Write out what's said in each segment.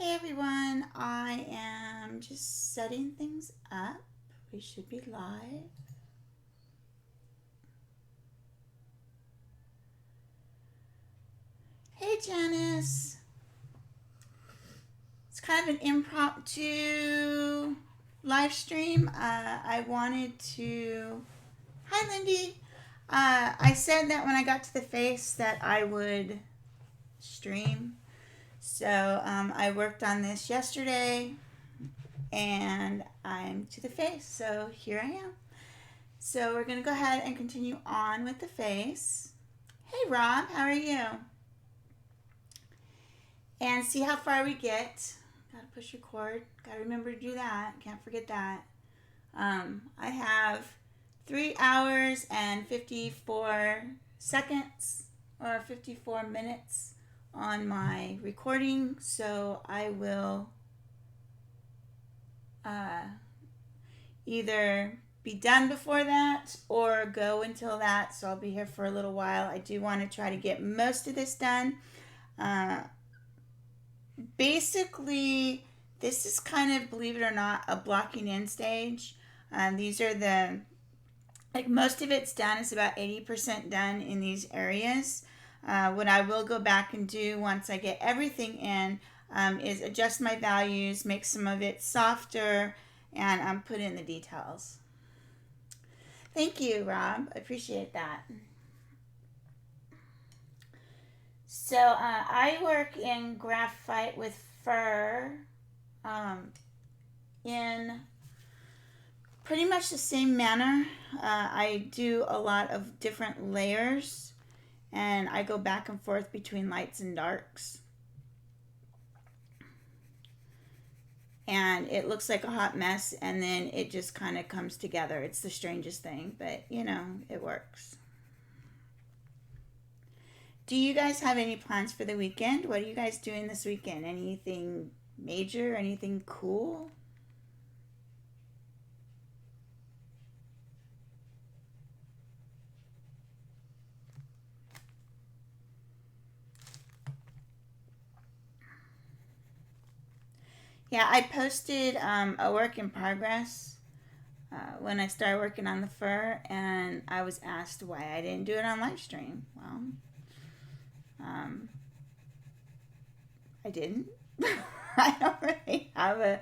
Hey everyone, I am just setting things up. We should be live. Hey Janice, it's kind of an impromptu live stream. I wanted to. Hi Lindy. I said that when I got to the face that I would stream. So I worked on this yesterday and I'm to the face. So here I am. So we're going to go ahead and continue on with the face. Hey Rob, how are you? And see how far we get. Gotta push record. Gotta remember to do that. Can't forget that. I have 3 hours and 54 seconds or 54 minutes on my recording. So I will either be done before that or go until that. So I'll be here for a little while. I do want to try to get most of this done. Basically, this is kind of, believe it or not, a blocking in stage. These are like most of it's done. It's about 80% done in these areas. What I will go back and do once I get everything in is adjust my values, make some of it softer, and put in the details. Thank you, Rob. I appreciate that. So I work in graphite with fur in pretty much the same manner. I do a lot of different layers and I go back and forth between lights and darks. And it looks like a hot mess and then it just kind of comes together. It's the strangest thing, but you know, it works. Do you guys have any plans for the weekend? What are you guys doing this weekend? Anything major? Anything cool? Yeah, I posted a work in progress when I started working on the fur, and I was asked why I didn't do it on live stream. Well, um, I didn't. I don't really have a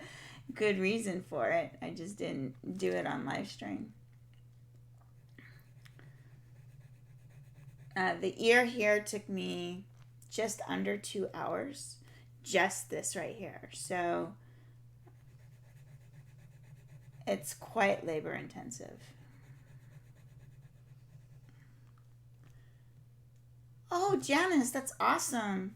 good reason for it. I just didn't do it on live stream. The ear here took me just under 2 hours. Just this right here. So it's quite labor intensive. Oh, Janice, that's awesome.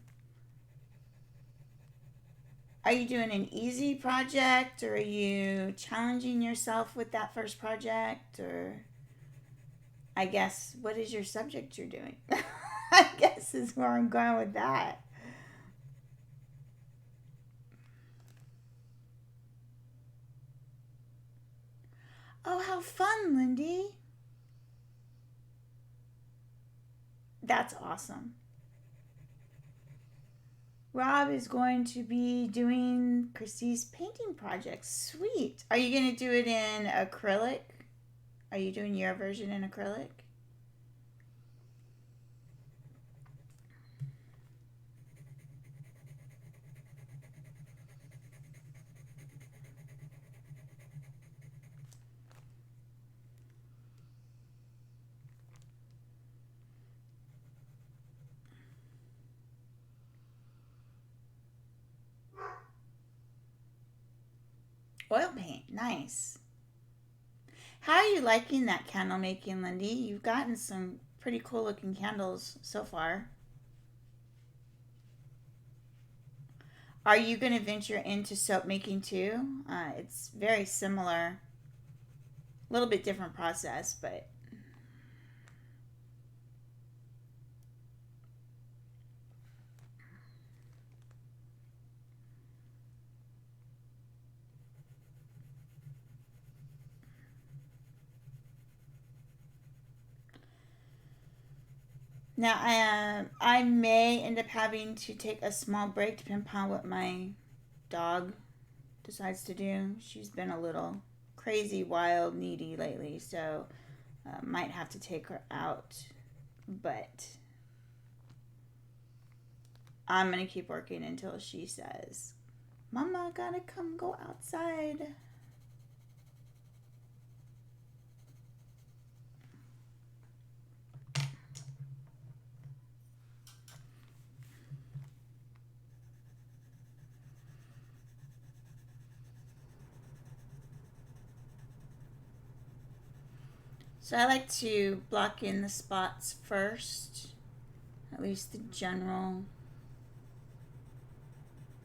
Are you doing an easy project or are you challenging yourself with that first project? Or I guess, what is your subject you're doing? I guess is where I'm going with that. Oh, how fun, Lindy. That's awesome. Rob is going to be doing Chrissy's painting project. Sweet. Are you going to do it in acrylic? Are you doing your version in acrylic? Oil paint. Nice. How are you liking that candle making, Lindy? You've gotten some pretty cool looking candles so far. Are you going to venture into soap making too? It's very similar, a little bit different process, but now I may end up having to take a small break depending upon what my dog decides to do. She's been a little crazy, wild, needy lately, so might have to take her out. But I'm going to keep working until she says, Mama, gotta come go outside. So I like to block in the spots first, at least the general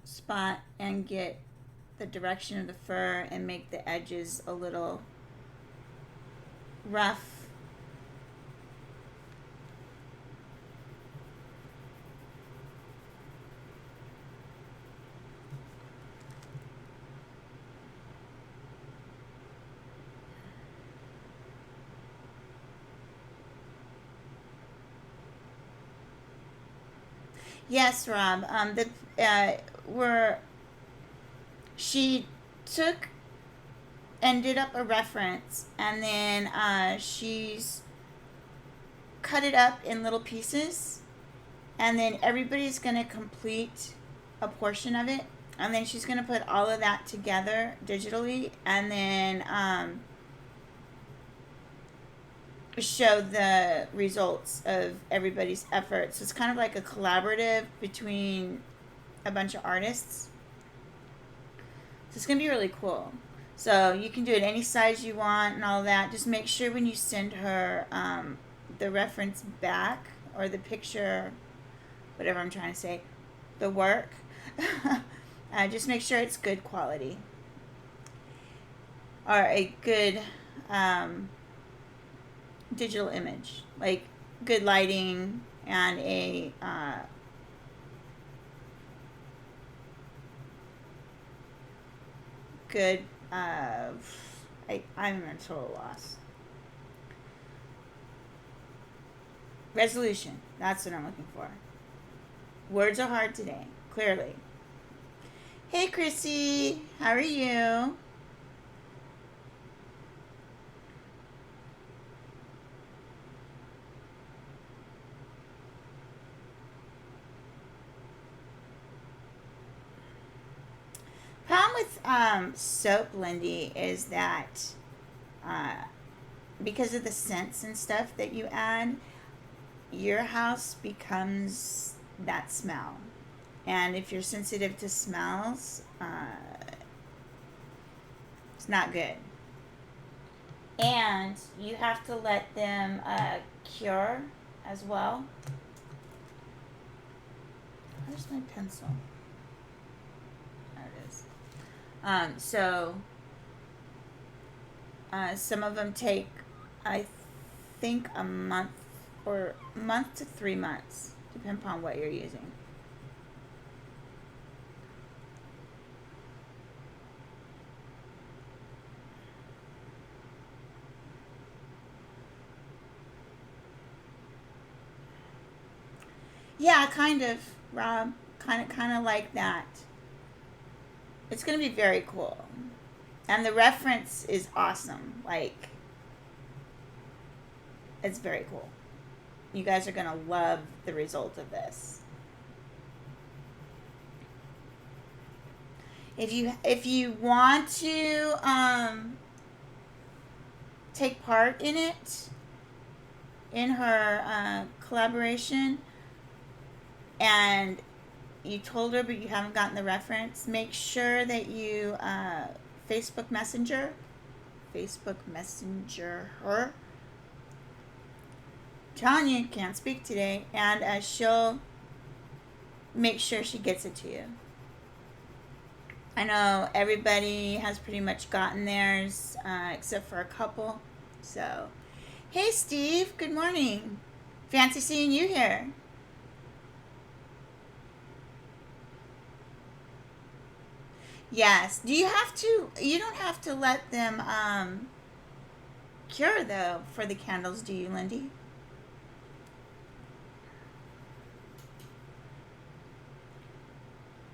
spot, and get the direction of the fur and make the edges a little rough. Yes, Rob. She took and did up a reference, and then she's cut it up in little pieces, and then everybody's gonna complete a portion of it, and then she's gonna put all of that together digitally, and then show the results of everybody's efforts. So it's kind of like a collaborative between a bunch of artists. So it's going to be really cool. So you can do it any size you want and all that. Just make sure when you send her the reference back, or the picture, whatever I'm trying to say, the work, just make sure it's good quality. Or a good digital image, like good lighting and a good I'm in a total loss. Resolution, that's what I'm looking for. Words are hard today, clearly. Hey Chrissy, how are you? Problem with soap, Lindy, is that because of the scents and stuff that you add, your house becomes that smell. And if you're sensitive to smells, it's not good. And you have to let them cure as well. Where's my pencil? There it is. So some of them take, I think, a month to 3 months, depending upon what you're using. Yeah, kind of, Rob. Kind of like that. It's going to be very cool. And the reference is awesome. Like, it's very cool. You guys are going to love the result of this. If you want to take part in it, in her collaboration, and you told her but you haven't gotten the reference, make sure that you Facebook Messenger her. Tanya can't speak today, and she'll make sure she gets it to you. I know everybody has pretty much gotten theirs, except for a couple. So, hey Steve, good morning. Fancy seeing you here. Yes. Do you have to? You don't have to let them cure though for the candles, do you, Lindy?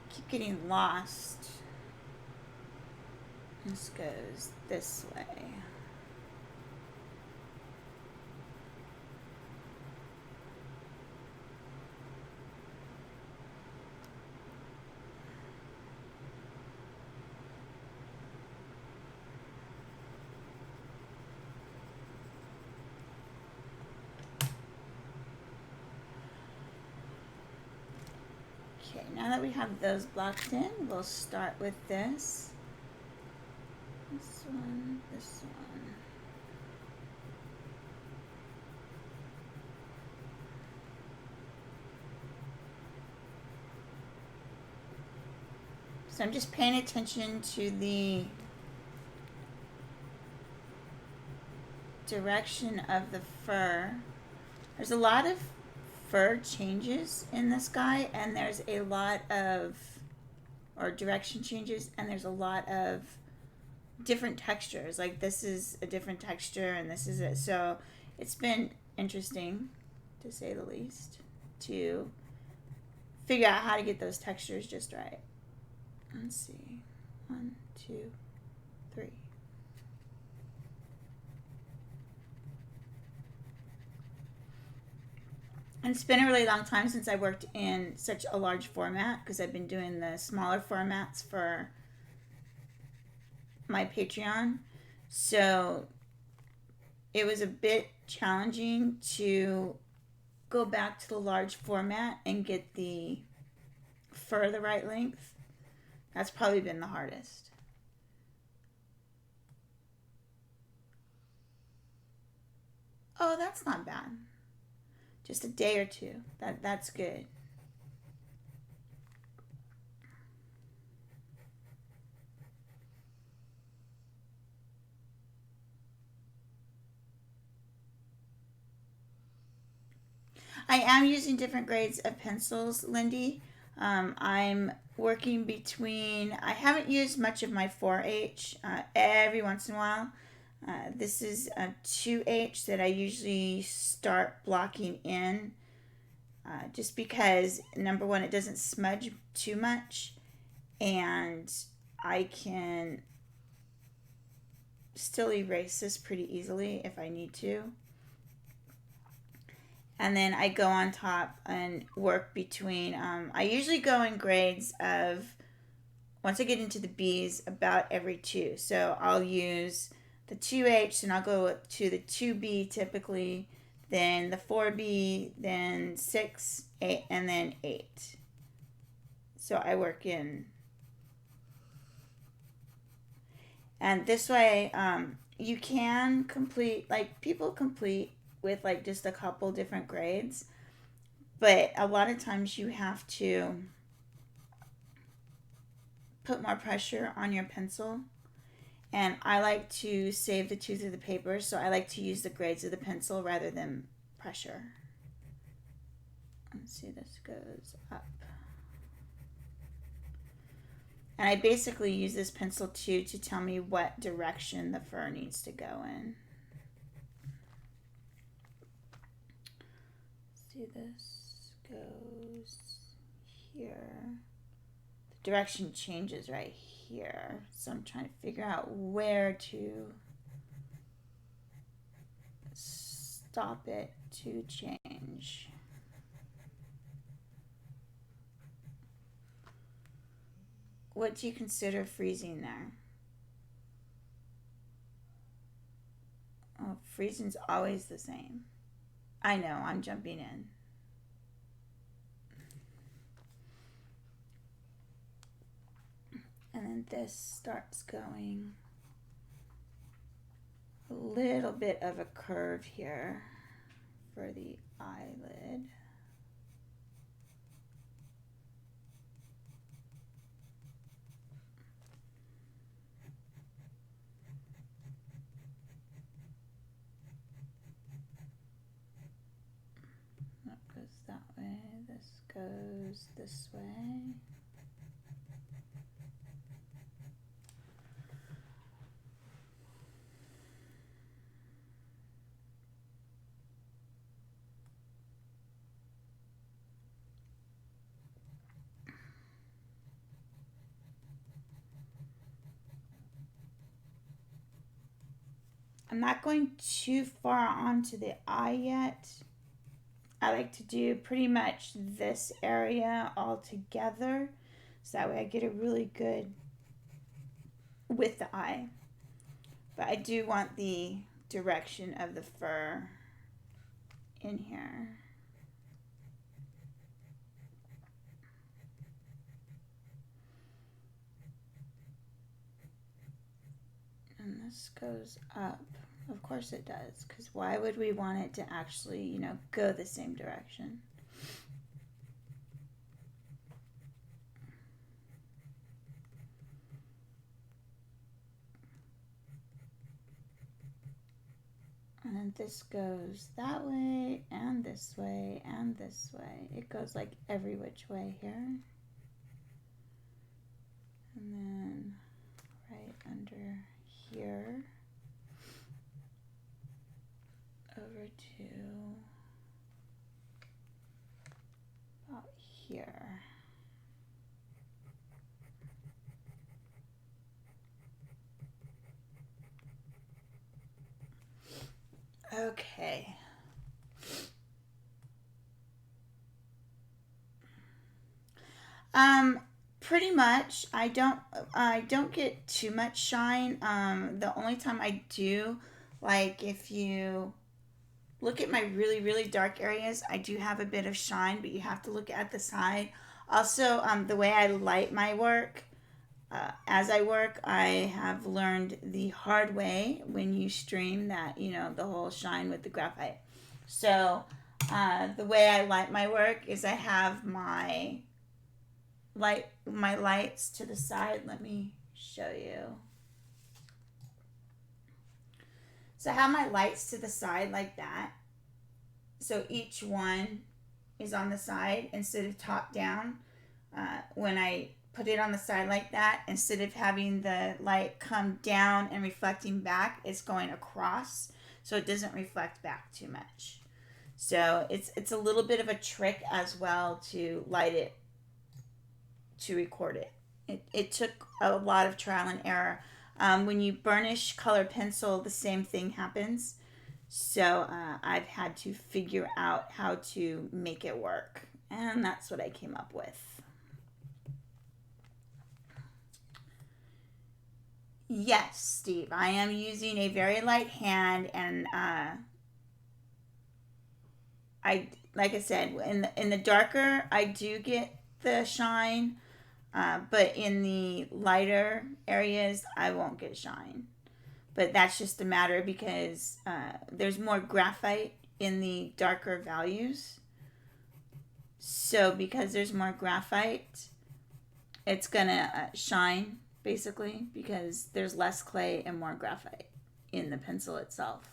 Keep getting lost. This goes this way. Okay, now that we have those blocked in, we'll start with this. This one, this one. So I'm just paying attention to the direction of the fur. There's a lot of fur changes in this guy, and there's a lot of, or direction changes, and there's a lot of different textures. Like this is a different texture, and this is it. So it's been interesting, to say the least, to figure out how to get those textures just right. Let's see. 1, 2, 3. And it's been a really long time since I worked in such a large format, because I've been doing the smaller formats for my Patreon. So it was a bit challenging to go back to the large format and get the fur the right length. That's probably been the hardest. Oh, that's not bad. Just a day or two. That's good. I am using different grades of pencils, Lindy. I'm working between, I haven't used much of my 4H every once in a while. This is a 2H that I usually start blocking in just because, number one, it doesn't smudge too much, and I can still erase this pretty easily if I need to. And then I go on top and work between, I usually go in grades of, once I get into the B's, about every 2. So I'll use the 2H, and I'll go to the 2B typically, then the 4B, then 6, 8, and then 8. So I work in. And this way, you can complete, like people complete with like just a couple different grades, but a lot of times you have to put more pressure on your pencil, and I like to save the tooth of the paper, so I like to use the grades of the pencil rather than pressure. Let's see, this goes up, and I basically use this pencil too to tell me what direction the fur needs to go in. See, this goes here. The direction changes right here, so I'm trying to figure out where to stop it to change. What do you consider freezing there? Oh, freezing's always the same. I know, I'm jumping in. And then this starts going a little bit of a curve here for the eyelid. That goes that way, this goes this way. I'm not going too far onto the eye yet. I like to do pretty much this area all together, so that way I get a really good with the eye. But I do want the direction of the fur in here. And this goes up. Of course it does, because why would we want it to actually, you know, go the same direction? And then this goes that way, and this way, and this way. It goes like every which way here. And then right under here, over to about here. Okay. Pretty much. I don't get too much shine. The only time I do, like if you look at my really, really dark areas, I do have a bit of shine, but you have to look at the side. Also, the way I light my work, as I work, I have learned the hard way when you stream that, you know, the whole shine with the graphite. So, the way I light my work is I have my lights to the side. Let me show you. So I have my lights to the side like that. So each one is on the side instead of top down. When I put it on the side like that, instead of having the light come down and reflecting back, it's going across so it doesn't reflect back too much. So it's a little bit of a trick as well to light it, to record it. It took a lot of trial and error. When you burnish colored pencil, the same thing happens. So I've had to figure out how to make it work. And that's what I came up with. Yes, Steve, I am using a very light hand, and like I said, in the darker, I do get the shine, but in the lighter areas, I won't get shine. But that's just a matter because there's more graphite in the darker values. So because there's more graphite, it's gonna shine basically because there's less clay and more graphite in the pencil itself.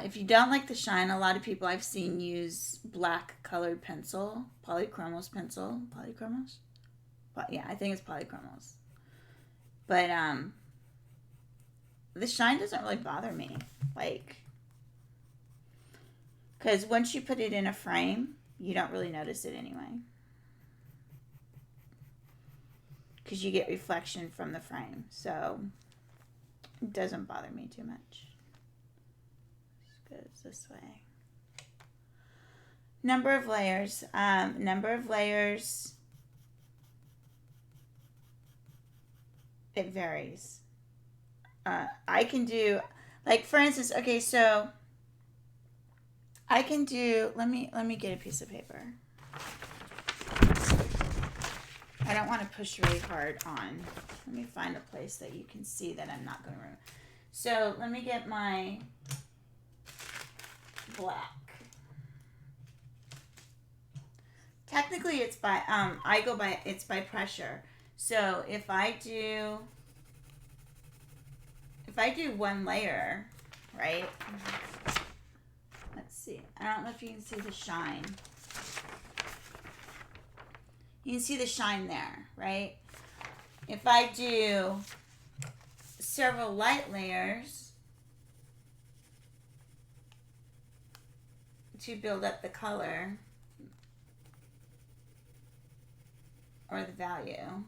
If you don't like the shine, a lot of people I've seen use black colored pencil, polychromos pencil, polychromos. Yeah, I think it's polychromos. But the shine doesn't really bother me, like, because once you put it in a frame, you don't really notice it anyway. Because you get reflection from the frame, so it doesn't bother me too much. It goes this way. Number of layers. It varies. I can do, like, for instance, okay, so I can do, let me get a piece of paper. I don't want to push really hard on. Let me find a place that you can see that I'm not going to remove. So let me get my black. Technically it's by, it's by pressure. So if I do one layer, right? Let's see. I don't know if you can see the shine. You can see the shine there, right? If I do several light layers to build up the color or the value,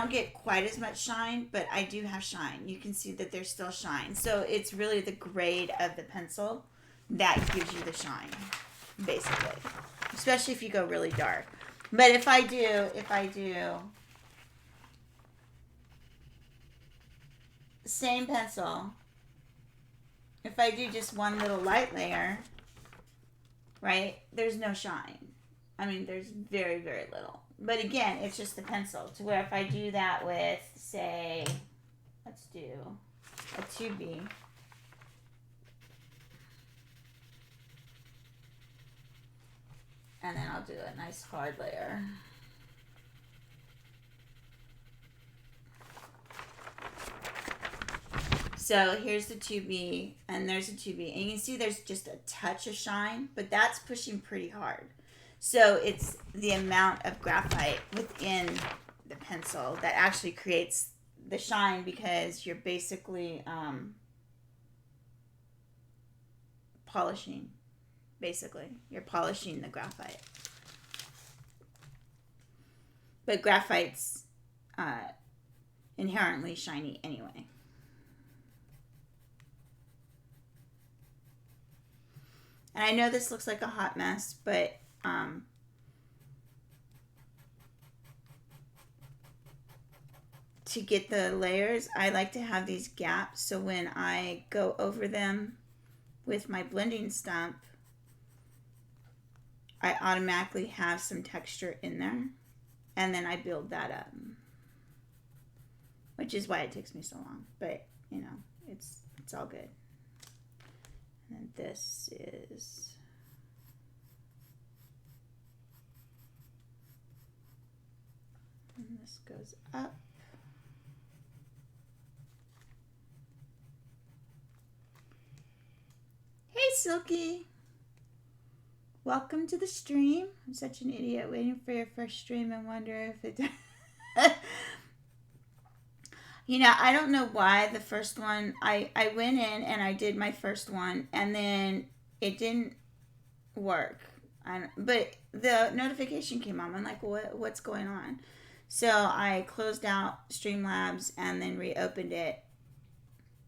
don't get quite as much shine, but I do have shine. You can see that there's still shine. So it's really the grade of the pencil that gives you the shine, basically. Especially if you go really dark. But if I do same pencil, if I do just one little light layer, right, there's no shine. I mean, there's very, very little. But again, it's just the pencil. To where if I do that with, say, let's do a 2B. And then I'll do a nice hard layer. So here's the 2B, and there's a 2B. And you can see there's just a touch of shine, but that's pushing pretty hard. So it's the amount of graphite within the pencil that actually creates the shine, because you're basically polishing. Basically, you're polishing the graphite. But graphite's inherently shiny anyway. And I know this looks like a hot mess, but to get the layers, I like to have these gaps, so when I go over them with my blending stump, I automatically have some texture in there, and then I build that up, which is why it takes me so long. But you know, it's all good. And then this is, and this goes up. Hey, Silky. Welcome to the stream. I'm such an idiot waiting for your first stream and wonder if it... You know, I don't know why the first one... I went in and I did my first one, and then it didn't work. But the notification came on. I'm like, what's going on? So I closed out Streamlabs and then reopened it.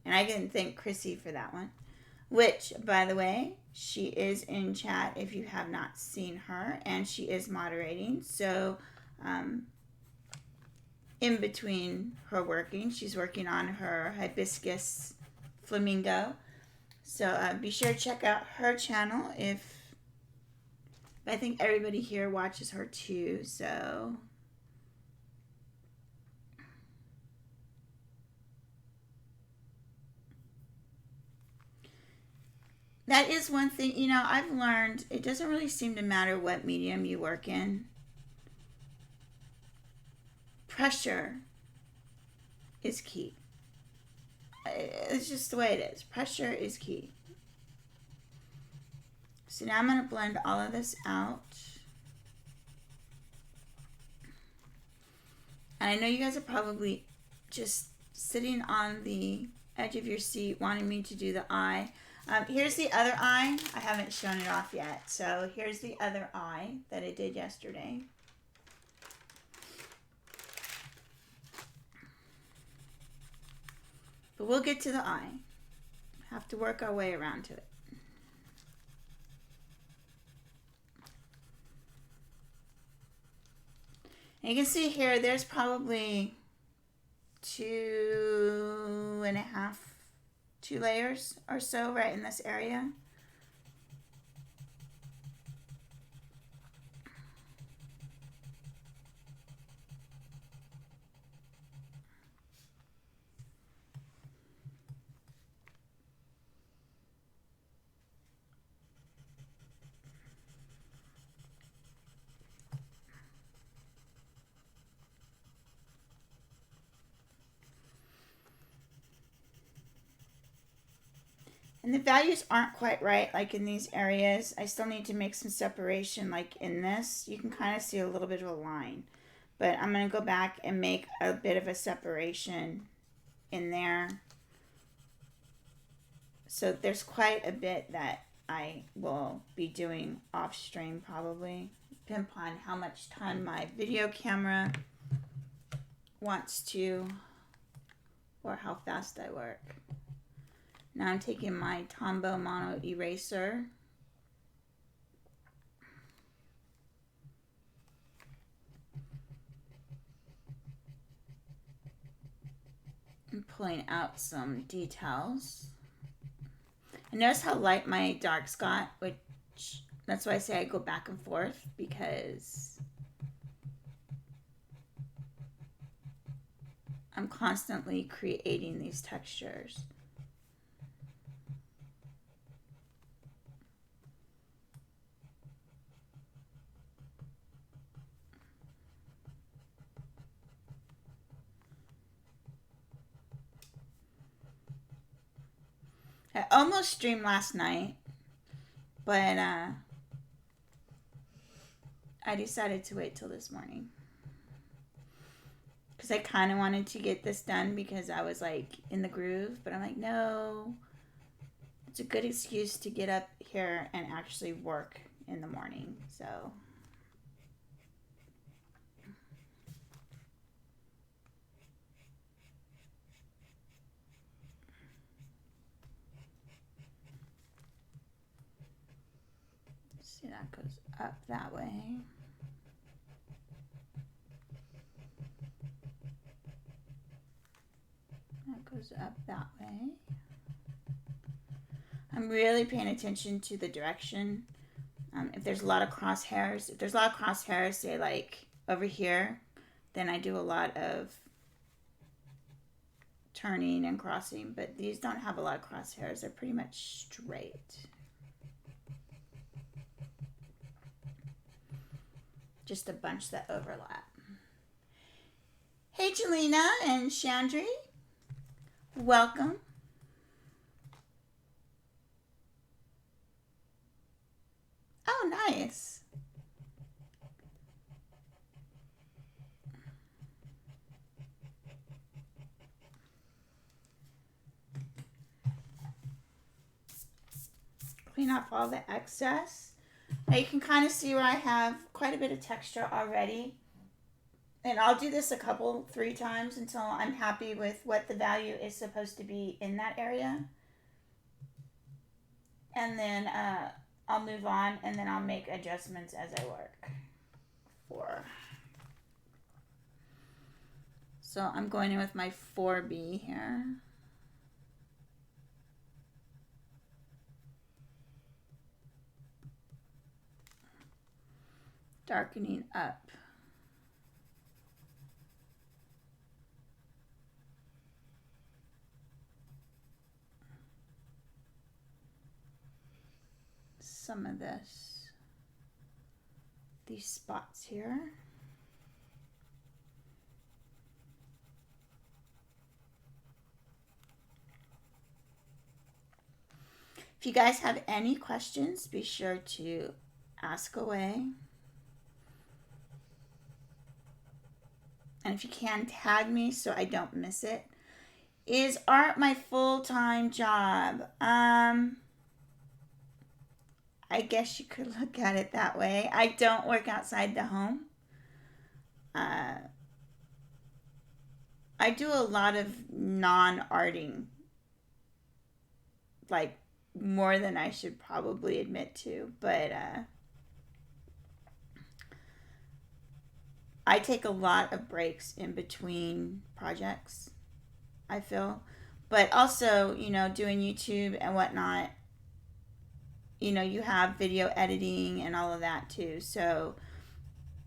And I didn't thank Chrissy for that one. Which, by the way, she is in chat if you have not seen her, and she is moderating. So, in between her working, she's working on her hibiscus flamingo. So, be sure to check out her channel. I think everybody here watches her too, so... That is one thing, you know, I've learned it doesn't really seem to matter what medium you work in. Pressure is key. It's just the way it is. Pressure is key. So now I'm going to blend all of this out. And I know you guys are probably just sitting on the edge of your seat wanting me to do the eye. Here's the other eye. I haven't shown it off yet. So here's the other eye that I did yesterday. But we'll get to the eye. Have to work our way around to it. And you can see here, there's probably 2 layers or so right in this area. And the values aren't quite right, like in these areas. I still need to make some separation, like in this. You can kind of see a little bit of a line. But I'm going to go back and make a bit of a separation in there. So there's quite a bit that I will be doing off stream probably. Depending upon how much time my video camera wants to, or how fast I work. Now I'm taking my Tombow Mono Eraser. And pulling out some details. And notice how light my darks got, which that's why I say I go back and forth, because I'm constantly creating these textures. I almost streamed last night, but I decided to wait till this morning. Because I kind of wanted to get this done because I was like in the groove, but I'm like, no, it's a good excuse to get up here and actually work in the morning. So see, that goes up that way. That goes up that way. I'm really paying attention to the direction. If there's a lot of crosshairs, say like over here, then I do a lot of turning and crossing, but these don't have a lot of crosshairs. They're pretty much straight. Just a bunch that overlap. Hey, Jelena and Chandri. Welcome. Oh, nice. Clean off all the excess. Now you can kind of see where I have quite a bit of texture already. And I'll do this 3 times until I'm happy with what the value is supposed to be in that area. And then I'll move on, and then I'll make adjustments as I work. So I'm going in with my 4B here. Darkening up. Some of these spots here. If you guys have any questions, be sure to ask away. And if you can, tag me so I don't miss it. Is art my full-time job? I guess you could look at it that way. I don't work outside the home. I do a lot of non-arting, like more than I should probably admit to, but I take a lot of breaks in between projects, I feel. But also, doing YouTube and whatnot, you have video editing and all of that too. So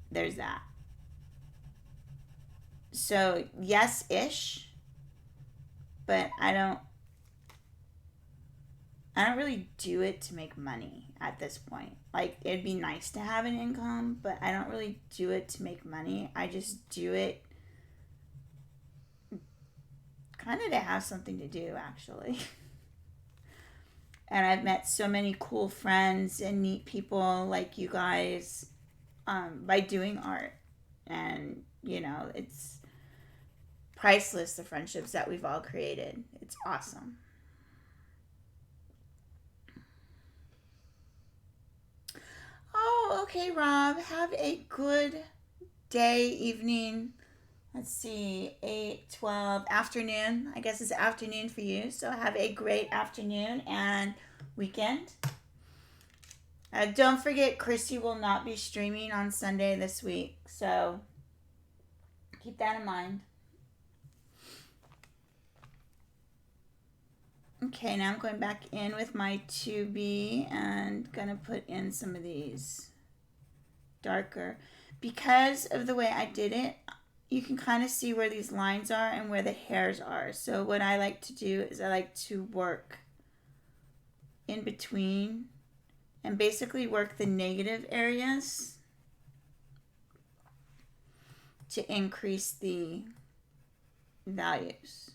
there's that. So yes-ish, but I don't really do it to make money at this point. Like, it'd be nice to have an income, but I don't really do it to make money. I just do it kind of to have something to do, actually. And I've met so many cool friends and neat people like you guys by doing art. And, it's priceless, the friendships that we've all created. It's awesome. Oh, okay, Rob. Have a good day, evening, let's see, 8, 12, afternoon. I guess it's afternoon for you. So have a great afternoon and weekend. Don't forget, Christy will not be streaming on Sunday this week. So keep that in mind. Okay, now I'm going back in with my 2B and going to put in some of these darker. Because of the way I did it, you can kind of see where these lines are and where the hairs are. So what I like to do is I like to work in between and basically work the negative areas to increase the values.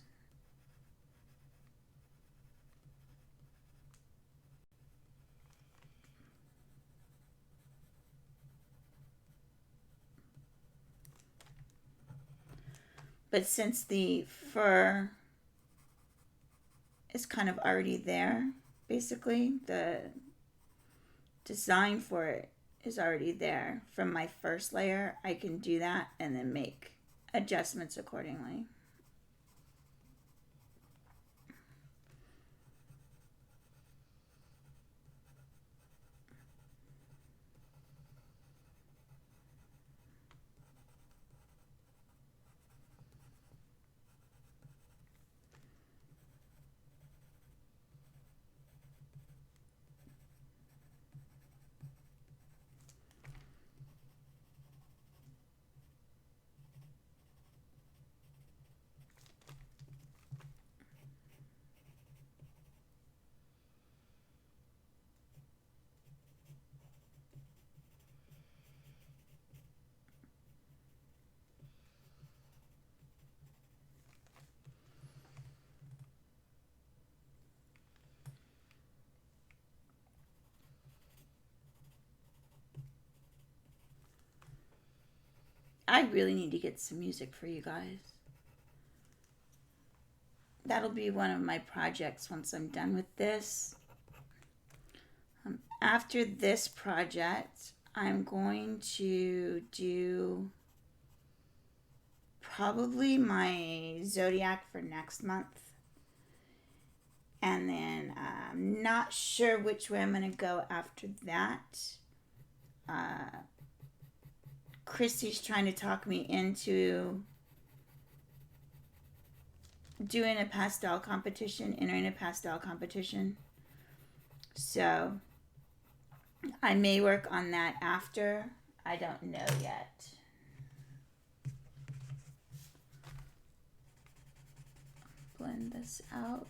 But since the fur is kind of already there, basically, the design for it is already there from my first layer, I can do that and then make adjustments accordingly. I really need to get some music for you guys. That'll be one of my projects once I'm done with this. After this project, I'm going to do probably my zodiac for next month. And then I'm not sure which way I'm going to go after that. Christy's trying to talk me into doing a pastel competition, entering a pastel competition. So I may work on that after. I don't know yet. Blend this out.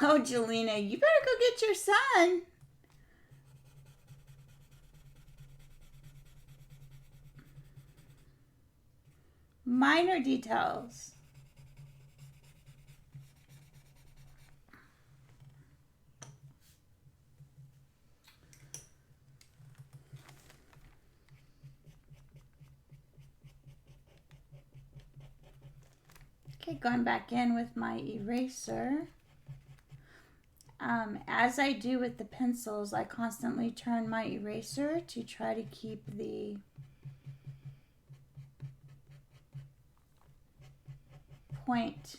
Oh, Jelena, you better go get your son. Minor details. Okay, going back in with my eraser. As I do with the pencils, I constantly turn my eraser to try to keep the point.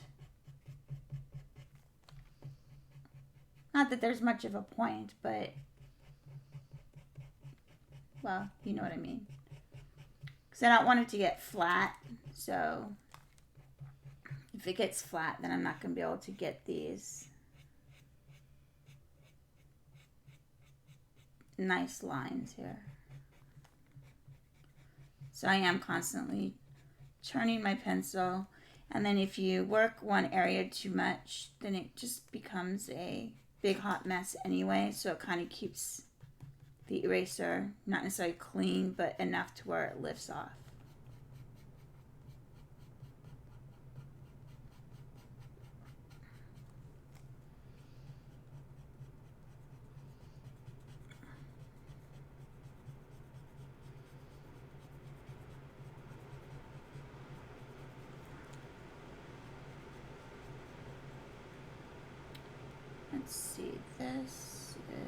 Not that there's much of a point, but, well, you know what I mean. Because I don't want it to get flat, so if it gets flat, then I'm not going to be able to get these nice lines here. So I am constantly turning my pencil, and then if you work one area too much, then it just becomes a big hot mess anyway, so it kind of keeps the eraser, not necessarily clean, but enough to where it lifts off. Let's see, this is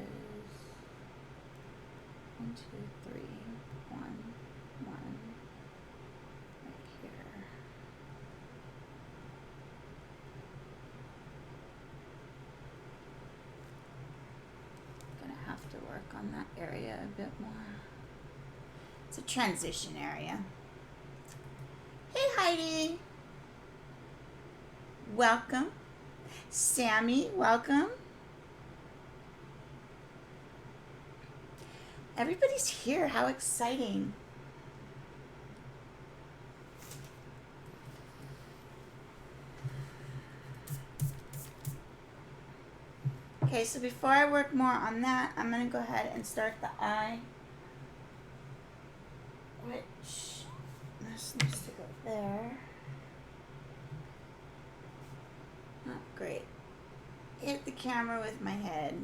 1, 2, 3, 1, 1, right here. Gonna have to work on that area a bit more. It's a transition area. Hey Heidi, welcome. Sammy, welcome. Everybody's here. How exciting. Okay, so before I work more on that, I'm going to go ahead and start the eye. Which, this needs to go there. Oh, great. Hit the camera with my head.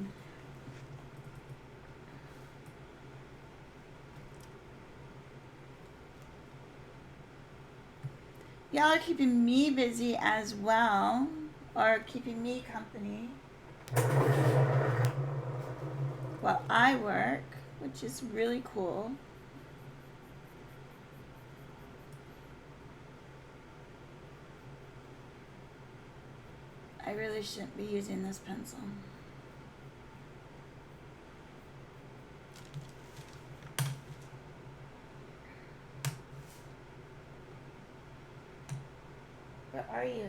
Y'all are keeping me busy as well, or keeping me company while I work, which is really cool. I really shouldn't be using this pencil. Where are you?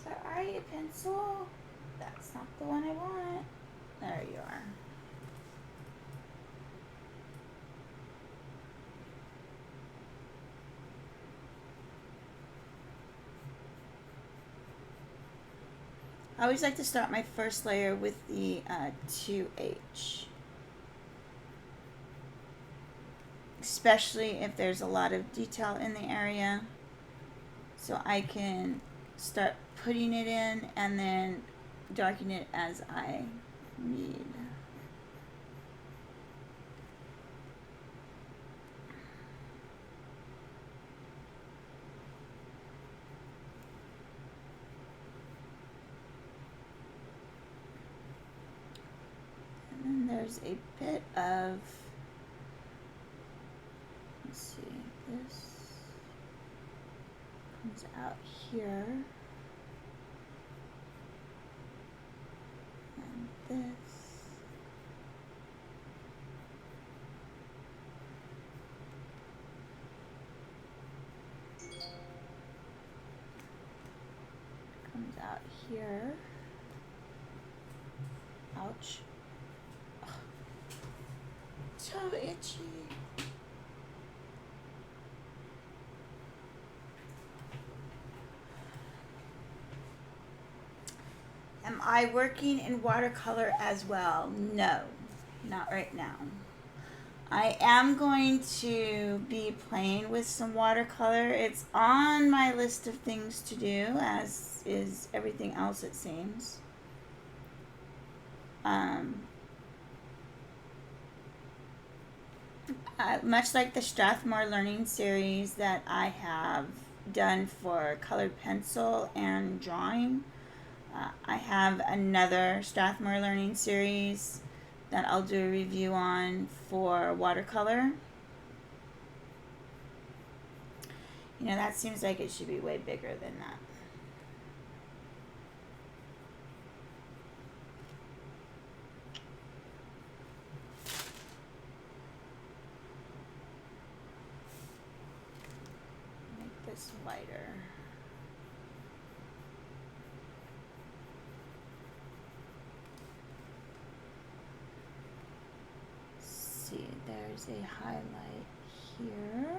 Where are you, pencil? That's not the one I want. There you are. I always like to start my first layer with the 2H. Especially if there's a lot of detail in the area. So I can start putting it in and then darken it as I need. And then there's a bit of, let's see, this comes out here. And this. Comes out here. Ouch. Ugh. So itchy. Am I working in watercolor as well? No, not right now. I am going to be playing with some watercolor. It's on my list of things to do, as is everything else, it seems. Much like the Strathmore Learning Series that I have done for colored pencil and drawing, I have another Strathmore Learning Series that I'll do a review on for watercolor. You know, that seems like it should be way bigger than that. Make this lighter. See, there's a highlight here.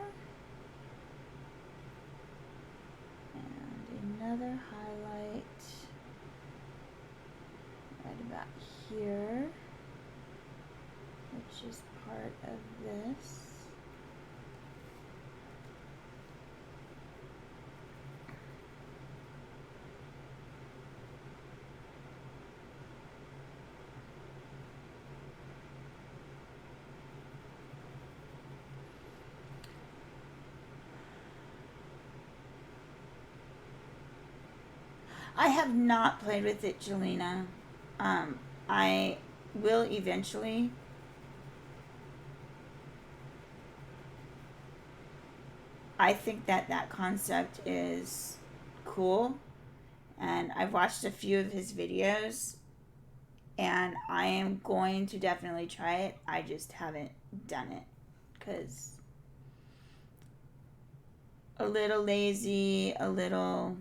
And another highlight right about here. which is part of this. I have not played with it, Jelena. I will eventually. I think that concept is cool, and I've watched a few of his videos, and I am going to definitely try it. I just haven't done it because a little lazy, a little,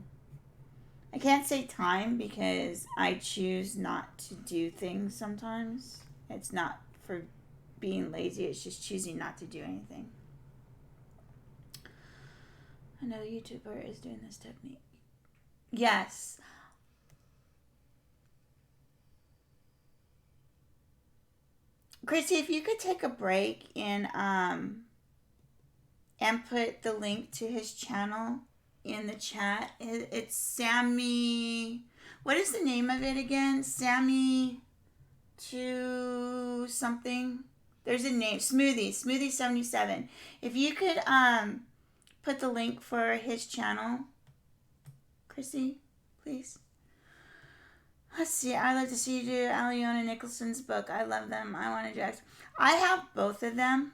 I can't say time because I choose not to do things sometimes. It's not for being lazy, it's just choosing not to do anything. Another YouTuber is doing this technique. Yes. Chrissy, if you could take a break and put the link to his channel in the chat. It's Sammy. What is the name of it again? Sammy to something. There's a name. Smoothie 77. If you could put the link for his channel, Chrissy, please. Let's see. I'd like to see you do Aliona Nicholson's book. I love them. I want to do. I have both of them.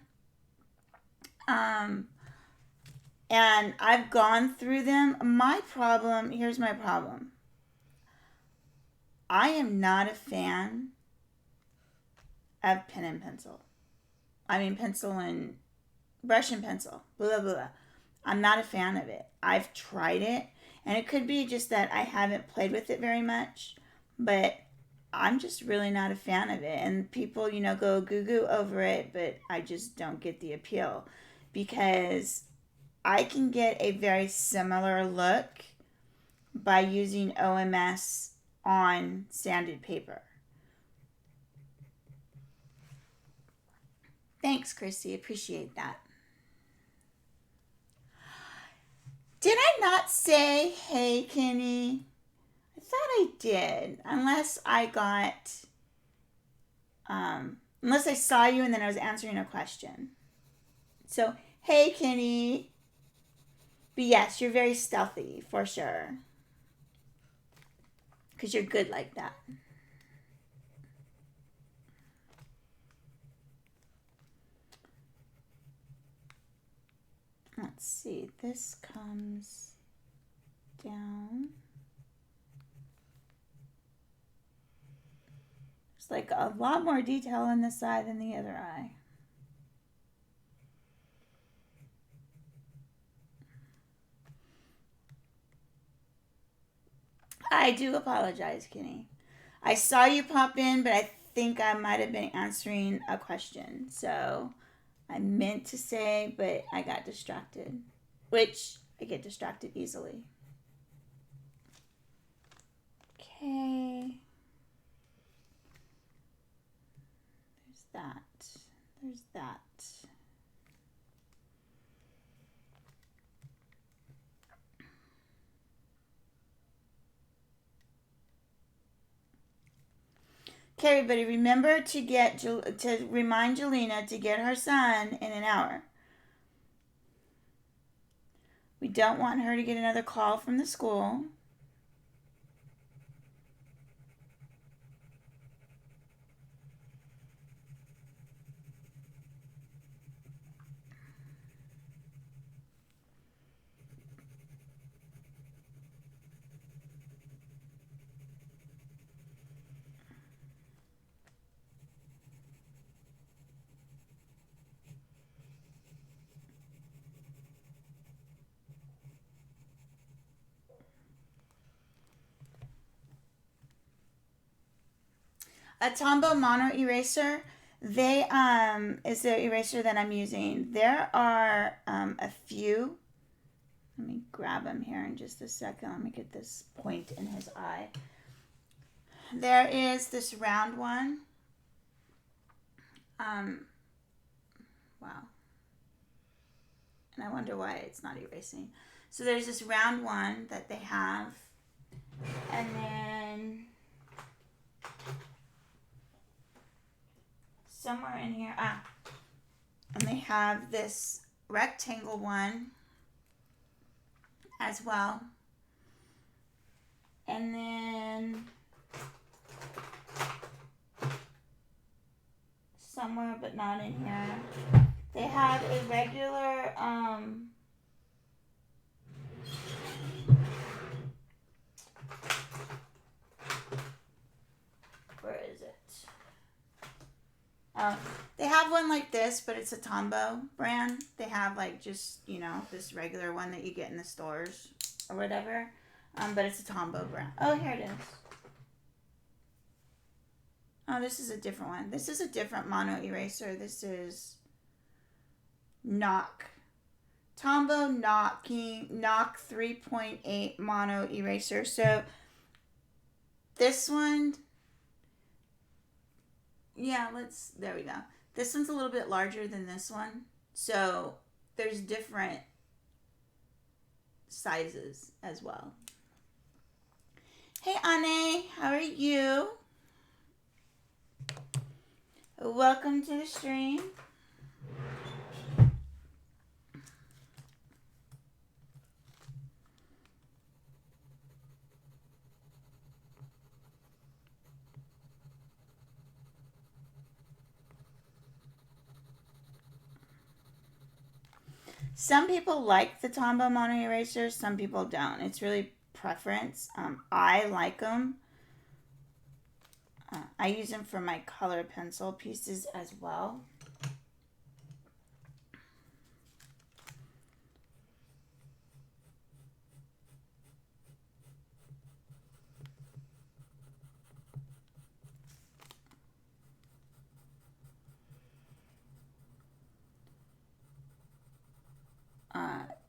And I've gone through them. Here's my problem. I am not a fan of pen and pencil. I mean, pencil and brush and pencil. Blah, blah, blah. I'm not a fan of it. I've tried it, and it could be just that I haven't played with it very much, but I'm just really not a fan of it. And people, go goo-goo over it, but I just don't get the appeal because I can get a very similar look by using OMS on sanded paper. Thanks, Chrissy. Appreciate that. Did I not say, hey, Kenny? I thought I did. Unless I saw you and then I was answering a question. So, hey, Kenny. But yes, you're very stealthy, for sure. Because you're good like that. Let's see. This comes down. There's like a lot more detail on this side than the other eye. I do apologize, Kenny. I saw you pop in, but I think I might have been answering a question. So I meant to say, but I got distracted, which I get distracted easily. Okay. There's that. There's that. Okay, everybody, remember to remind Jelena to get her son in an hour. We don't want her to get another call from the school. A Tombow Mono Eraser, they is the eraser that I'm using. There are a few. Let me grab him here in just a second. Let me get this point in his eye. There is this round one. Um, wow. And I wonder why it's not erasing. So there's this round one that they have. And then somewhere in here, and they have this rectangle one as well. And then somewhere, but not in here, they have a regular, where is it? They have one like this, but it's a Tombow brand. They have like just, this regular one that you get in the stores or whatever. But it's a Tombow brand. Oh, here it is. Oh, this is a different one. This is a different mono eraser. This is Knock. Tombow Knock 3.8 mono eraser. So this one, there we go. This one's a little bit larger than this one. So there's different sizes as well. Hey, Anne, how are you? Welcome to the stream. Some people like the Tombow mono erasers, some people don't. It's really preference. I like them. I use them for my color pencil pieces as well.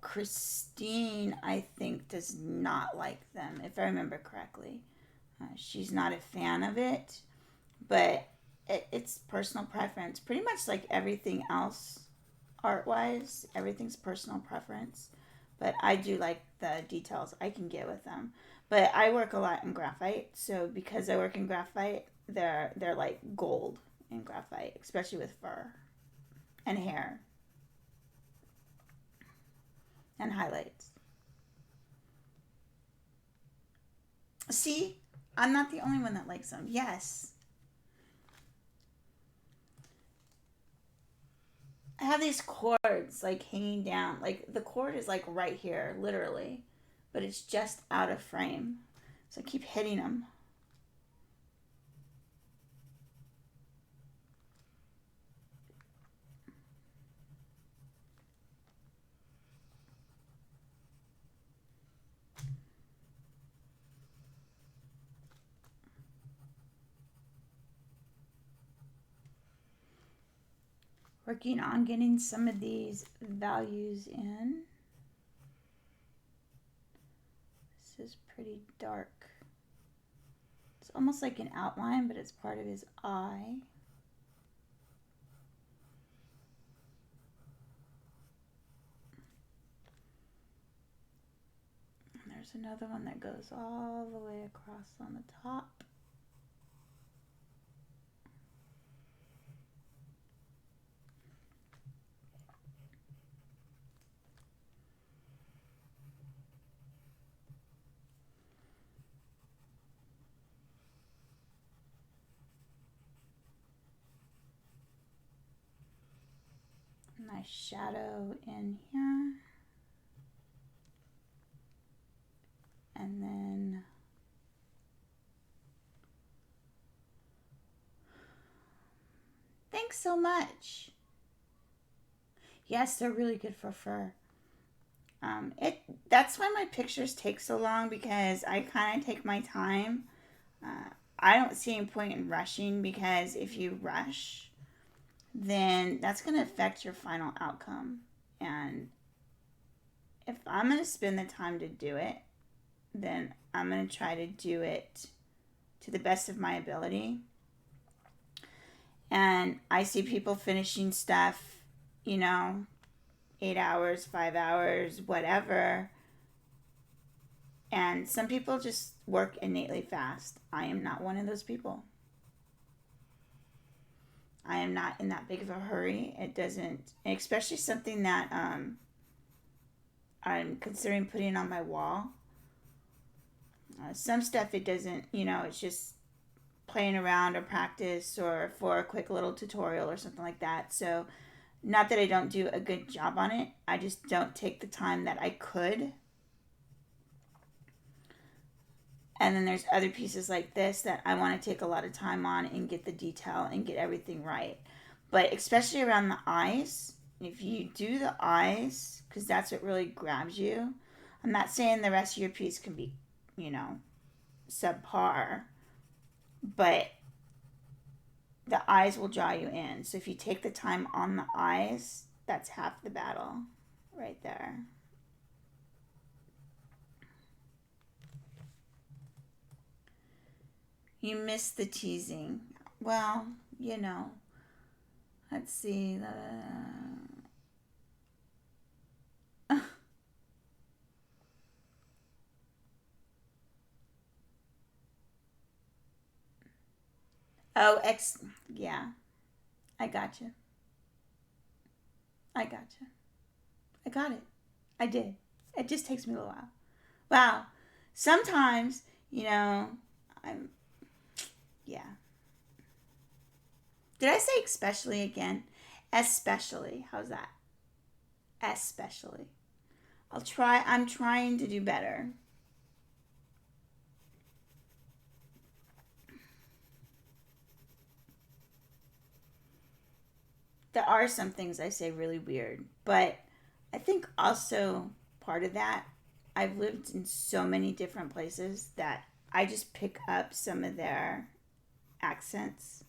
Christine, I think, does not like them, if I remember correctly. She's not a fan of it, but it's personal preference. Pretty much like everything else, art-wise, everything's personal preference. But I do like the details I can get with them. But I work a lot in graphite, so because I work in graphite, they're like gold in graphite, especially with fur and hair. And highlights. See, I'm not the only one that likes them. Yes. I have these cords like hanging down. Like the cord is like right here, literally. But it's just out of frame. So I keep hitting them. Working on getting some of these values in. This is pretty dark. It's almost like an outline, but it's part of his eye. And there's another one that goes all the way across on the top. Nice shadow in here. And then thanks so much. Yes, they're really good for fur. That's why my pictures take so long, because I kind of take my time. I don't see any point in rushing, because if you rush, then that's going to affect your final outcome. And if I'm going to spend the time to do it, then I'm going to try to do it to the best of my ability. And I see people finishing stuff, 8 hours, 5 hours, whatever. And some people just work innately fast. I am not one of those people. I am not in that big of a hurry. It doesn't, especially something that I'm considering putting on my wall. Some stuff it doesn't, it's just playing around or practice or for a quick little tutorial or something like that. So, not that I don't do a good job on it, I just don't take the time that I could. And then there's other pieces like this that I want to take a lot of time on and get the detail and get everything right. But especially around the eyes, if you do the eyes, because that's what really grabs you. I'm not saying the rest of your piece can be, subpar, but the eyes will draw you in. So if you take the time on the eyes, that's half the battle right there. You missed the teasing. Well, let's see. Oh, yeah. I got you. I got you. I got it. I did. It just takes me a little while. Wow. Sometimes, I'm, yeah. Did I say especially again? Especially. How's that? Especially. I'm trying to do better. There are some things I say really weird, but I think also part of that, I've lived in so many different places that I just pick up some of their accents.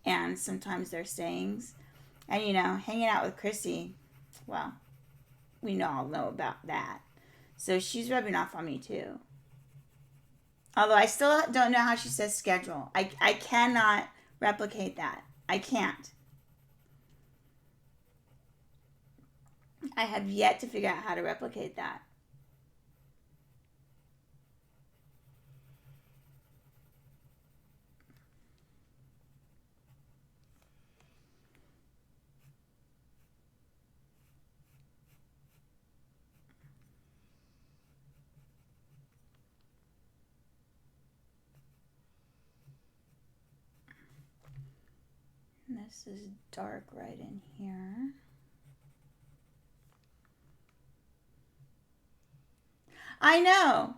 And sometimes their sayings. And, hanging out with Chrissy, well, we all know about that. So she's rubbing off on me too. Although I still don't know how she says schedule. I cannot replicate that. I can't. I have yet to figure out how to replicate that. This is dark right in here. I know.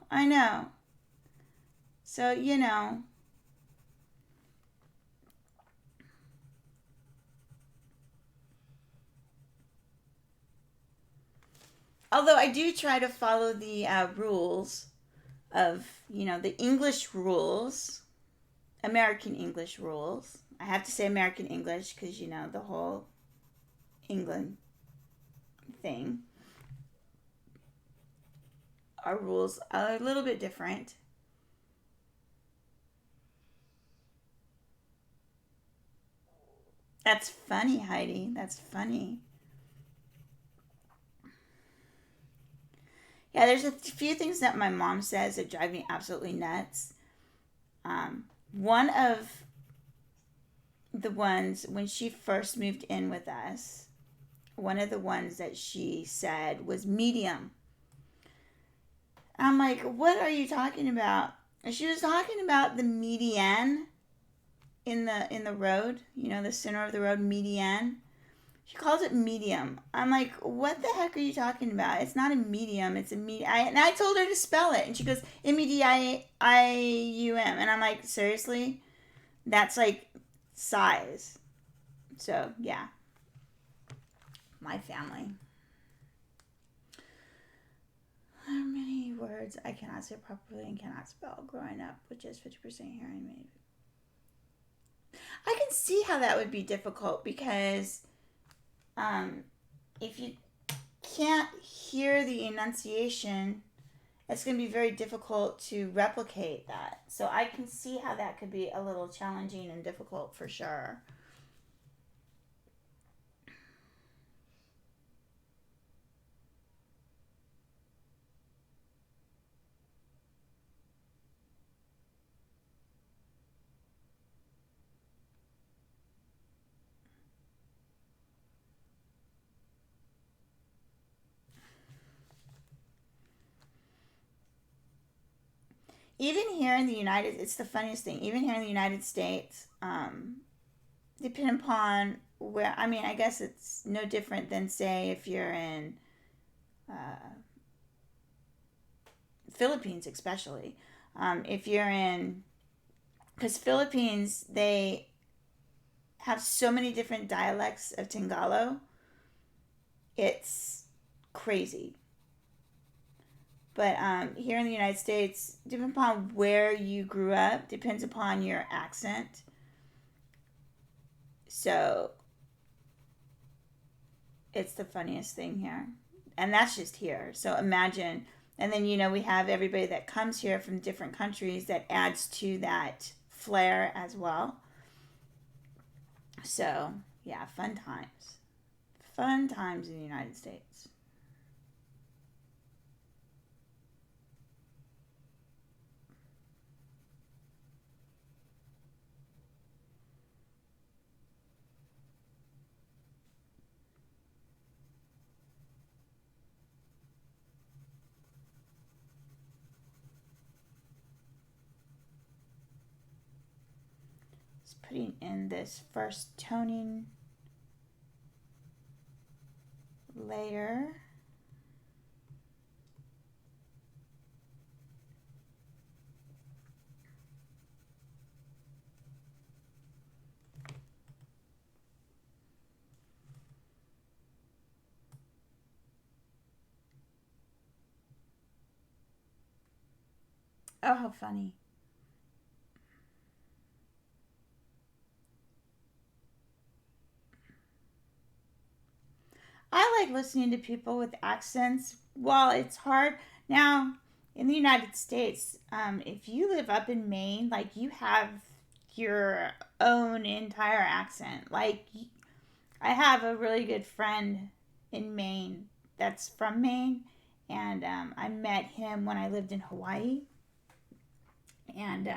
So, although I do try to follow the rules of, the English rules, American English rules. I have to say American English because, the whole England thing. Our rules are a little bit different. That's funny, Heidi. That's funny. Yeah, there's a few things that my mom says that drive me absolutely nuts. One of the ones, when she first moved in with us, one of the ones that she said was medium. I'm like, what are you talking about? And she was talking about the median in the road, the center of the road, median. She calls it medium. I'm like, what the heck are you talking about? It's not a medium, it's a medium. And I told her to spell it, and she goes, M-E-D-I-U-M. And I'm like, seriously? That's like size. So, yeah. My family. How many words I cannot say properly and cannot spell growing up with just 50% hearing maybe. I can see how that would be difficult because if you can't hear the enunciation it's going to be very difficult to replicate that. So I can see how that could be a little challenging and difficult for sure. Even here in the it's the funniest thing, even here in the United States, depending upon where, I mean, I guess it's no different than, say, if you're in uh, Philippines, especially. If you're in, because Philippines, they have so many different dialects of Tagalog, it's crazy. But here in the United States, depending upon where you grew up, depends upon your accent. So it's the funniest thing here. And that's just here. So imagine, and then, we have everybody that comes here from different countries that adds to that flair as well. So, yeah, fun times. Fun times in the United States. Just putting in this first toning layer. Oh, how funny. I like listening to people with accents. While it's hard now in the United States, if you live up in Maine, like you have your own entire accent. Like I have a really good friend in Maine that's from Maine, and I met him when I lived in Hawaii, and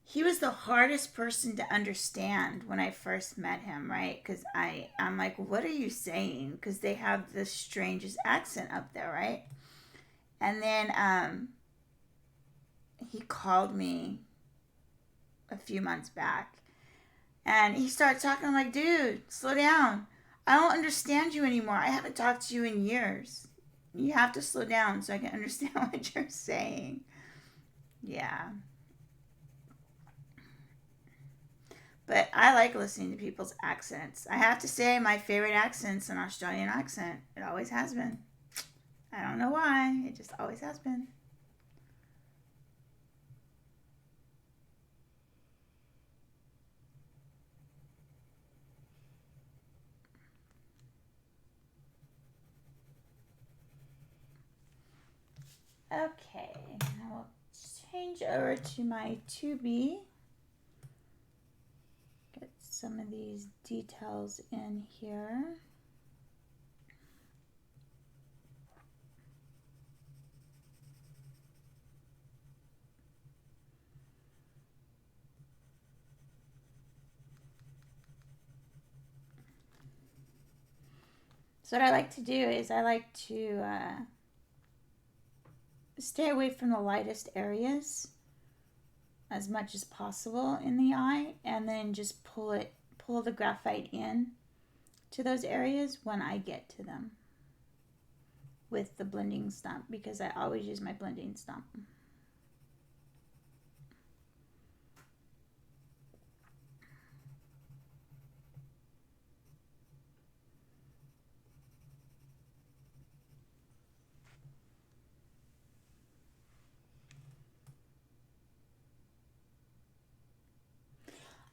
he was the hardest person to understand when I first met him, right? Because I'm like, what are you saying? Because they have the strangest accent up there, right? And then he called me a few months back, and he started talking. I'm like, dude, slow down. I don't understand you anymore. I haven't talked to you in years. You have to slow down so I can understand what you're saying. Yeah. But I like listening to people's accents. I have to say, my favorite accent's an Australian accent. It always has been. I don't know why. It just always has been. Okay, now we'll change over to my 2B. Get some of these details in here. So what I like to do is I like to stay away from the lightest areas as much as possible in the eye, and then just pull the graphite in to those areas when I get to them with the blending stump, because I always use my blending stump.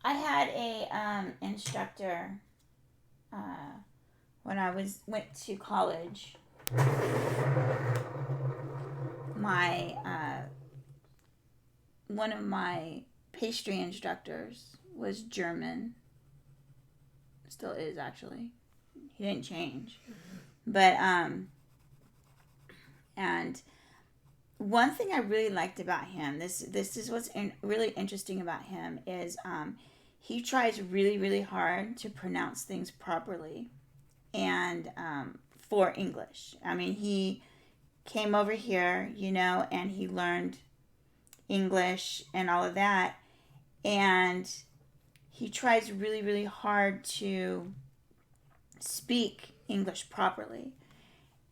I had a instructor when I went to college. one of my pastry instructors was German. Still is, actually. He didn't change. But, and one thing I really liked about him, this is what's really interesting about him, is he tries really, really hard to pronounce things properly and for English. I mean, he came over here, and he learned English and all of that. And he tries really, really hard to speak English properly.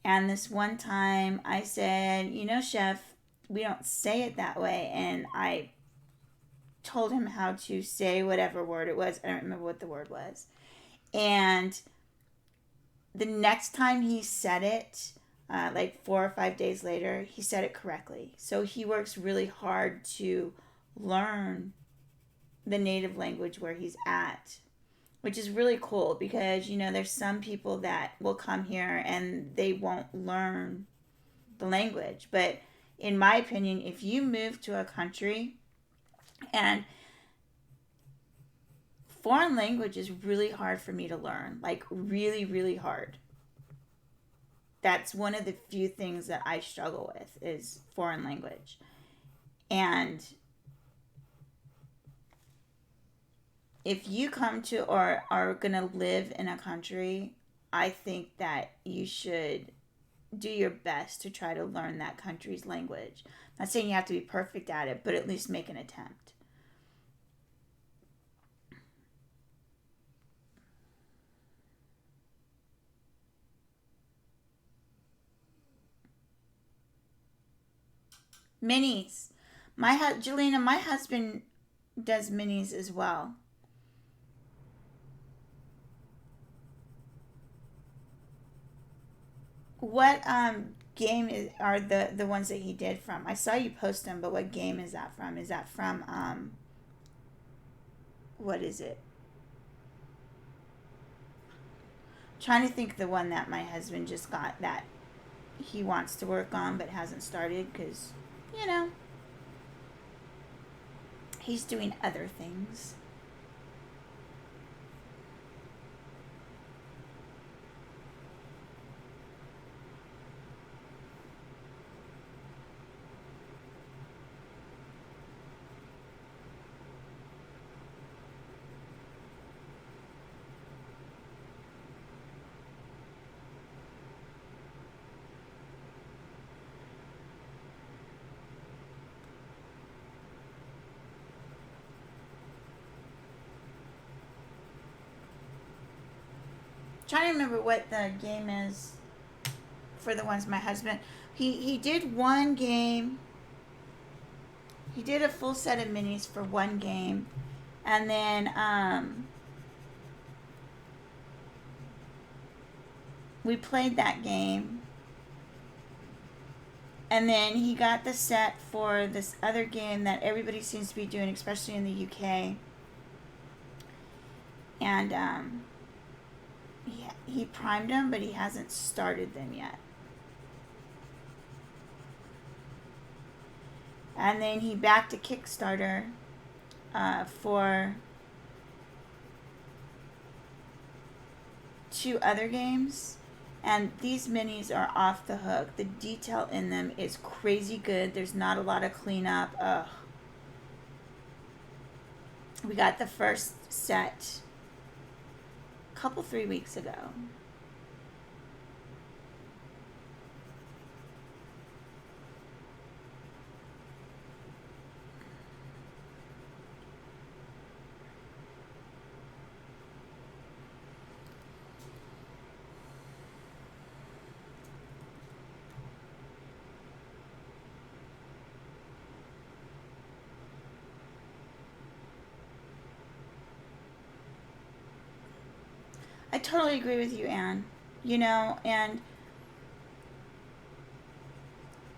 And this one time I said, Chef, we don't say it that way. And I told him how to say whatever word it was. I don't remember what the word was. And the next time he said it, like 4 or 5 days later, he said it correctly. So he works really hard to learn the native language where he's at, which is really cool because, there's some people that will come here and they won't learn the language. But in my opinion, if you move to a country and foreign language is really hard for me to learn, like really, really hard. That's one of the few things that I struggle with is foreign language. And if you come to or are going to live in a country, I think that you should do your best to try to learn that country's language. I'm not saying you have to be perfect at it, but at least make an attempt. Minis. Jelena, my husband does minis as well. What game are the ones that he did from? I saw you post them, but what game is that from? Is that from what is it? I'm trying to think the one that my husband just got that he wants to work on but hasn't started because, he's doing other things. Trying to remember what the game is for the ones my husband. He did one game. He did a full set of minis for one game, and then we played that game. And then he got the set for this other game that everybody seems to be doing, especially in the UK. And he primed them, but he hasn't started them yet. And then he backed a Kickstarter for 2 other games. And these minis are off the hook. The detail in them is crazy good. There's not a lot of cleanup. Ugh. We got the first set a couple 3 weeks ago. I totally agree with you, Anne. And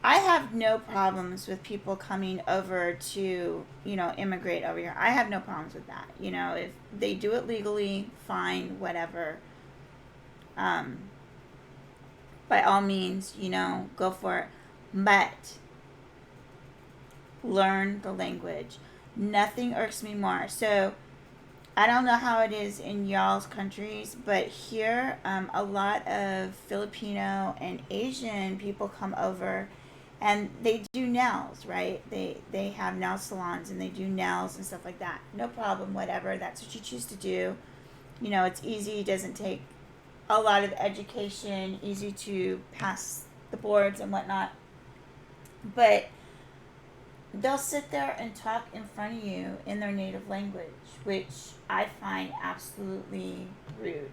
I have no problems with people coming over to, immigrate over here. I have no problems with that. If they do it legally, fine, whatever. By all means, go for it. But learn the language. Nothing irks me more. So I don't know how it is in y'all's countries, but here, a lot of Filipino and Asian people come over, and they do nails, right? They have nail salons and they do nails and stuff like that. No problem, whatever. That's what you choose to do. You know, it's easy. Doesn't take a lot of education. Easy to pass the boards and whatnot. But they'll sit there and talk in front of you in their native language, which I find absolutely rude.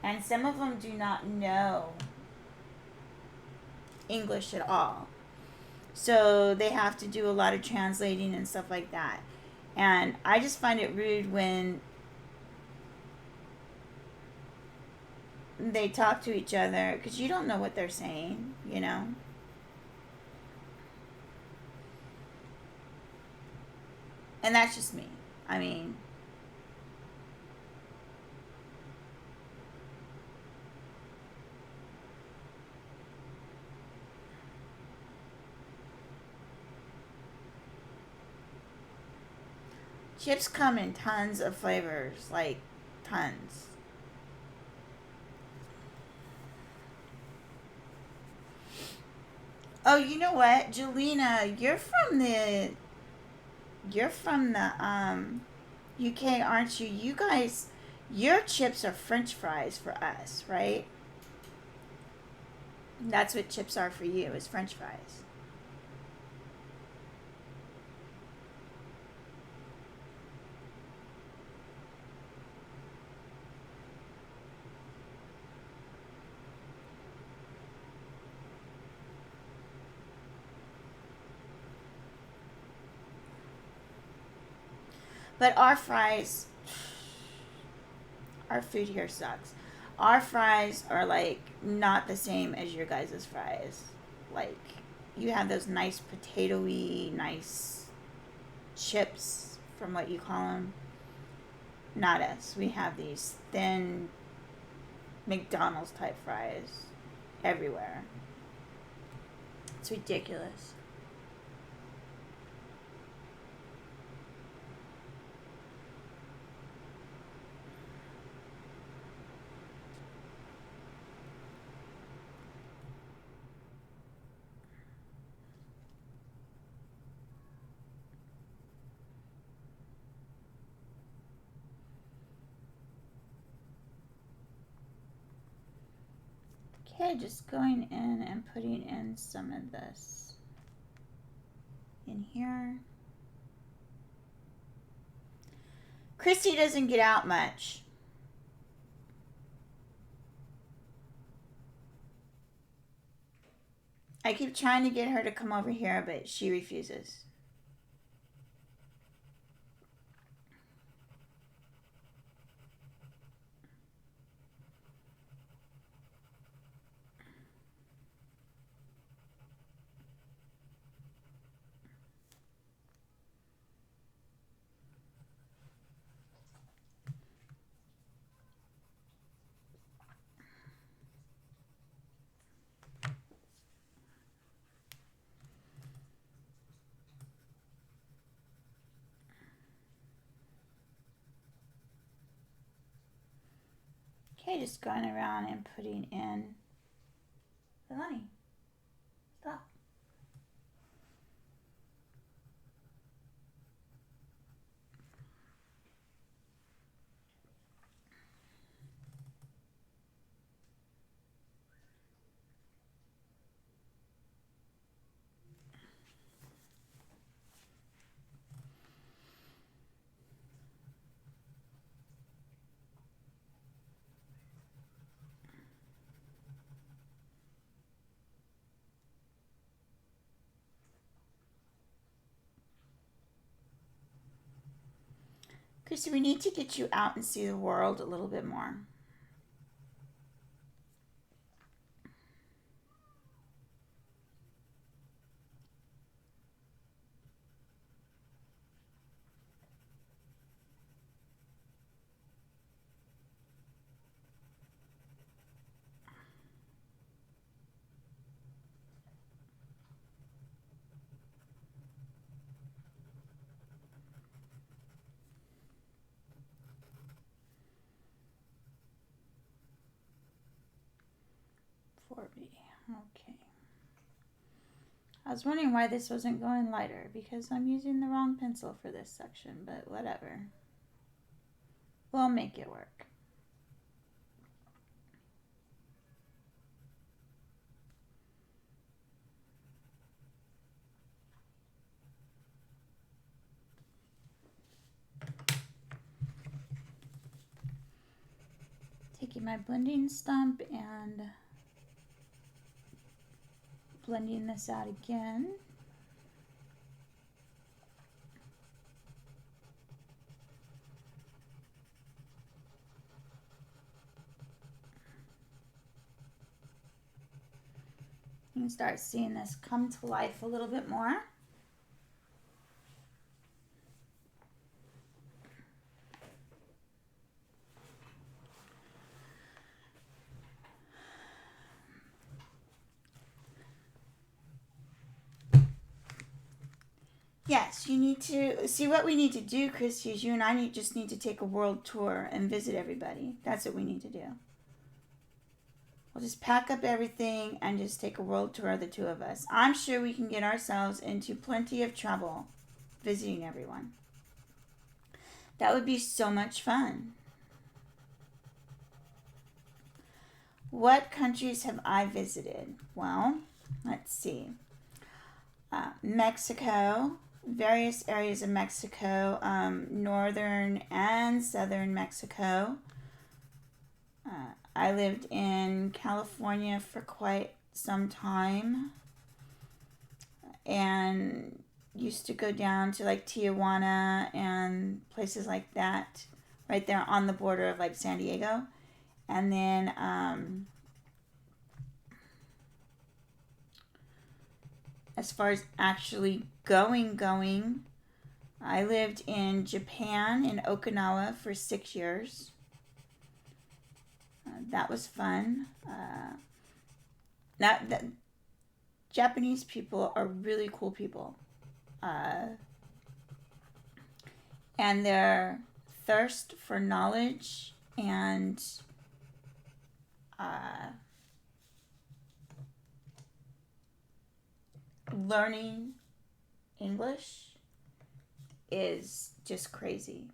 And some of them do not know English at all. So they have to do a lot of translating and stuff like that. And I just find it rude when they talk to each other because you don't know what they're saying, you know? And that's just me. I mean, chips come in tons of flavors, like tons. Oh, you know what, Jelena, you're from the UK, aren't you? You guys, your chips are French fries for us, right? That's what chips are for you, is French fries. But our fries, our food here sucks. Our fries are like not the same as your guys' fries. Like, you have those nice potatoy, nice chips, from what you call them. Not us. We have these thin McDonald's type fries everywhere. It's ridiculous. Okay, just going in and putting in some of this in here. Christy doesn't get out much. I keep trying to get her to come over here, but she refuses. Okay, just going around and putting in the honey. Stop. Christy, we need to get you out and see the world a little bit more. Okay. I was wondering why this wasn't going lighter because I'm using the wrong pencil for this section, but whatever. We'll make it work. Taking my blending stump and blending this out again. You can start seeing this come to life a little bit more. Yes, you need to see what we need to do, Christy, is you and I just need to take a world tour and visit everybody. That's what we need to do. We'll just pack up everything and just take a world tour of the two of us. I'm sure we can get ourselves into plenty of trouble visiting everyone. That would be so much fun. What countries have I visited? Well, let's see. Mexico, various areas of Mexico, northern and southern Mexico. I lived in California for quite some time and used to go down to like Tijuana and places like that, right there on the border of like San Diego. And then as far as actually going, I lived in Japan, in Okinawa, for 6 years. That was fun. That Japanese people are really cool people. And their thirst for knowledge and learning English is just crazy.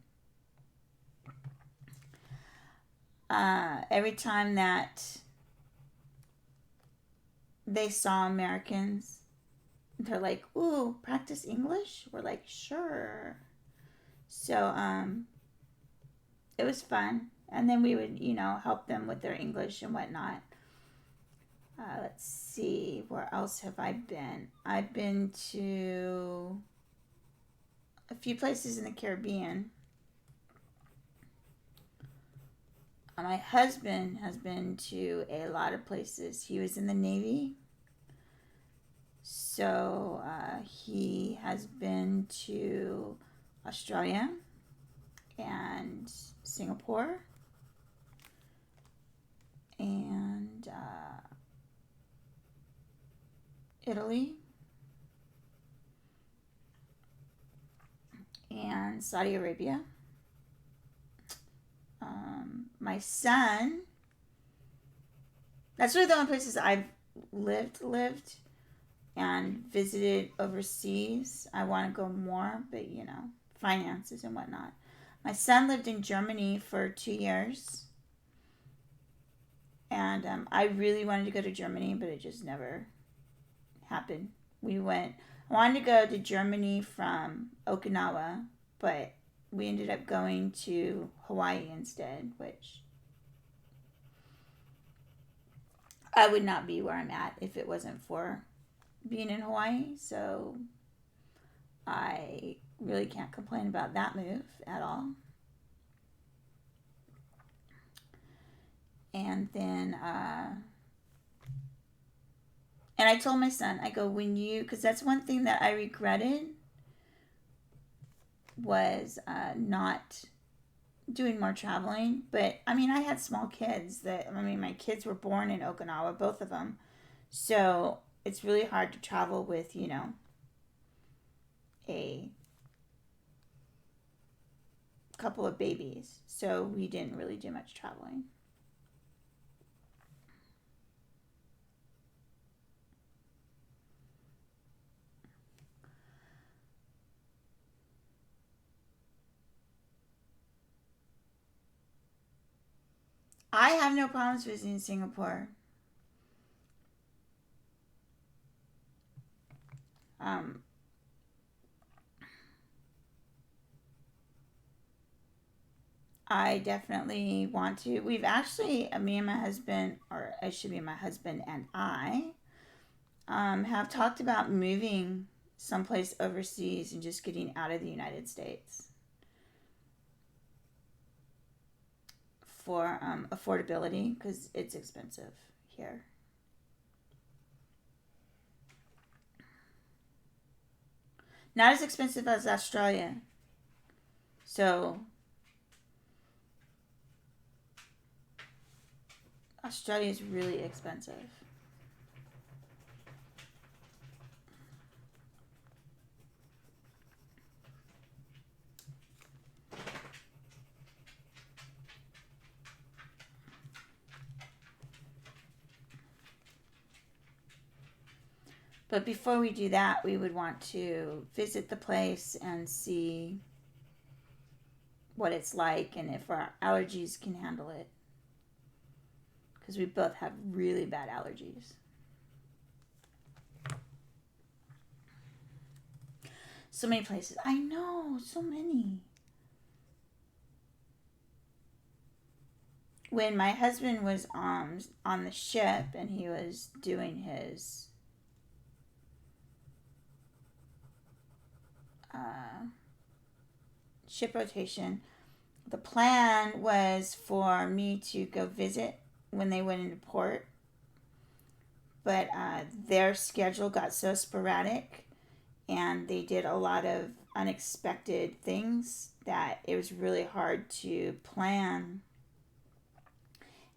Every time that they saw Americans, they're like, "Ooh, practice English?" We're like, "Sure." So it was fun, and then we would, help them with their English and whatnot. Let's see, where else have I been? I've been to a few places in the Caribbean. My husband has been to a lot of places. He was in the Navy. So he has been to Australia and Singapore and Italy and Saudi Arabia. My son, that's really the only places I've lived and visited overseas. I want to go more, but finances and whatnot. My son lived in Germany for 2 years, and I really wanted to go to Germany, but it just never happened. I wanted to go to Germany from Okinawa, but we ended up going to Hawaii instead, which I would not be where I'm at if it wasn't for being in Hawaii. So I really can't complain about that move at all. And then, and I told my son, I go, because that's one thing that I regretted was not doing more traveling. But I had small kids my kids were born in Okinawa, both of them. So it's really hard to travel with, a couple of babies. So we didn't really do much traveling. I have no problems visiting Singapore. Um, I definitely want to. We've actually, me and my husband, or it should be my husband and I, have talked about moving someplace overseas and just getting out of the United States for affordability because it's expensive here. Not as expensive as Australia. So, Australia is really expensive. But before we do that, we would want to visit the place and see what it's like and if our allergies can handle it. Because we both have really bad allergies. So many places. I know, so many. When my husband was on the ship and he was doing his ship rotation, the plan was for me to go visit when they went into port, but their schedule got so sporadic and they did a lot of unexpected things that it was really hard to plan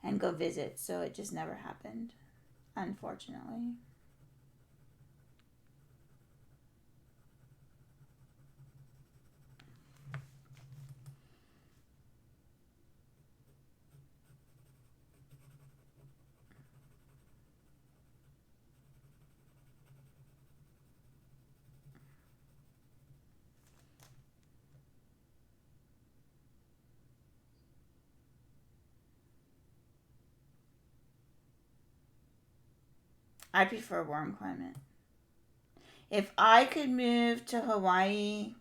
and go visit, so it just never happened, unfortunately. I prefer warm climate. If I could move to Hawaii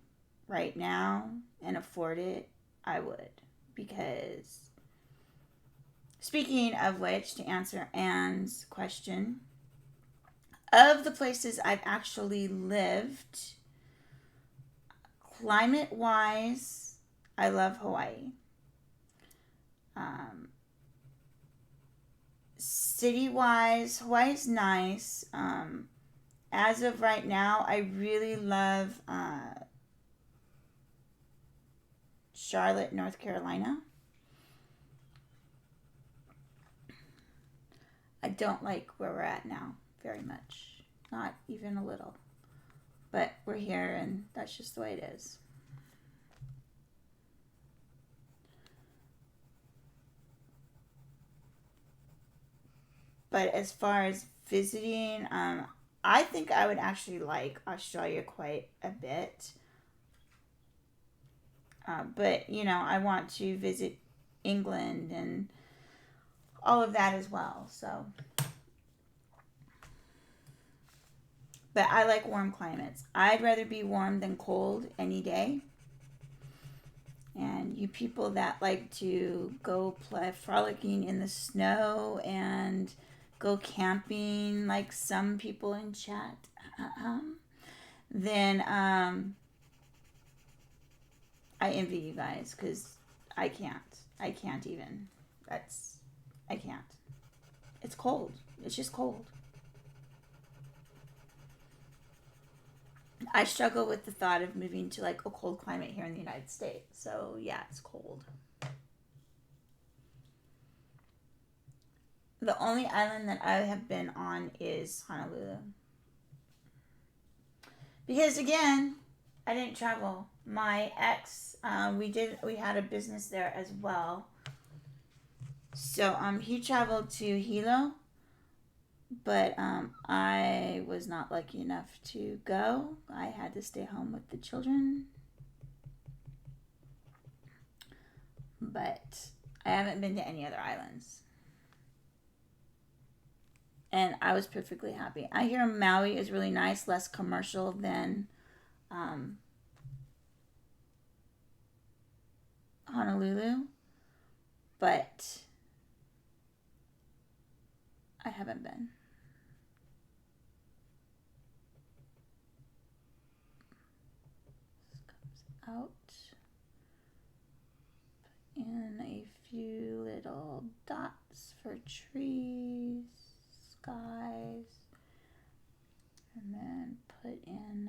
right now and afford it, I would. Because, speaking of which, to answer Anne's question, of the places I've actually lived, climate wise, I love Hawaii. Um, City wise, Hawaii's nice. As of right now, I really love Charlotte, North Carolina. I don't like where we're at now very much. Not even a little. But we're here and that's just the way it is. But as far as visiting, I think I would actually like Australia quite a bit. But, I want to visit England and all of that as well. So, but I like warm climates. I'd rather be warm than cold any day. And you people that like to go play frolicking in the snow and go camping, like some people in chat, then I envy you guys because I can't. I can't even. That's I can't. It's cold. It's just cold. I struggle with the thought of moving to like a cold climate here in the United States. So yeah, it's cold. The only island that I have been on is Honolulu. Because again, I didn't travel. My ex, we had a business there as well. So he traveled to Hilo, but I was not lucky enough to go. I had to stay home with the children. But I haven't been to any other islands. And I was perfectly happy. I hear Maui is really nice, less commercial than Honolulu. But I haven't been. This comes out. And a few little dots for trees, skies, and then put in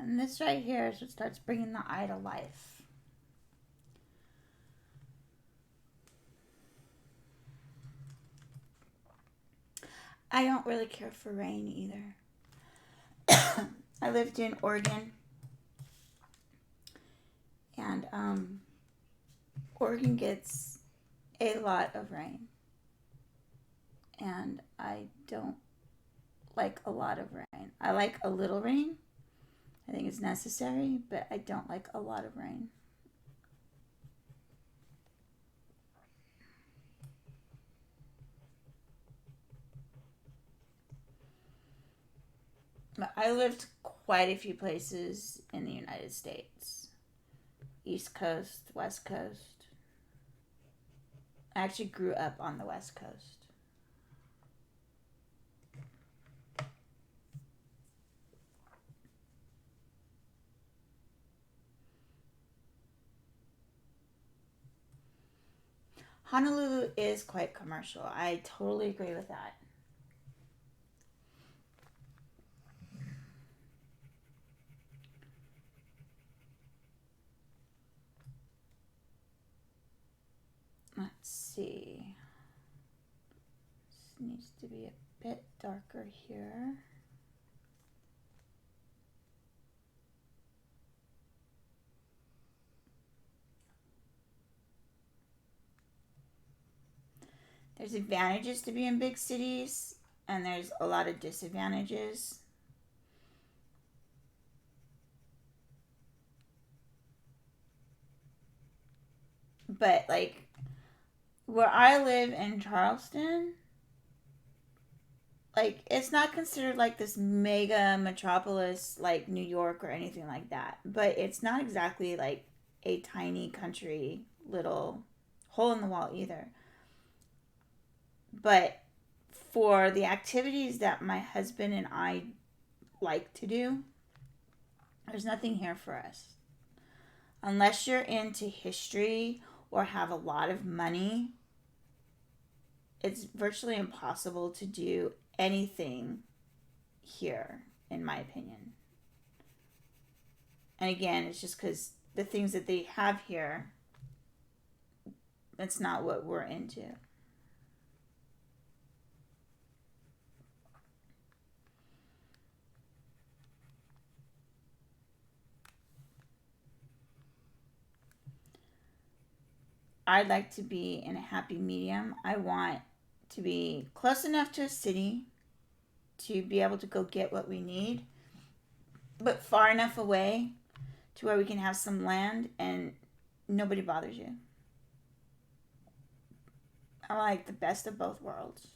and this right here is what starts bringing the eye to life. I don't really care for rain either. I lived in Oregon, and Oregon gets a lot of rain, and I don't like a lot of rain. I like a little rain. I think it's necessary, but I don't like a lot of rain. I lived quite a few places in the United States. East Coast, West Coast. I actually grew up on the West Coast. Honolulu is quite commercial. I totally agree with that. Let's see. This needs to be a bit darker here. There's advantages to being in big cities, and there's a lot of disadvantages. But, like, where I live in Charleston, like, it's not considered like this mega metropolis like New York or anything like that. But it's not exactly like a tiny country little hole in the wall either. But for the activities that my husband and I like to do, there's nothing here for us. Unless you're into history or have a lot of money, it's virtually impossible to do anything here, in my opinion. And again, it's just because the things that they have here, that's not what we're into. I'd like to be in a happy medium. I want to be close enough to a city to be able to go get what we need, but far enough away to where we can have some land and nobody bothers you. I like the best of both worlds.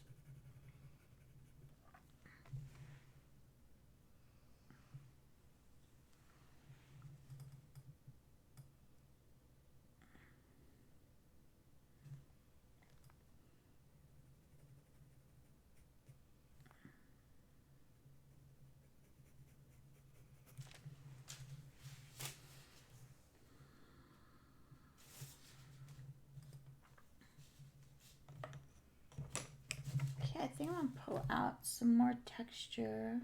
think I'm going to pull out some more texture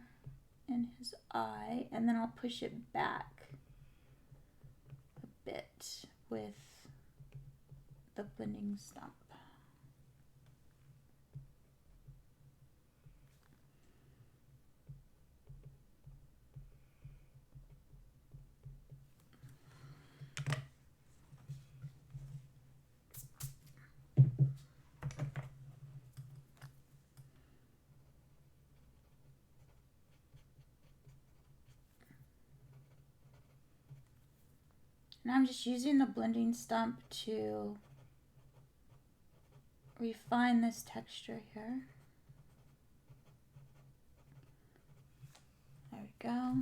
in his eye, and then I'll push it back a bit with the blending stump. And I'm just using the blending stump to refine this texture here. There we go.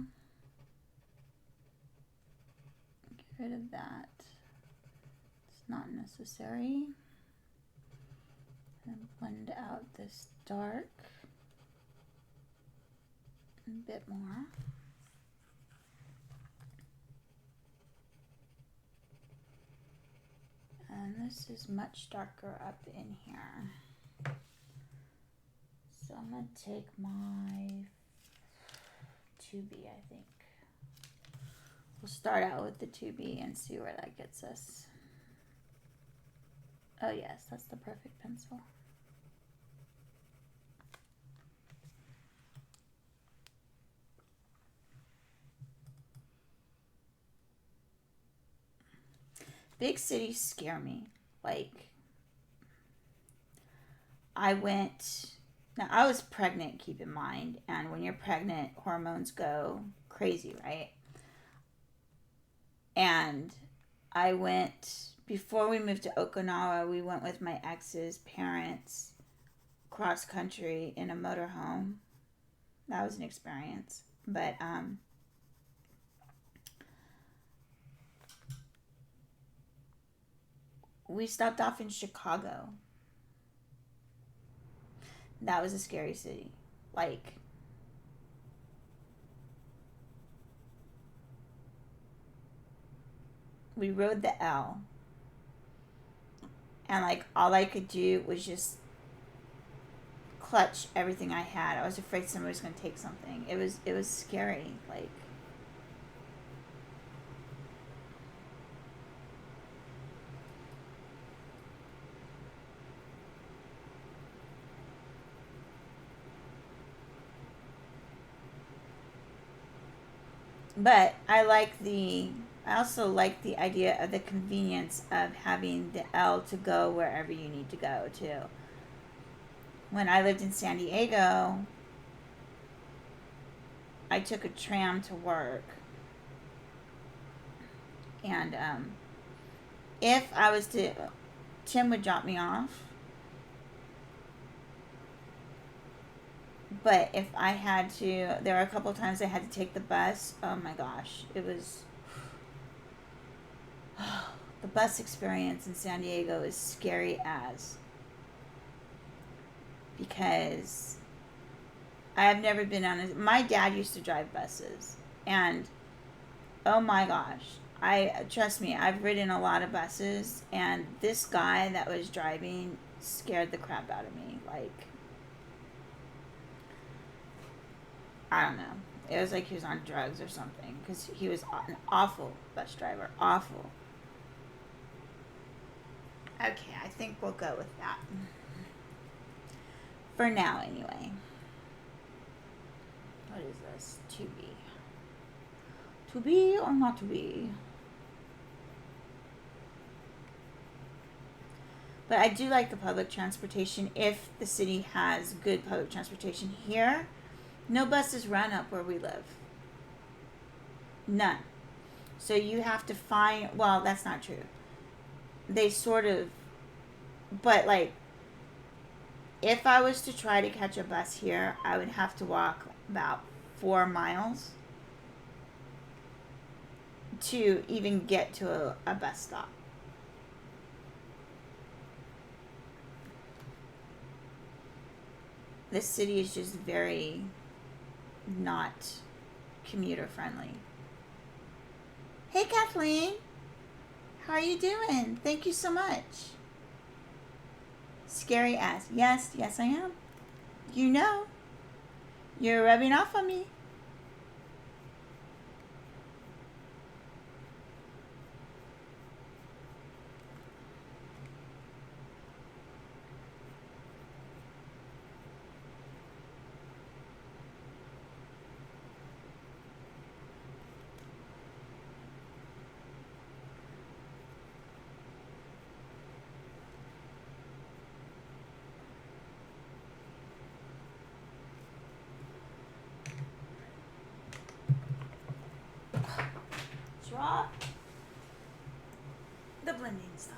Get rid of that. It's not necessary. And blend out this dark a bit more. And this is much darker up in here. So I'm going to take my 2B, I think. We'll start out with the 2B and see where that gets us. Oh yes, that's the perfect pencil. Big cities scare me. Like, I was pregnant, keep in mind, and when you're pregnant, hormones go crazy, right? And I went, before we moved to Okinawa, we went with my ex's parents cross country in a motorhome. That was an experience. But, we stopped off in Chicago. That was a scary city. Like, we rode the L. And, like, all I could do was just clutch everything I had. I was afraid somebody was going to take something. It was scary. Like, but I also like the idea of the convenience of having the L to go wherever you need to go to. When I lived in San Diego, I took a tram to work. And if I was to, Tim would drop me off. But if I had to, there were a couple of times I had to take the bus. Oh my gosh, it was, the bus experience in San Diego is scary as, because I have never been on my dad used to drive buses, and oh my gosh, trust me, I've ridden a lot of buses, and this guy that was driving scared the crap out of me. Like, I don't know. It was like he was on drugs or something, because he was an awful bus driver. Awful. Okay, I think we'll go with that. For now, anyway. What is this? To be. To be or not to be? But I do like the public transportation if the city has good public transportation. Here, no buses run up where we live. None. So you have to find, well, that's not true. They sort of, but like, if I was to try to catch a bus here, I would have to walk about 4 miles to even get to a bus stop. This city is just very not commuter friendly. Hey Kathleen, how are you doing? Thank you so much. Scary ass. Yes, I am. You know, you're rubbing off on me. Drop the blending stuff.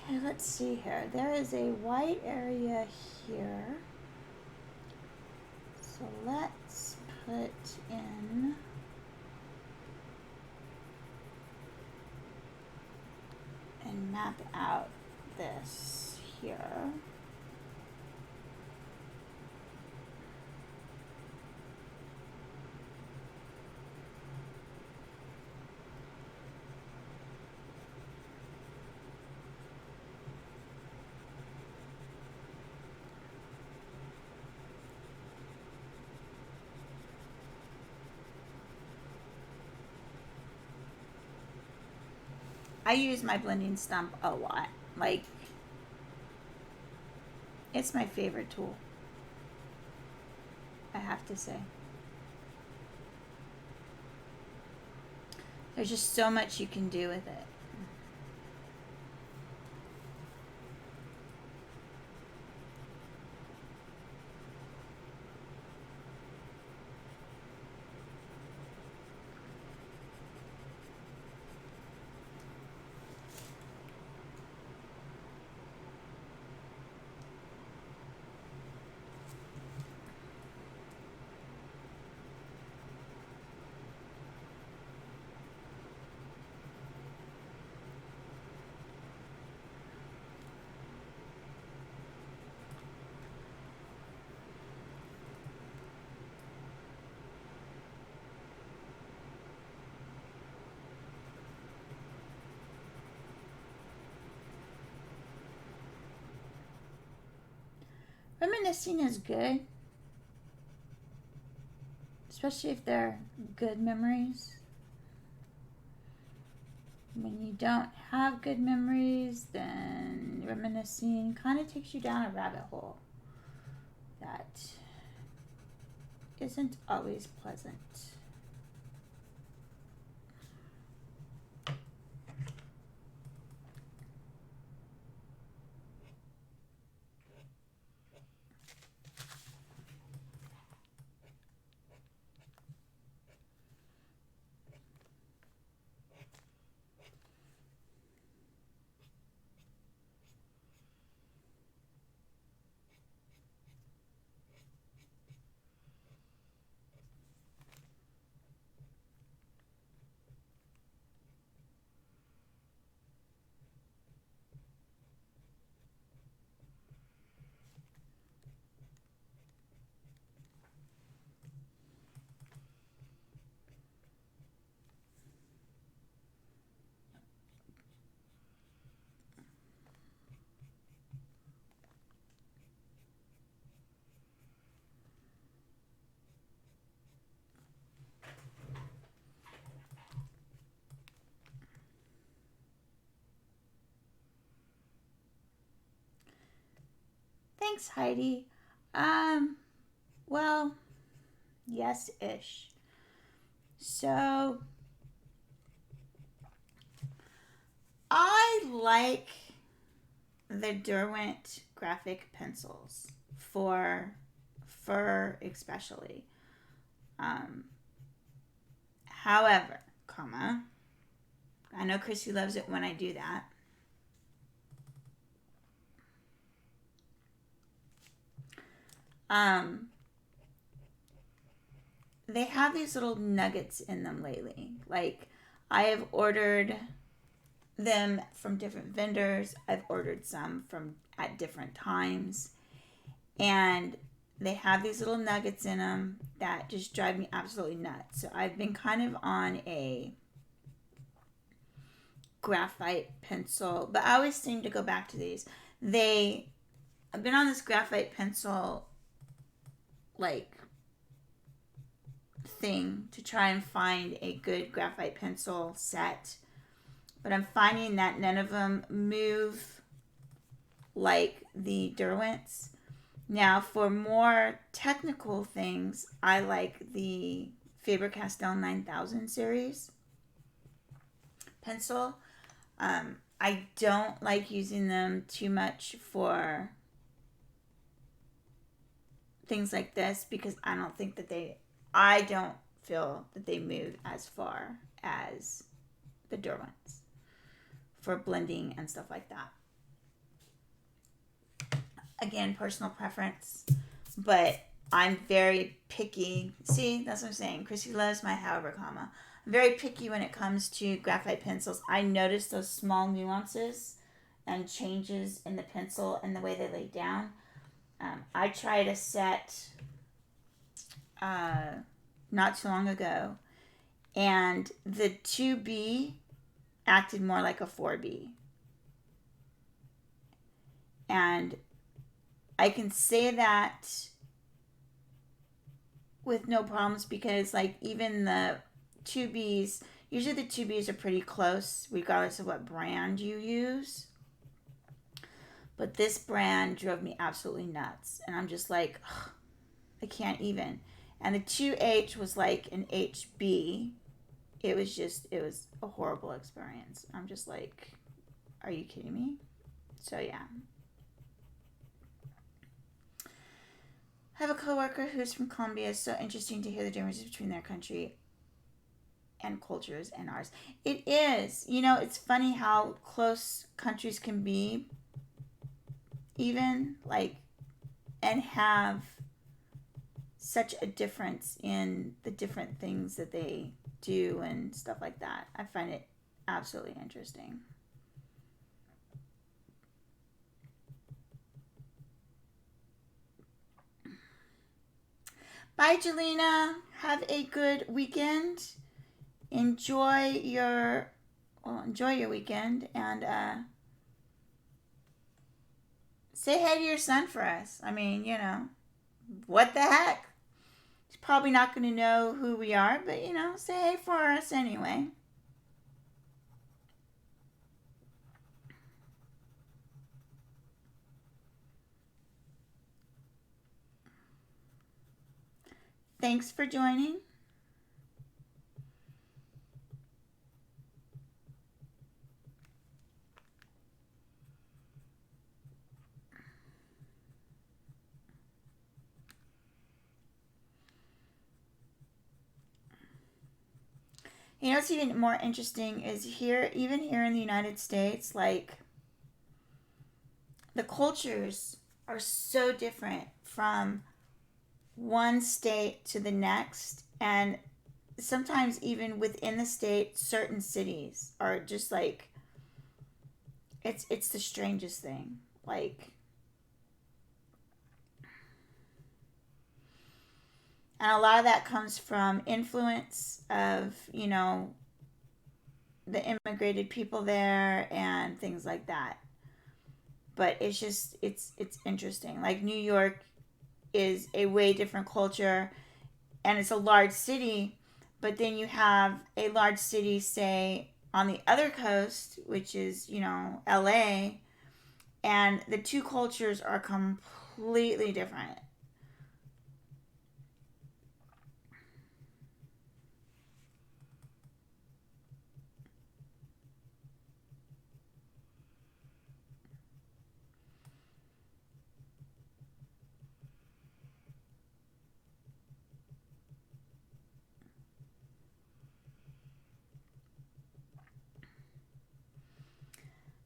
Okay, let's see here. There is a white area here. So let's put in and map out this here. I use my blending stump a lot. Like, it's my favorite tool, I have to say. There's just so much you can do with it. Reminiscing is good, especially if they're good memories. When you don't have good memories, then reminiscing kind of takes you down a rabbit hole that isn't always pleasant. Thanks, Heidi. Well, yes-ish. So, I like the Derwent graphic pencils for fur especially. However, I know Chrissy loves it when I do that. Um, they have these little nuggets in them lately. Like, I have ordered them from different vendors. I've ordered some from at different times, and they have these little nuggets in them that just drive me absolutely nuts. So I've been kind of on a graphite pencil, but I always seem to go back to these. I've been on this graphite pencil like thing to try and find a good graphite pencil set, but I'm finding that none of them move like the Derwents. Now, for more technical things, I like the Faber-Castell 9000 series pencil. I don't like using them too much for things like this because I don't feel that they move as far as the Derwents for blending and stuff like that. Again, personal preference, but I'm very picky. See, that's what I'm saying. Chrissy loves my however comma. I'm very picky when it comes to graphite pencils. I notice those small nuances and changes in the pencil and the way they lay down. I tried a set not too long ago, and the 2B acted more like a 4B. And I can say that with no problems because, like, even the 2Bs, usually the 2Bs are pretty close regardless of what brand you use. But this brand drove me absolutely nuts. And I'm just like, ugh, I can't even. And the 2H was like an HB. It was a horrible experience. I'm just like, are you kidding me? So, yeah. I have a coworker who's from Colombia. It's so interesting to hear the differences between their country and cultures and ours. It is. You know, it's funny how close countries can be, even, like, and have such a difference in the different things that they do and stuff like that. I find it absolutely interesting. Bye, Jelena. Have a good weekend. Enjoy your weekend, and say hey to your son for us. I mean, you know, what the heck? He's probably not going to know who we are, but, you know, say hey for us anyway. Thanks for joining. You know what's even more interesting is even here in the United States, like, the cultures are so different from one state to the next, and sometimes even within the state, certain cities are just like, it's the strangest thing. Like, and a lot of that comes from influence of, you know, the immigrated people there and things like that. But it's interesting. Like, New York is a way different culture, and it's a large city, but then you have a large city, say, on the other coast, which is, you know, LA, and the two cultures are completely different.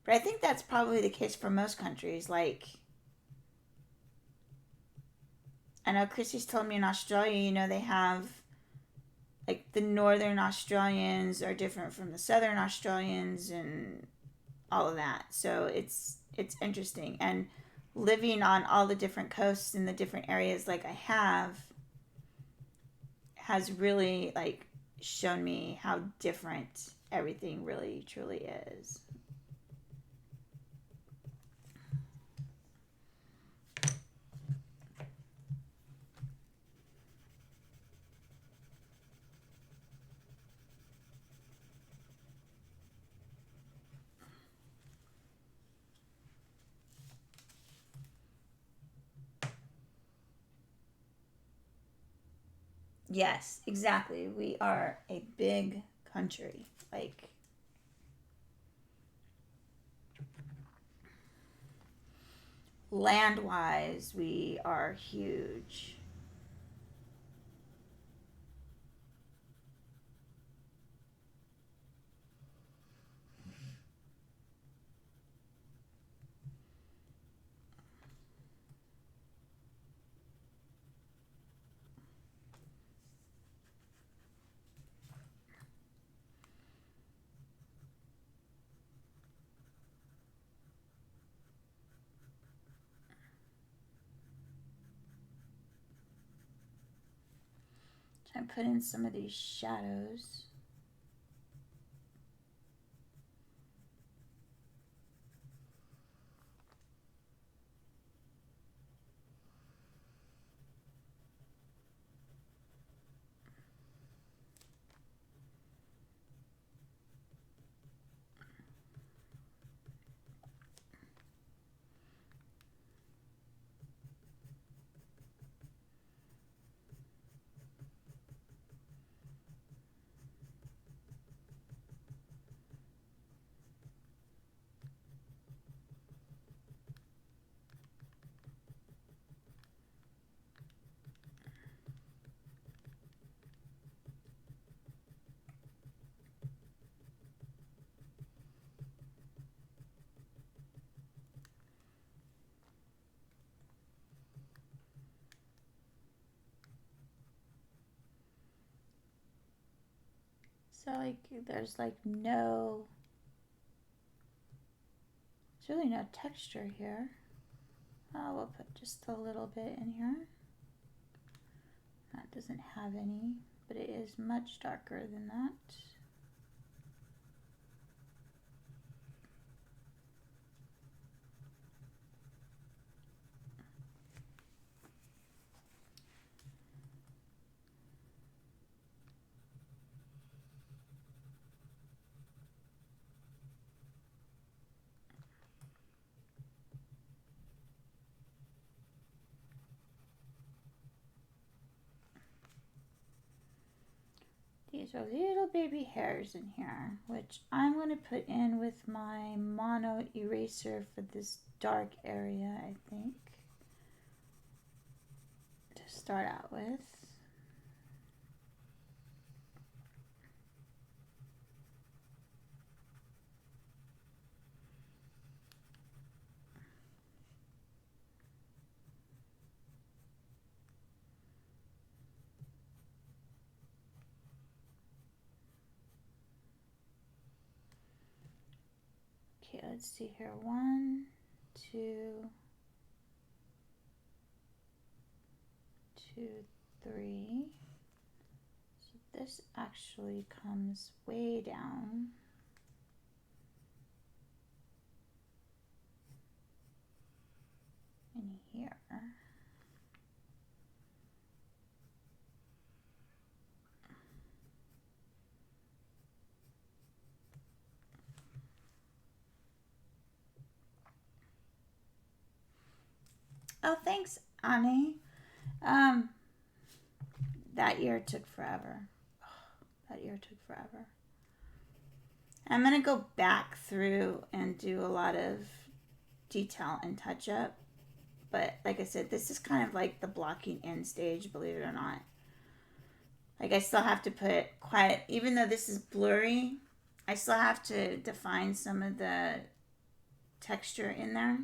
But I think that's probably the case for most countries. Like, know Chrissy's told me in Australia, you know, they have like the northern Australians are different from the southern Australians and all of that. So it's interesting. And living on all the different coasts in the different areas like I have has really like shown me how different everything really truly is. Yes, exactly. We are a big country. Like, land wise, we are huge. Try and put in some of these shadows. So like there's like no, there's really no texture here. Oh, we'll put just a little bit in here. That doesn't have any, but it is much darker than that. These are little baby hairs in here, which I'm going to put in with my mono eraser for this dark area, I think, to start out with. Okay, let's see here. 1, 2, 2, 3. So this actually comes way down. In here. Oh, thanks, Annie. That ear took forever. That ear took forever. I'm going to go back through and do a lot of detail and touch up. But like I said, this is kind of like the blocking in stage, believe it or not. Like I still have to put quiet, even though this is blurry, I still have to define some of the texture in there.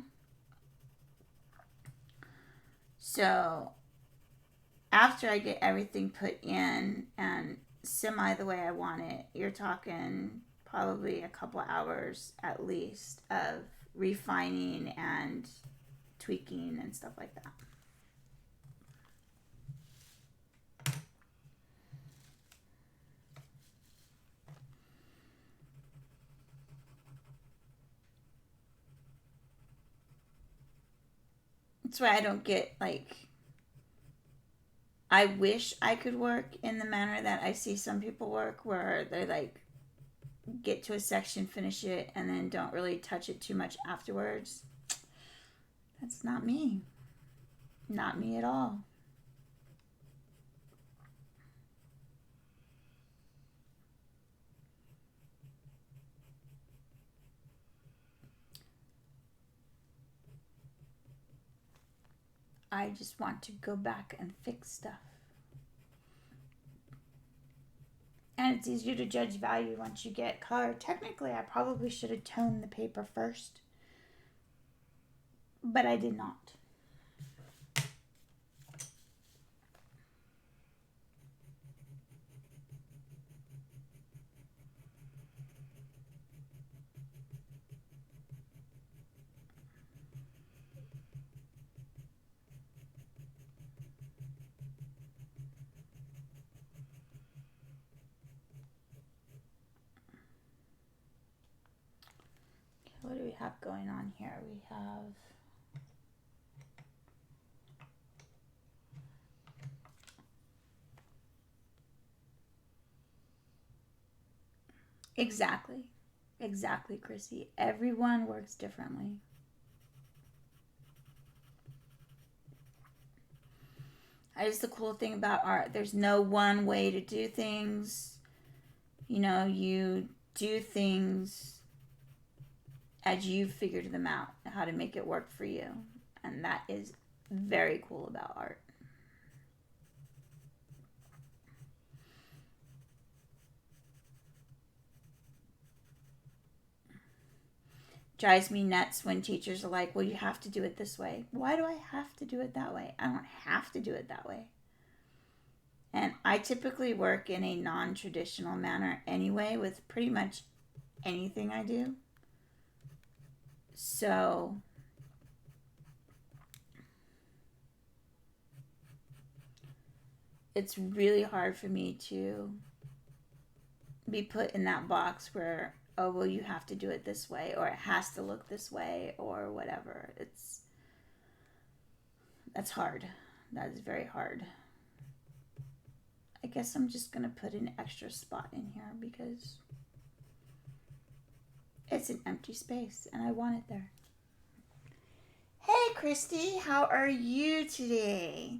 So after I get everything put in and semi the way I want it, you're talking probably a couple hours at least of refining and tweaking and stuff like that. That's why I don't get, like, I wish I could work in the manner that I see some people work, where they like get to a section, finish it, and then don't really touch it too much afterwards. That's not me. Not me at all. I just want to go back and fix stuff. And it's easier to judge value once you get color. Technically, I probably should have toned the paper first, but I did not. What do we have going on here? We have exactly, Chrissy. Everyone works differently. That is the cool thing about art. There's no one way to do things. You know, you do things as you figured them out, how to make it work for you. And that is very cool about art. Drives me nuts when teachers are like, well, you have to do it this way. Why do I have to do it that way? I don't have to do it that way. And I typically work in a non-traditional manner anyway with pretty much anything I do. So it's really hard for me to be put in that box where, oh, well, you have to do it this way, or it has to look this way, or whatever. That's hard. That is very hard. I guess I'm just going to put an extra spot in here because it's an empty space and I want it there. Hey, Christy, how are you today?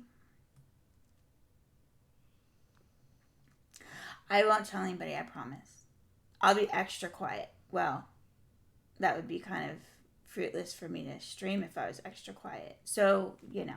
I won't tell anybody, I promise. I'll be extra quiet. Well, that would be kind of fruitless for me to stream if I was extra quiet. So, you know.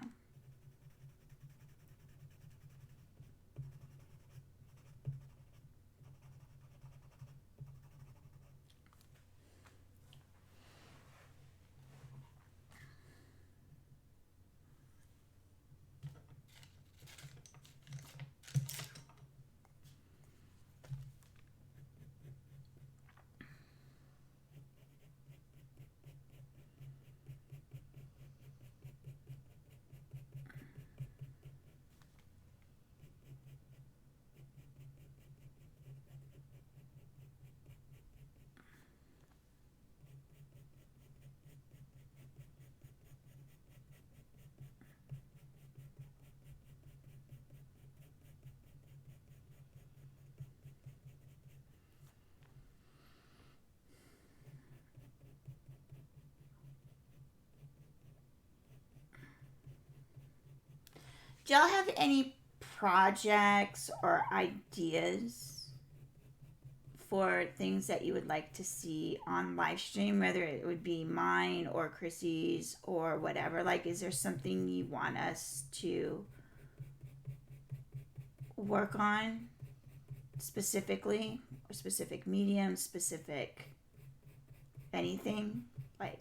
Do y'all have any projects or ideas for things that you would like to see on live stream, whether it would be mine or Chrissy's or whatever? Like, is there something you want us to work on specifically, or specific medium, specific anything? Like,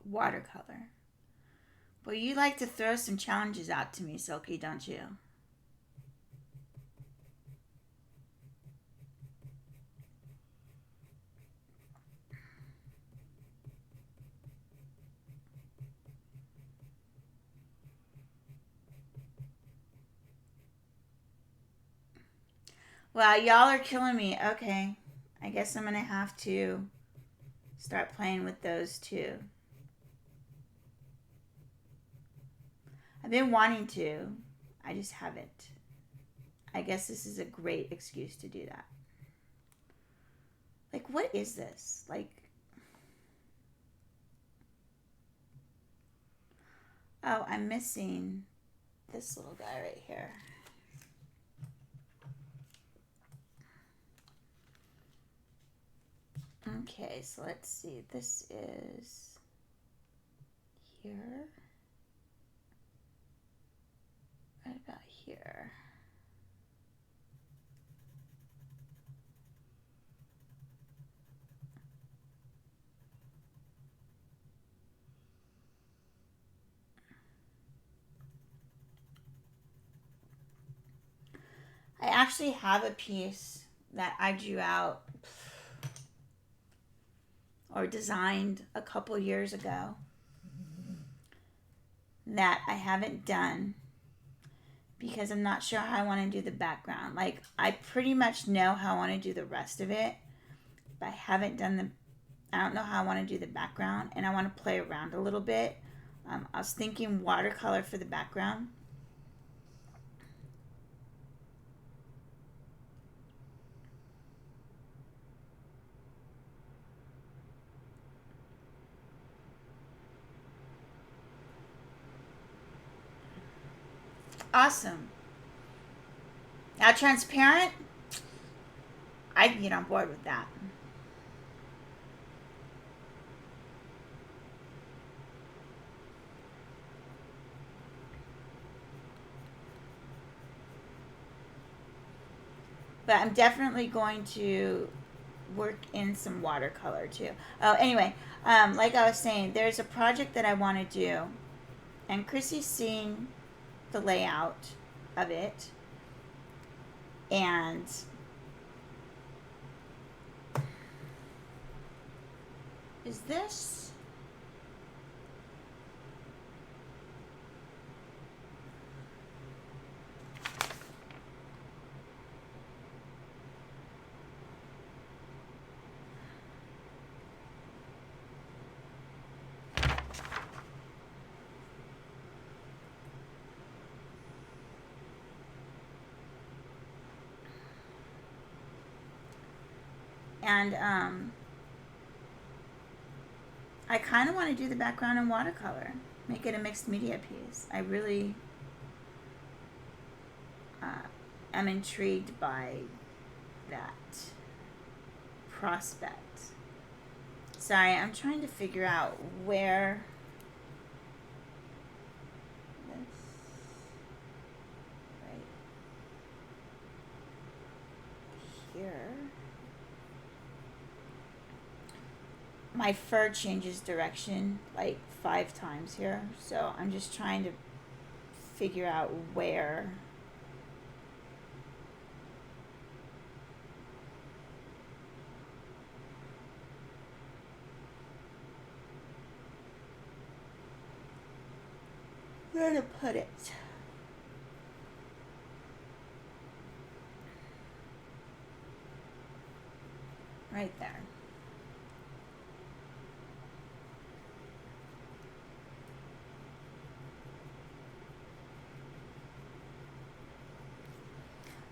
watercolor. Well, you like to throw some challenges out to me, Silky, don't you? Well, y'all are killing me. Okay. I guess I'm going to have to start playing with those too. I've been wanting to. I just haven't. I guess this is a great excuse to do that. Like, what is this? Like, oh, I'm missing this little guy right here. Okay, so let's see. This is here. Right about here. I actually have a piece that I drew out or designed a couple years ago that I haven't done because I'm not sure how I want to do the background. Like, I pretty much know how I want to do the rest of it, but I haven't done I don't know how I want to do the background, and I want to play around a little bit. I was thinking watercolor for the background. Awesome. Now, transparent, I can get on board with that. But I'm definitely going to work in some watercolor too. Oh, anyway, like I was saying, there's a project that I want to do, and Chrissy's seen the layout of it, and is this? And I kind of want to do the background in watercolor, make it a mixed media piece. I really am intrigued by that prospect. Sorry, I'm trying to figure out where this, right here. My fur changes direction like 5 times here, so I'm just trying to figure out where. Where to put it. Right there.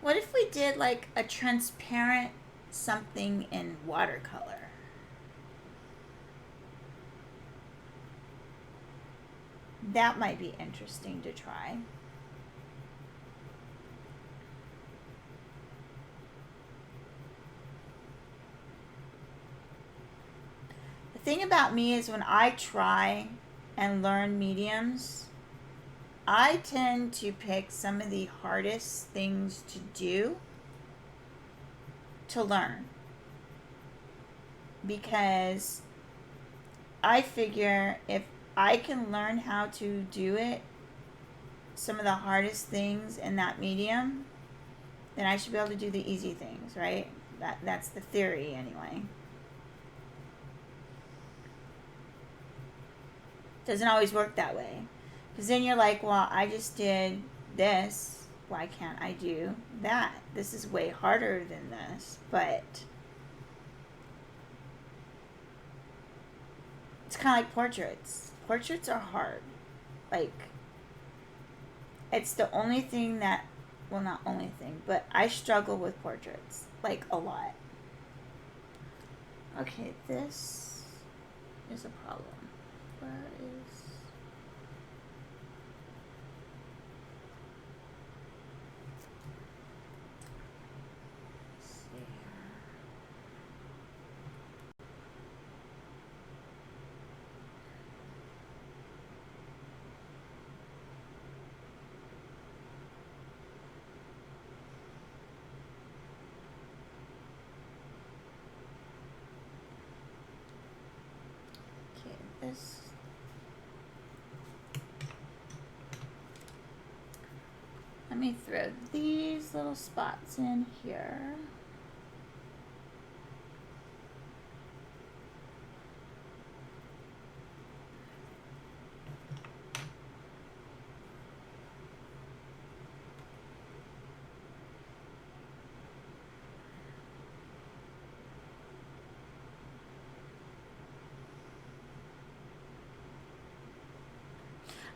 What if we did like a transparent something in watercolor? That might be interesting to try. The thing about me is when I try and learn mediums, I tend to pick some of the hardest things to do to learn, because I figure if I can learn how to do it, some of the hardest things in that medium, then I should be able to do the easy things, right? That's the theory anyway. Doesn't always work that way. Because then you're like, well, I just did this. Why can't I do that? This is way harder than this. But it's kind of like portraits. Portraits are hard. Like, it's the only thing that, well, not only thing, but I struggle with portraits. Like, a lot. Okay, this is a problem. Where is... Let's see here. Okay, this... Let me throw these little spots in here.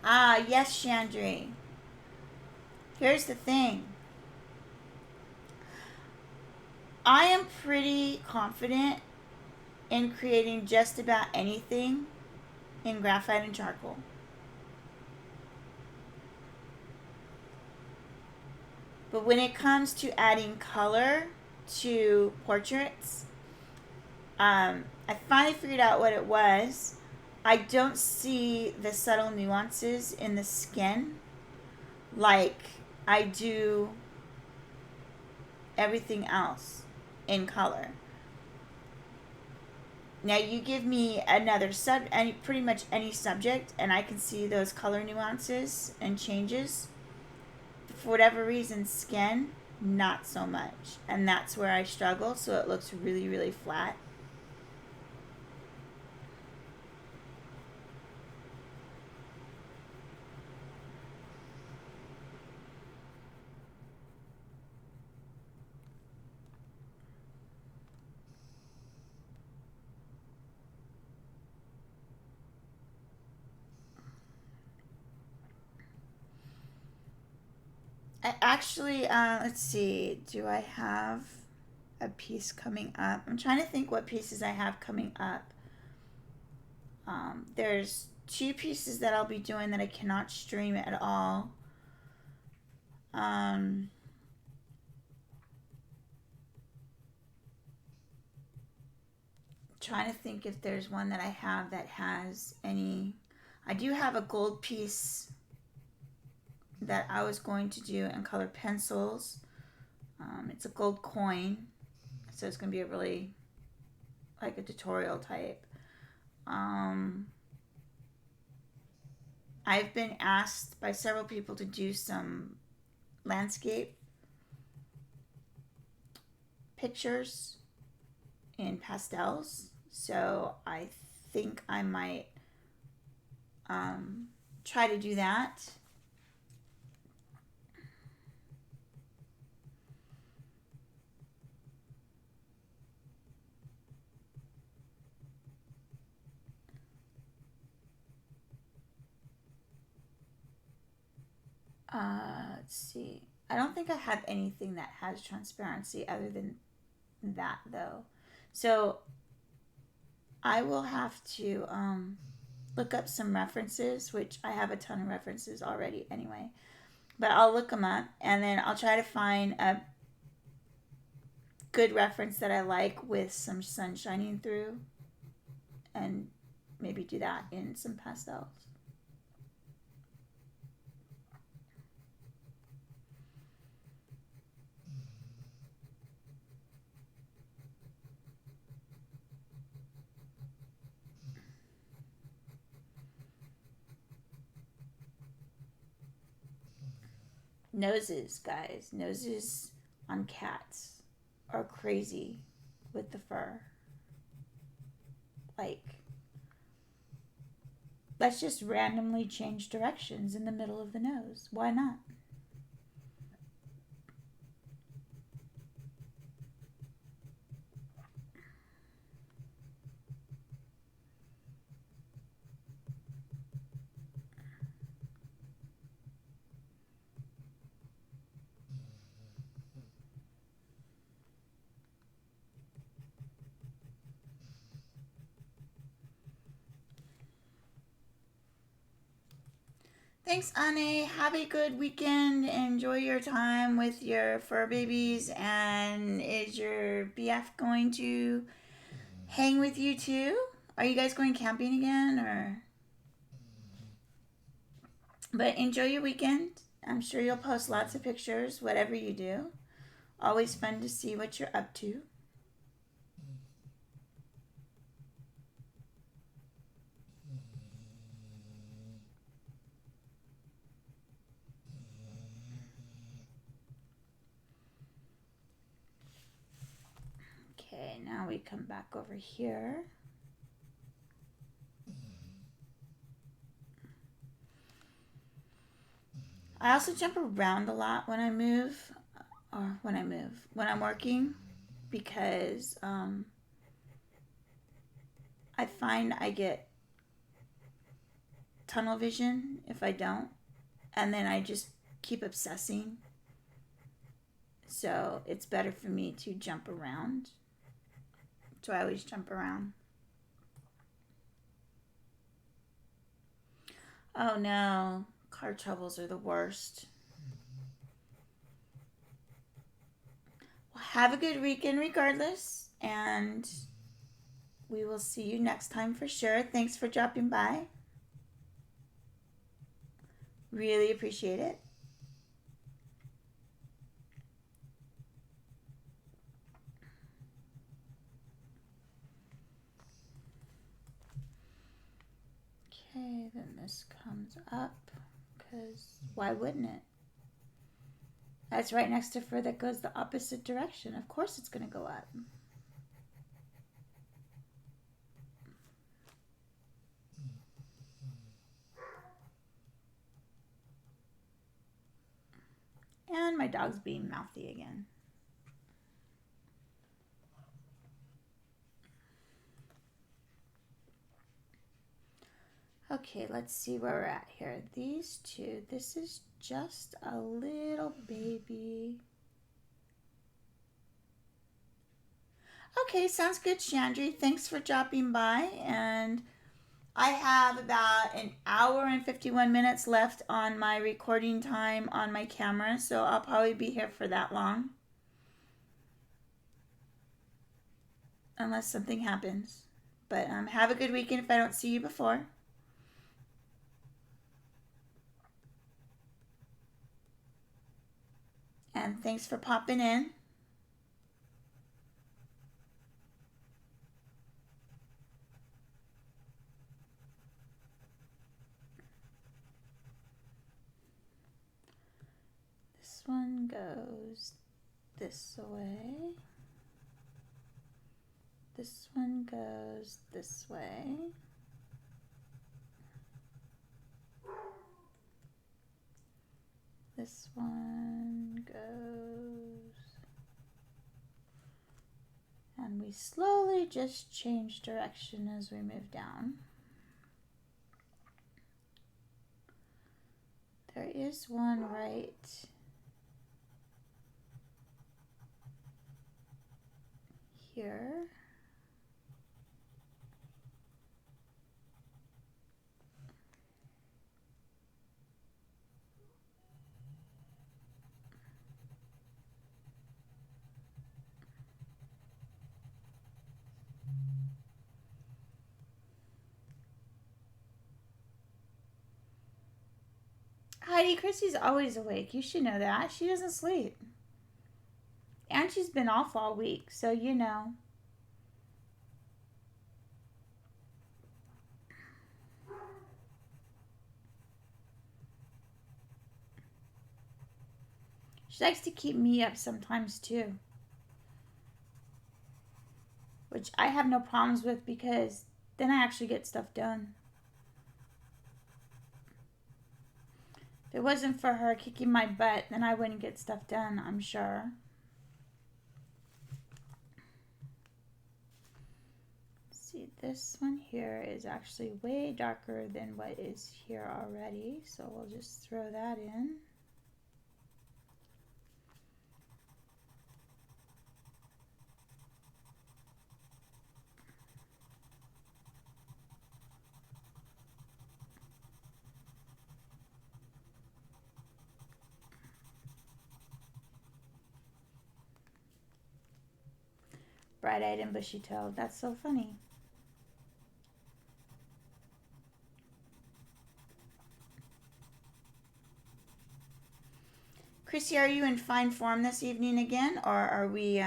Ah, yes, Chandri. Here's the thing. I am pretty confident in creating just about anything in graphite and charcoal. But when it comes to adding color to portraits, I finally figured out what it was. I don't see the subtle nuances in the skin like I do everything else in color. Now you give me another pretty much any subject, and I can see those color nuances and changes. For whatever reason, skin, not so much, and that's where I struggle. So it looks really, really flat. I actually, let's see, do I have a piece coming up? I'm trying to think what pieces I have coming up. There's 2 pieces that I'll be doing that I cannot stream at all. Trying to think if there's one that I have that has any. I do have a gold piece that I was going to do in colored pencils. It's a gold coin, so it's going to be a really, like a tutorial type. I've been asked by several people to do some landscape pictures in pastels, so I think I might try to do that. Let's see. I don't think I have anything that has transparency other than that, though. So I will have to look up some references, which I have a ton of references already anyway. But I'll look them up, and then I'll try to find a good reference that I like with some sun shining through, and maybe do that in some pastels. Noses, guys. Noses on cats are crazy with the fur. Like, let's just randomly change directions in the middle of the nose. Why not? Thanks, Anne. Have a good weekend. Enjoy your time with your fur babies. And is your BF going to hang with you too? Are you guys going camping again, or? But enjoy your weekend. I'm sure you'll post lots of pictures, whatever you do. Always fun to see what you're up to. Okay, now we come back over here. I also jump around a lot when I move, when I'm working, because I find I get tunnel vision if I don't, and then I just keep obsessing. So it's better for me to jump around. So I always jump around. Oh no, car troubles are the worst. Well, have a good weekend regardless, and we will see you next time for sure. Thanks for dropping by. Really appreciate it. Okay, then this comes up, because why wouldn't it? That's right next to fur that goes the opposite direction. Of course it's going to go up. And my dog's being mouthy again. Okay, let's see where we're at here. These two, this is just a little baby. Okay, sounds good, Chandri. Thanks for dropping by. And I have about an hour and 51 minutes left on my recording time on my camera, so I'll probably be here for that long. Unless something happens. But have a good weekend if I don't see you before. And thanks for popping in. This one goes this way. This one goes this way. This one goes. And we slowly just change direction as we move down. There is one right here. Heidi, Chrissy's always awake. You should know that. She doesn't sleep. And she's been off all week, so you know. She likes to keep me up sometimes too, which I have no problems with because then I actually get stuff done. If it wasn't for her kicking my butt, then I wouldn't get stuff done, I'm sure. See, this one here is actually way darker than what is here already, so we'll just throw that in. Bright-eyed and bushy-tailed. That's so funny. Chrissy, are you in fine form this evening again, or are we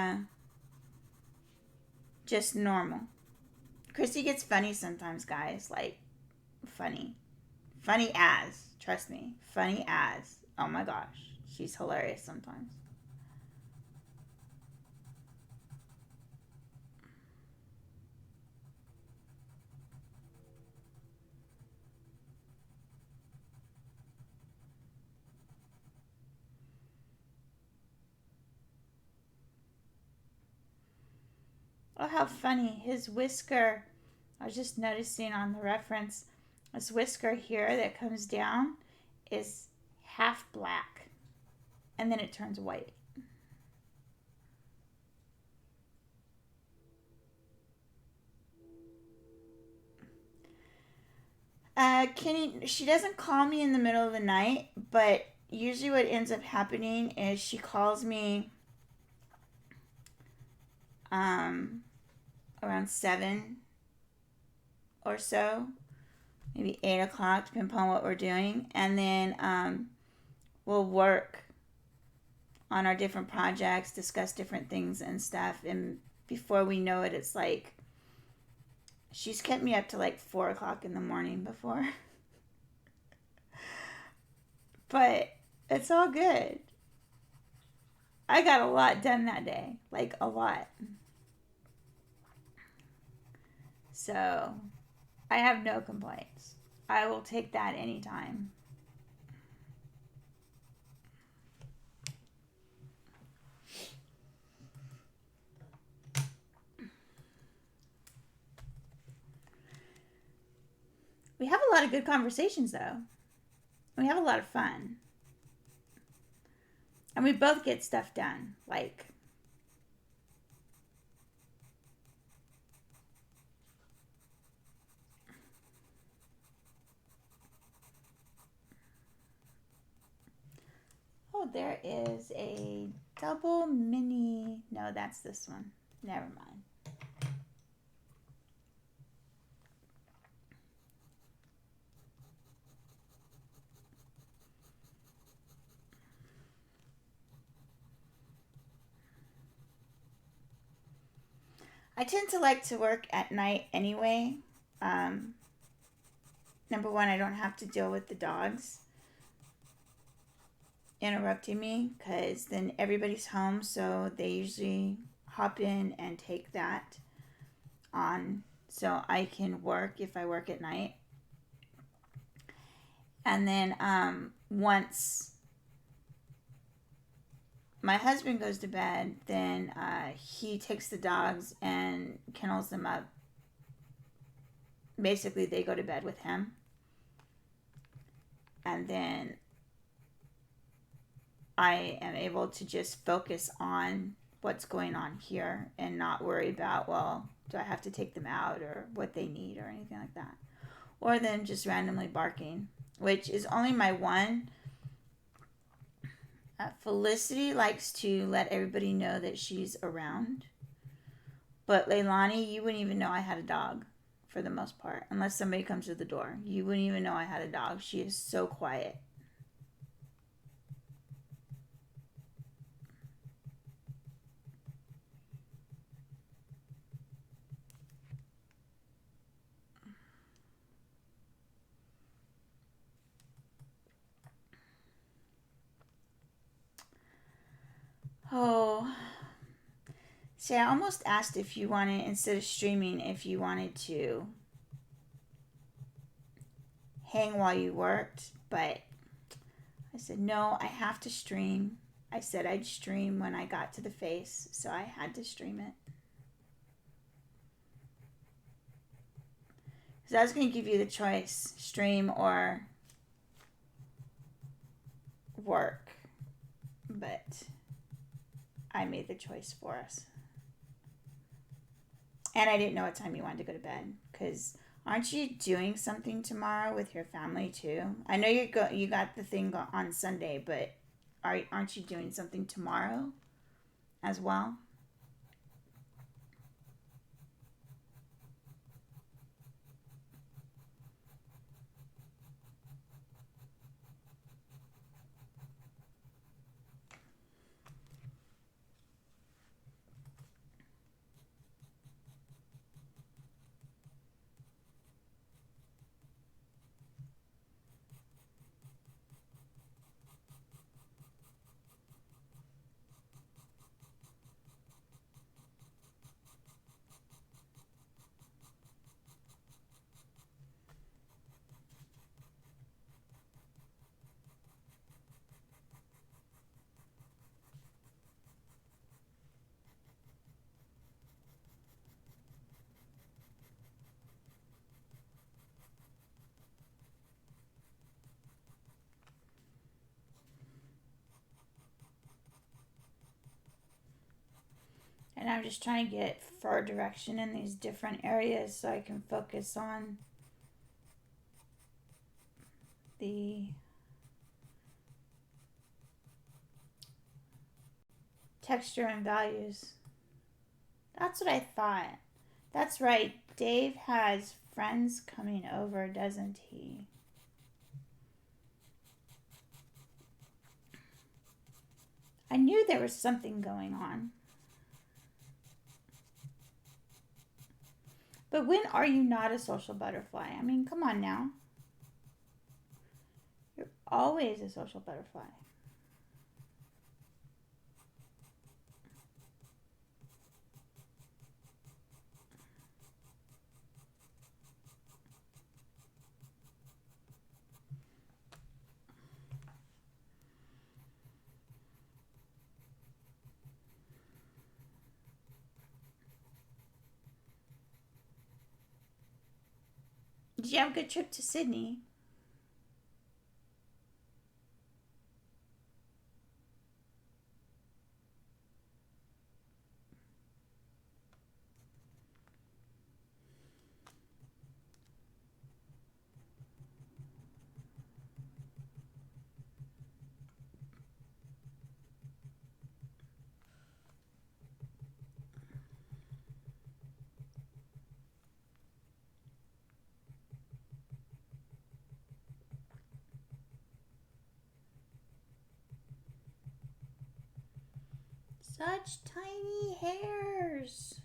just normal? Chrissy gets funny sometimes, guys. Like, funny. Funny as. Trust me. Funny as. Oh my gosh. She's hilarious sometimes. Oh, how funny. His whisker, I was just noticing on the reference, this whisker here that comes down is half black. And then it turns white. Kenny, she doesn't call me in the middle of the night, but usually what ends up happening is she calls me around 7 or so, maybe 8 o'clock, depending upon what we're doing. And then we'll work on our different projects, discuss different things and stuff. And before we know it, it's like she's kept me up to like 4 o'clock in the morning before. But it's all good. I got a lot done that day. Like, a lot. So, I have no complaints. I will take that anytime. We have a lot of good conversations, though. We have a lot of fun. And we both get stuff done. Like, oh, there is a double mini. No, that's this one. Never mind. I tend to like to work at night anyway. Number one, I don't have to deal with the dogs interrupting me because then everybody's home, so they usually hop in and take that on so I can work if I work at night. And then once my husband goes to bed, then he takes the dogs and kennels them up. Basically, they go to bed with him. And then I am able to just focus on what's going on here and not worry about, well, do I have to take them out or what they need or anything like that. Or them just randomly barking, which is only my one. Felicity likes to let everybody know that she's around. But Leilani, you wouldn't even know I had a dog for the most part. Unless somebody comes to the door. You wouldn't even know I had a dog. She is so quiet. Oh, see, I almost asked if you wanted, instead of streaming, if you wanted to hang while you worked, but I said, no, I have to stream. I said I'd stream when I got to the face, so I had to stream it. Because I was going to give you the choice, stream or work, but I made the choice for us. And I didn't know what time you wanted to go to bed, because aren't you doing something tomorrow with your family too? I know you got the thing on Sunday, but aren't you doing something tomorrow as well? And I'm just trying to get fur direction in these different areas so I can focus on the texture and values. That's what I thought. That's right. Dave has friends coming over, doesn't he? I knew there was something going on. But when are you not a social butterfly? I mean, come on now. You're always a social butterfly. Did you have a good trip to Sydney? Such tiny hairs.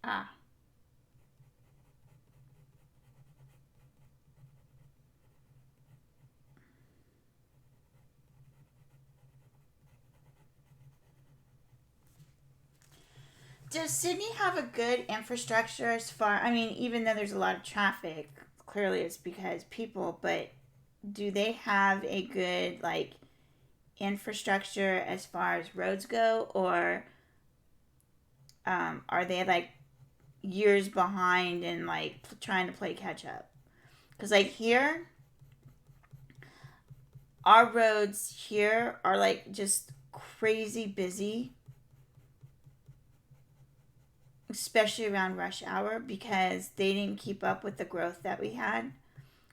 Ah. Does Sydney have a good infrastructure as far? I mean, even though there's a lot of traffic, clearly it's because people, but do they have a good, like, infrastructure as far as roads go, or are they, like, years behind and, like, trying to play catch up? Because, like, here, our roads here are, like, just crazy busy, especially around rush hour, because they didn't keep up with the growth that we had.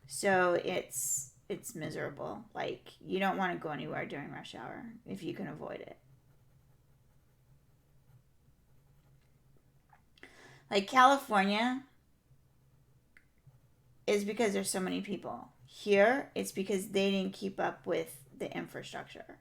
So it's miserable. Like, you don't want to go anywhere during rush hour if you can avoid it. Like, California is because there's so many people. Here, it's because they didn't keep up with the infrastructure.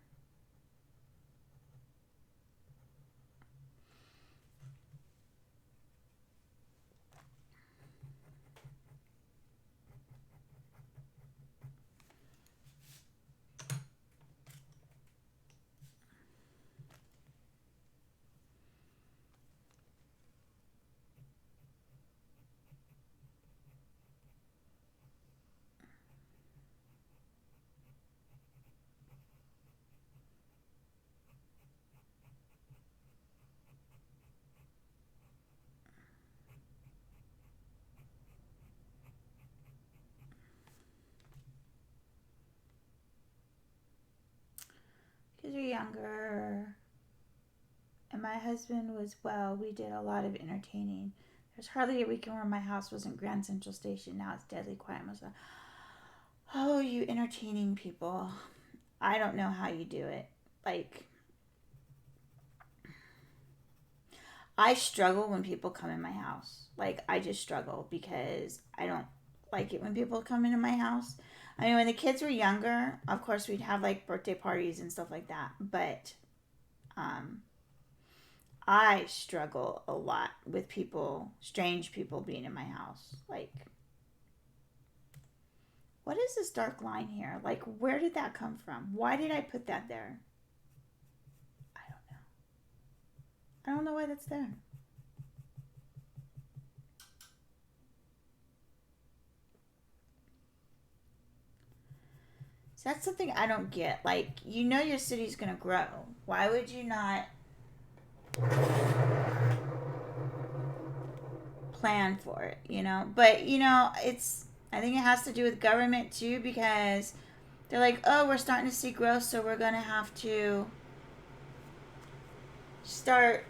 Kids are younger. And my husband was, well, we did a lot of entertaining. There's hardly a weekend where my house wasn't Grand Central Station. Now it's deadly quiet. I was like, oh, you entertaining people. I don't know how you do it. Like, I struggle when people come in my house. Like, I just struggle because I don't like it when people come into my house. I mean, when the kids were younger, of course, we'd have, like, birthday parties and stuff like that. But, I struggle a lot with people, strange people being in my house. Like, what is this dark line here? Like, where did that come from? Why did I put that there? I don't know. I don't know why that's there. So that's something I don't get. Like, you know your city's going to grow. Why would you not plan for it, you know? But, you know, I think it has to do with government too, because they're like, oh, we're starting to see growth, so we're going to have to start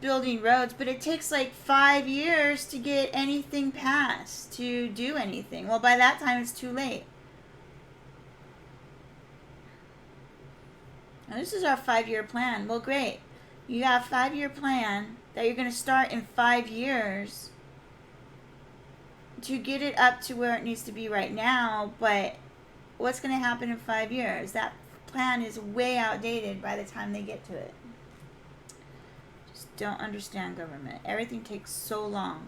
building roads. But it takes like 5 years to get anything passed, to do anything. Well, by that time, it's too late. Now, this is our 5-year plan. Well, great. You got a 5-year plan that you're going to start in 5 years to get it up to where it needs to be right now. But what's going to happen in 5 years? That plan is way outdated by the time they get to it. Just don't understand government. Everything takes so long.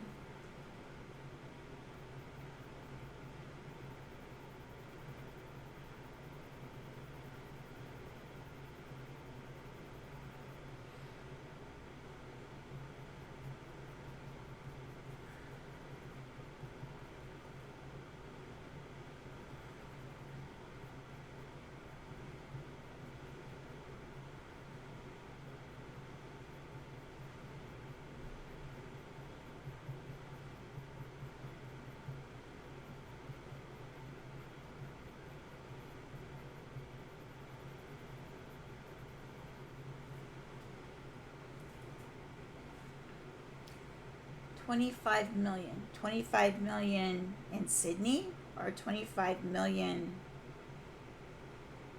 $25 million. 25 million in Sydney, or 25 million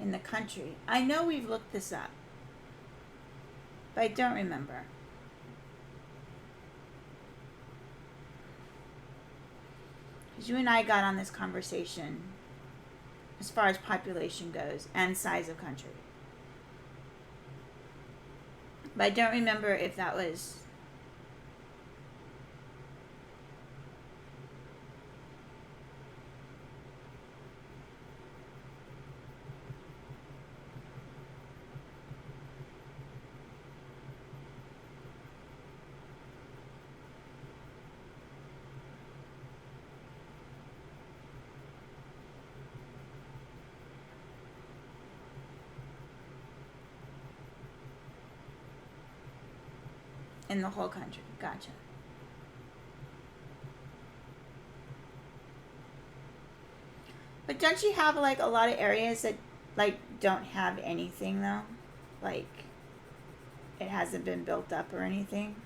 in the country? I know we've looked this up, but I don't remember. Because you and I got on this conversation as far as population goes and size of country. But I don't remember if that was in the whole country. Gotcha. But don't you have like a lot of areas that like don't have anything though? Like it hasn't been built up or anything?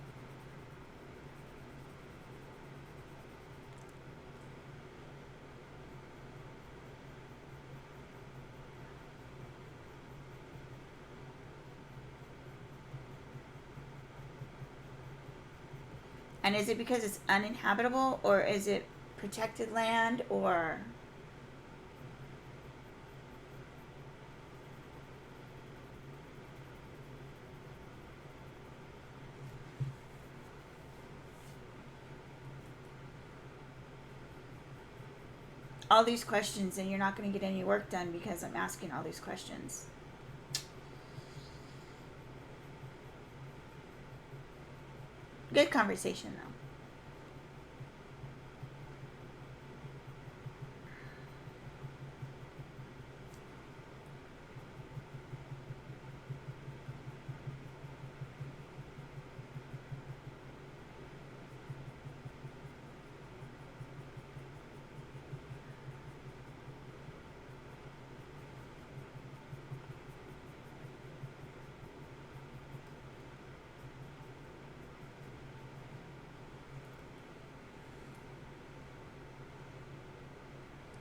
And is it because it's uninhabitable, or is it protected land, or... all these questions, and you're not going to get any work done because I'm asking all these questions. Good conversation, though.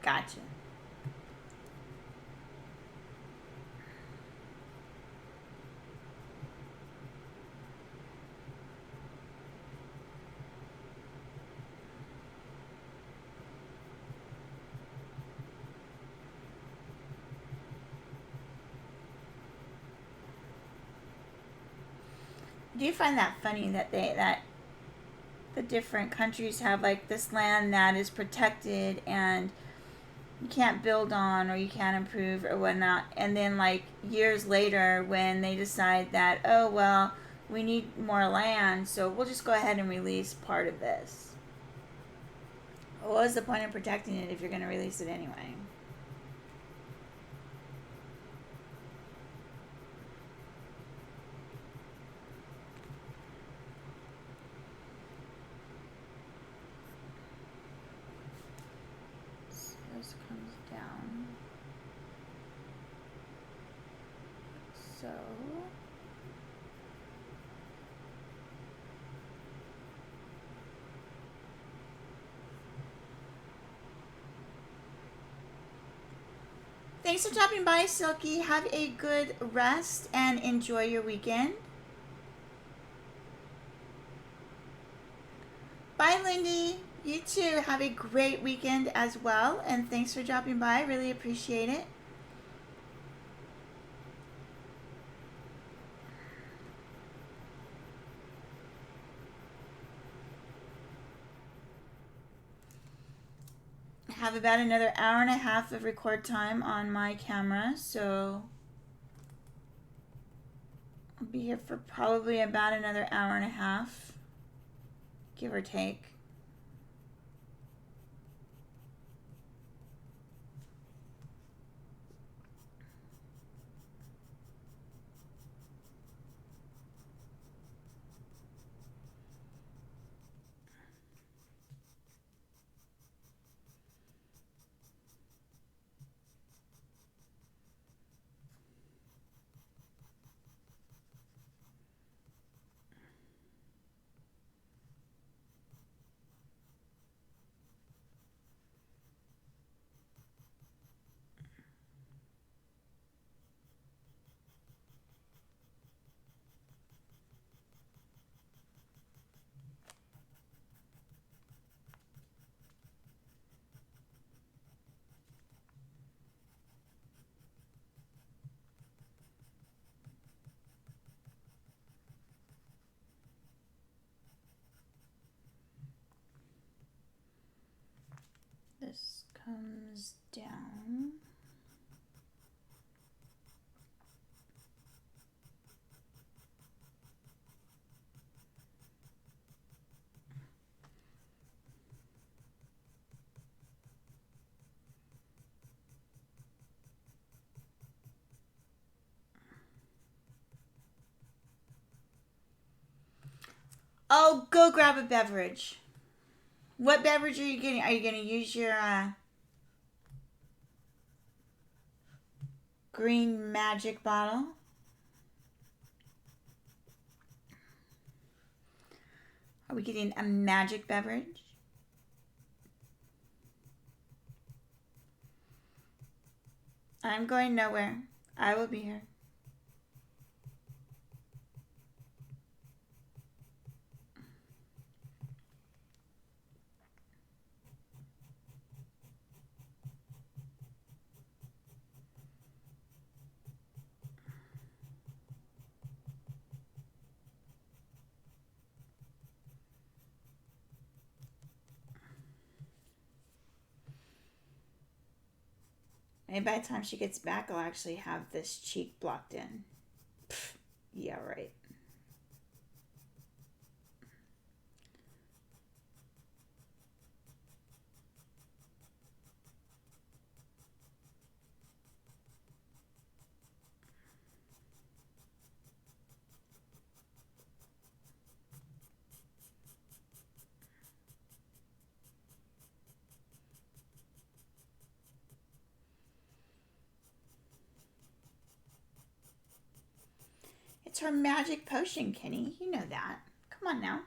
Gotcha. Do you find that funny that the different countries have like this land that is protected and you can't build on or you can't improve or whatnot, and then like years later when they decide that, oh well, we need more land, so we'll just go ahead and release part of this. What was the point of protecting it if you're going to release it anyway? So this comes down. So thanks for dropping by, Silky. Have a good rest and enjoy your weekend. Bye, Lindy. You too. Have a great weekend as well. And thanks for dropping by. Really appreciate it. I have about another hour and a half of record time on my camera, so I'll be here for probably about another hour and a half, give or take. This comes down. Oh, go grab a beverage. What beverage are you getting? Are you going to use your green magic bottle? Are we getting a magic beverage? I'm going nowhere. I will be here. Maybe by the time she gets back, I'll actually have this cheek blocked in. Pfft, yeah, right. It's her magic potion, Kenny. You know that. Come on now.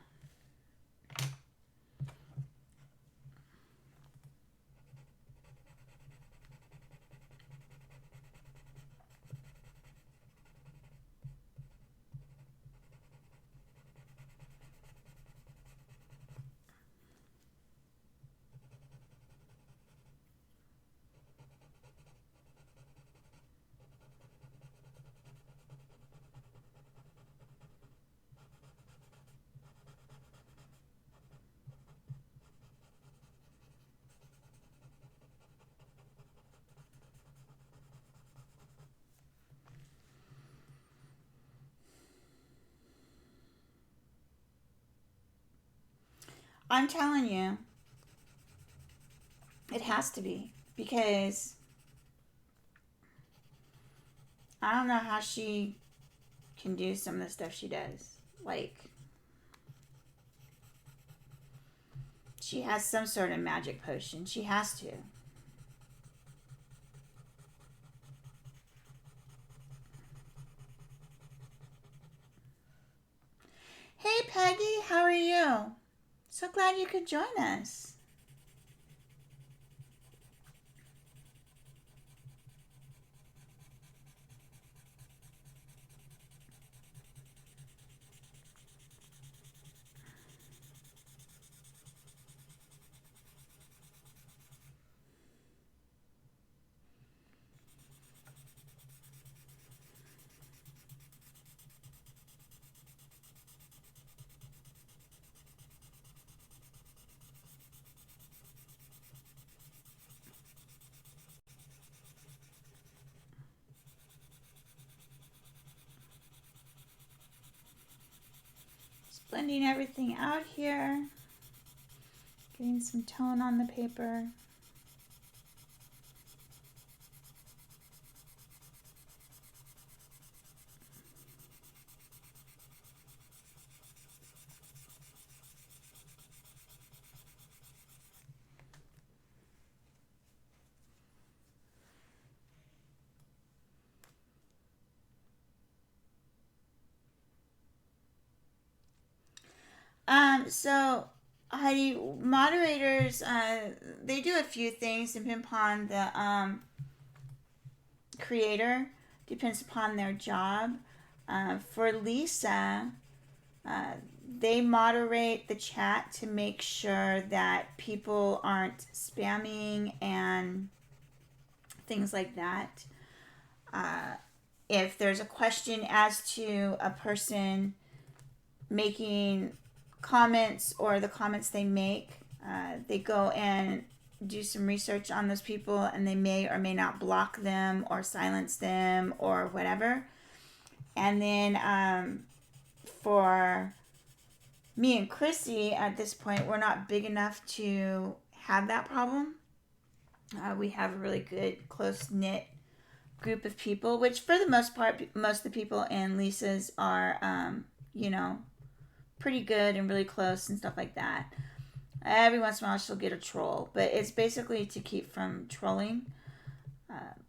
I'm telling you, it has to be. Because I don't know how she can do some of the stuff she does. Like, she has some sort of magic potion. She has to. Hey, Peggy, how are you? So glad you could join us. Just blending everything out here. Getting some tone on the paper. So Heidi, moderators, they do a few things depending upon the creator, depends upon their job. For Lisa, uh, they moderate the chat to make sure that people aren't spamming and things like that. Uh, if there's a question as to a person making comments or the comments they make, they go and do some research on those people and they may or may not block them or silence them or whatever. And then for me and Chrissy at this point, we're not big enough to have that problem. We have a really good, close knit group of people, which for the most part, most of the people in Lisa's are, you know, pretty good and really close and stuff like that. Every once in a while, she'll get a troll, but it's basically to keep from trolling.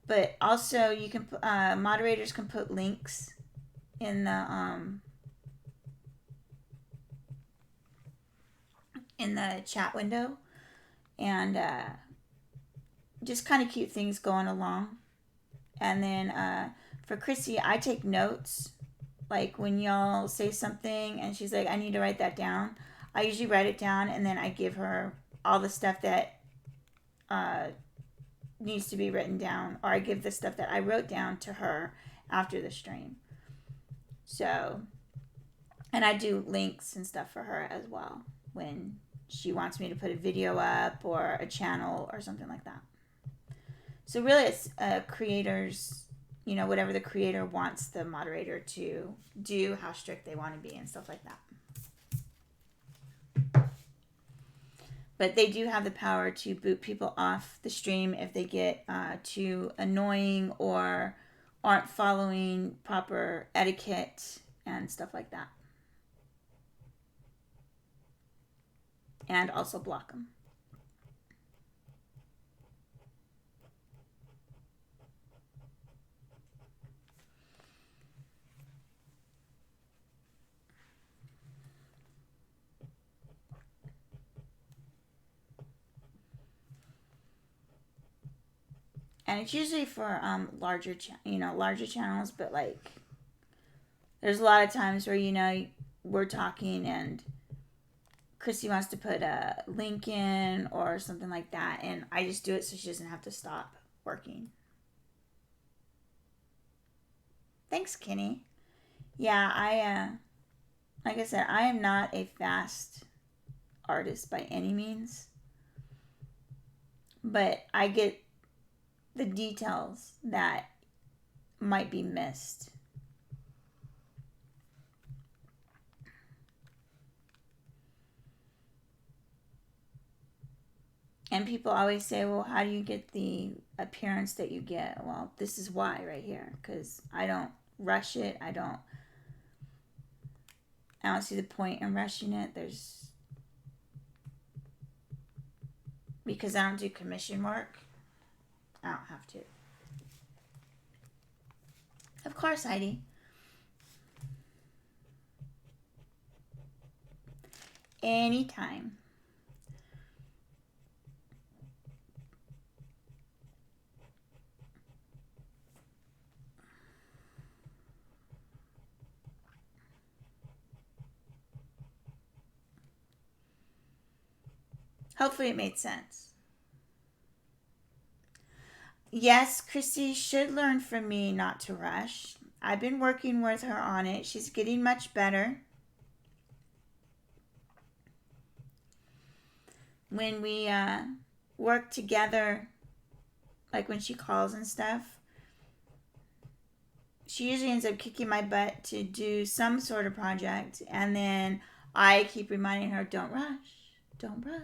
But also, you can moderators can put links in the chat window, and just kind of keep things going along. And then for Chrissy, I take notes. Like when y'all say something and she's like, I need to write that down. I usually write it down and then I give her all the stuff that needs to be written down, or I give the stuff that I wrote down to her after the stream. So, and I do links and stuff for her as well when she wants me to put a video up or a channel or something like that. So really it's creators, whatever the creator wants the moderator to do, how strict they want to be and stuff like that. But they do have the power to boot people off the stream if they get too annoying or aren't following proper etiquette and stuff like that. And also block them. And it's usually for larger channels, but like there's a lot of times where we're talking and Chrissy wants to put a link in or something like that, and I just do it so she doesn't have to stop working. Thanks, Kenny. Yeah, like I said, I am not a fast artist by any means, but I get the details that might be missed. And people always say, well, how do you get the appearance that you get? Well, this is why right here, because I don't rush it. I don't see the point in rushing it. Because I don't do commission work, I don't have to. Of course, Heidi. Anytime. Hopefully it made sense. Yes, Chrissy should learn from me not to rush. I've been working with her on it. She's getting much better. When we work together, like when she calls and stuff, she usually ends up kicking my butt to do some sort of project, and then I keep reminding her, don't rush, don't rush.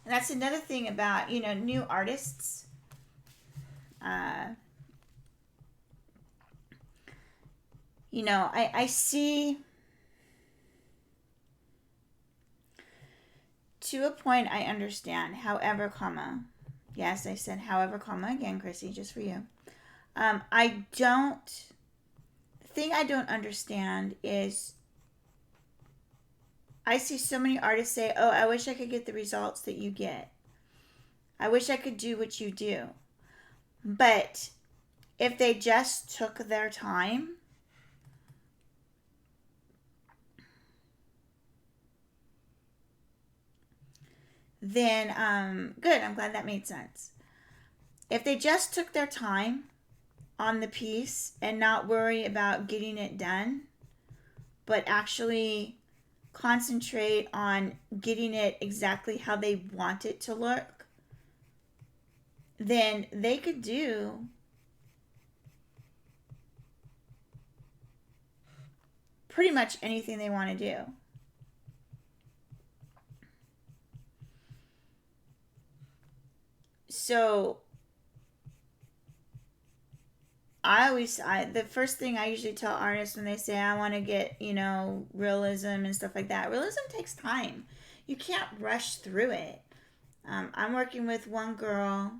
And that's another thing about, new artists. I see, to a point I understand, however, yes, I said however, again, Chrissy, just for you. The thing I don't understand is I see so many artists say, oh, I wish I could get the results that you get. I wish I could do what you do. But if they just took their time, then good, I'm glad that made sense. If they just took their time on the piece and not worry about getting it done, but actually concentrate on getting it exactly how they want it to look, then they could do pretty much anything they want to do. So the first thing I usually tell artists when they say I want to get, realism and stuff like that, realism takes time. You can't rush through it. I'm working with one girl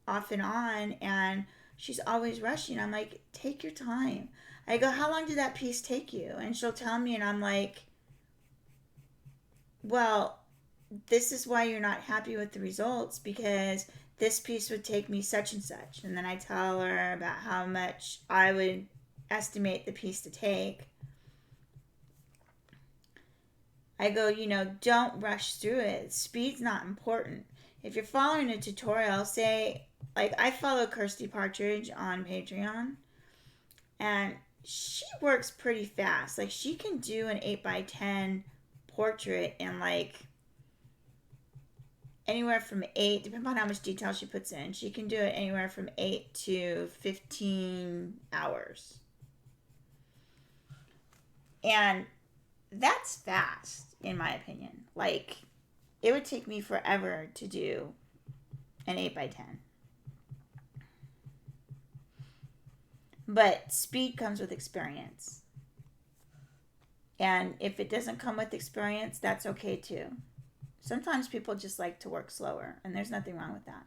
off and on, and she's always rushing. I'm like, take your time. I go, how long did that piece take you? And she'll tell me, and I'm like, well, this is why you're not happy with the results, because this piece would take me such and such. And then I tell her about how much I would estimate the piece to take. I go, don't rush through it. Speed's not important. If you're following a tutorial, say, like I follow Kirsty Partridge on Patreon, and she works pretty fast. Like she can do an 8x10 portrait in like anywhere from 8, depending on how much detail she puts in. She can do it anywhere from 8 to 15 hours. And that's fast, in my opinion. Like, it would take me forever to do an 8x10. But speed comes with experience. And if it doesn't come with experience, that's okay too. Sometimes people just like to work slower, and there's nothing wrong with that.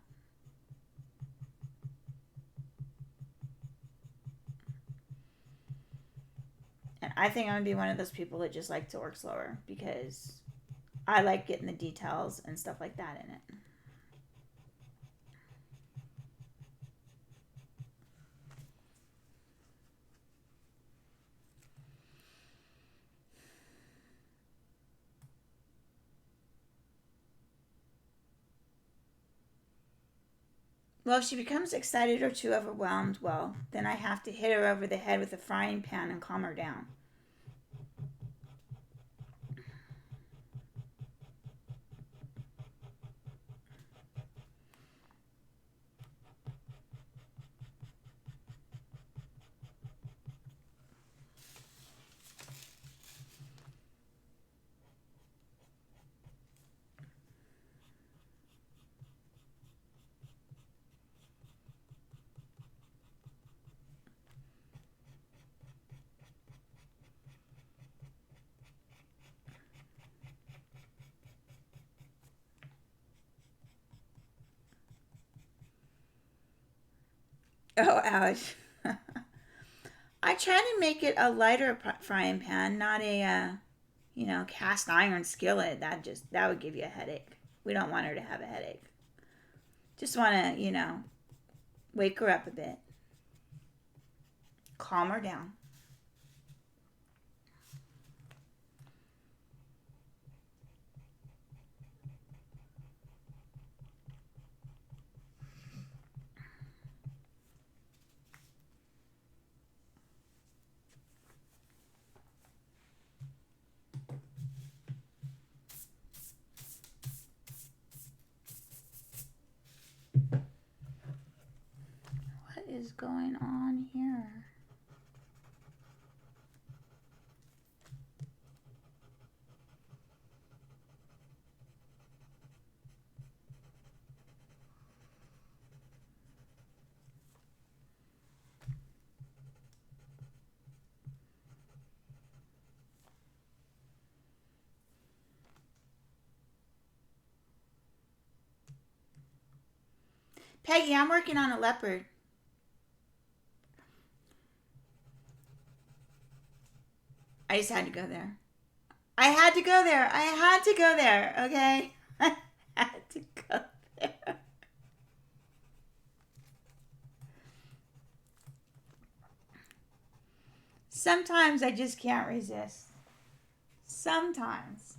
And I think I'm going to be one of those people that just like to work slower because I like getting the details and stuff like that in it. Well, if she becomes excited or too overwhelmed, well, then I have to hit her over the head with a frying pan and calm her down. Oh, ouch. I try to make it a lighter frying pan, not a, cast iron skillet. That would give you a headache. We don't want her to have a headache. Just want to, wake her up a bit. Calm her down. What is going on here? Peggy, I'm working on a leopard. I just had to go there. I had to go there. I had to go there, okay? I had to go there. Sometimes I just can't resist. Sometimes.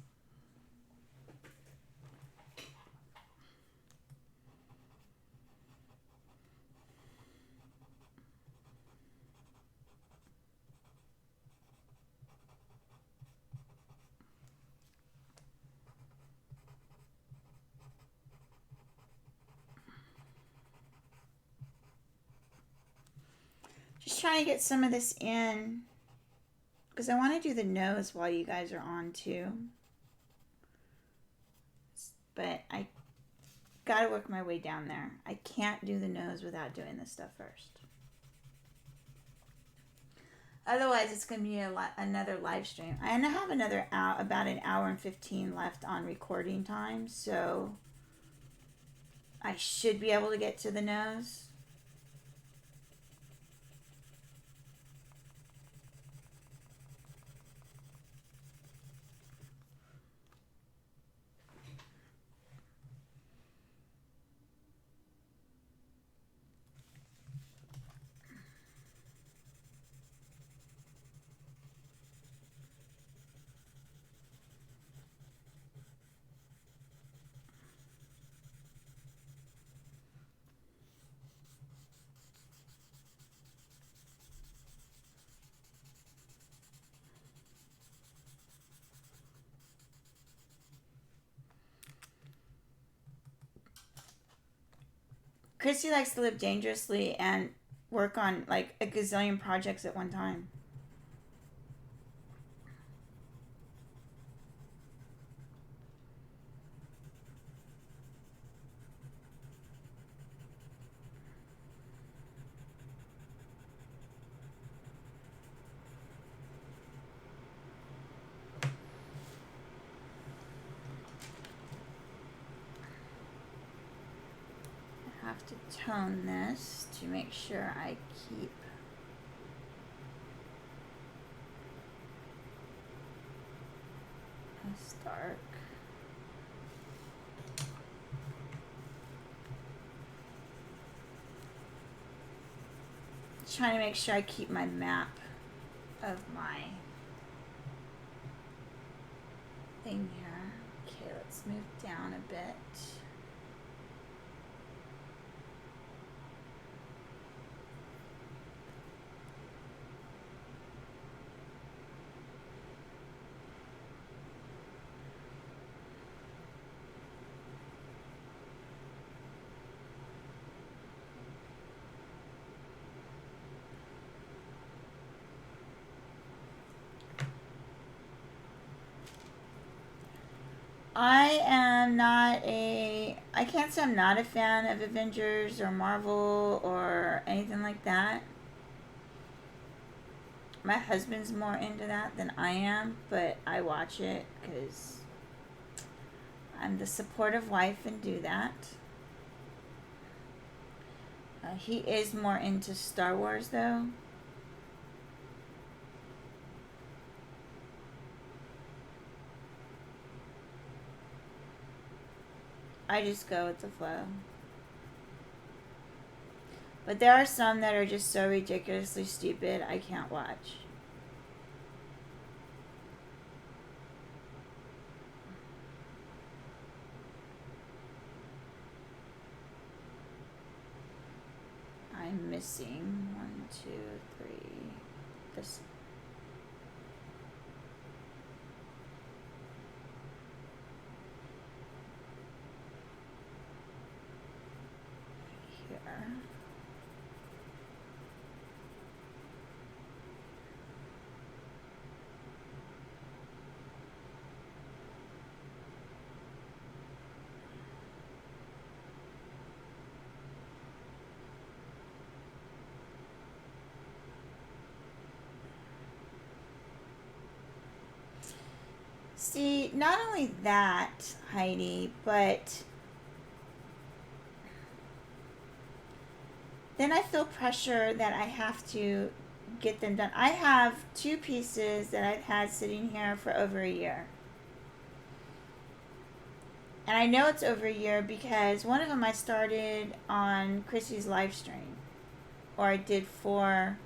Just trying to get some of this in because I want to do the nose while you guys are on too. But I gotta work my way down there. I can't do the nose without doing this stuff first. Otherwise, it's going to be another live stream. I have another about an hour and 15 left on recording time, so I should be able to get to the nose. Chrissy likes to live dangerously and work on like a gazillion projects at one time. I have to tone this to make sure I keep this dark. Trying to make sure I keep my map of my thing here. Okay, let's move down a bit. I can't say I'm not a fan of Avengers or Marvel or anything like that. My husband's more into that than I am, but I watch it because I'm the supportive wife and do that. He is more into Star Wars though. I just go with the flow. But there are some that are just so ridiculously stupid, I can't watch. I'm missing 1, 2, 3. This. Here. See, not only that, Heidi, but then I feel pressure that I have to get them done. I have 2 pieces that I've had sitting here for over a year. And I know it's over a year because one of them I started on Chrissy's live stream. Or I did for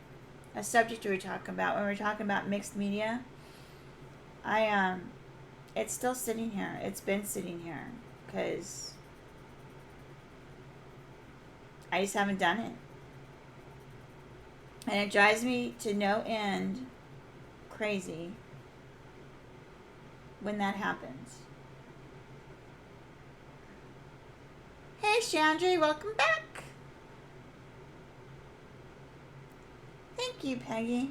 a subject we were talking about. When we were talking about mixed media. It's still sitting here. It's been sitting here. Because I just haven't done it. And it drives me to no end crazy when that happens. Hey, Chandra, welcome back. Thank you, Peggy.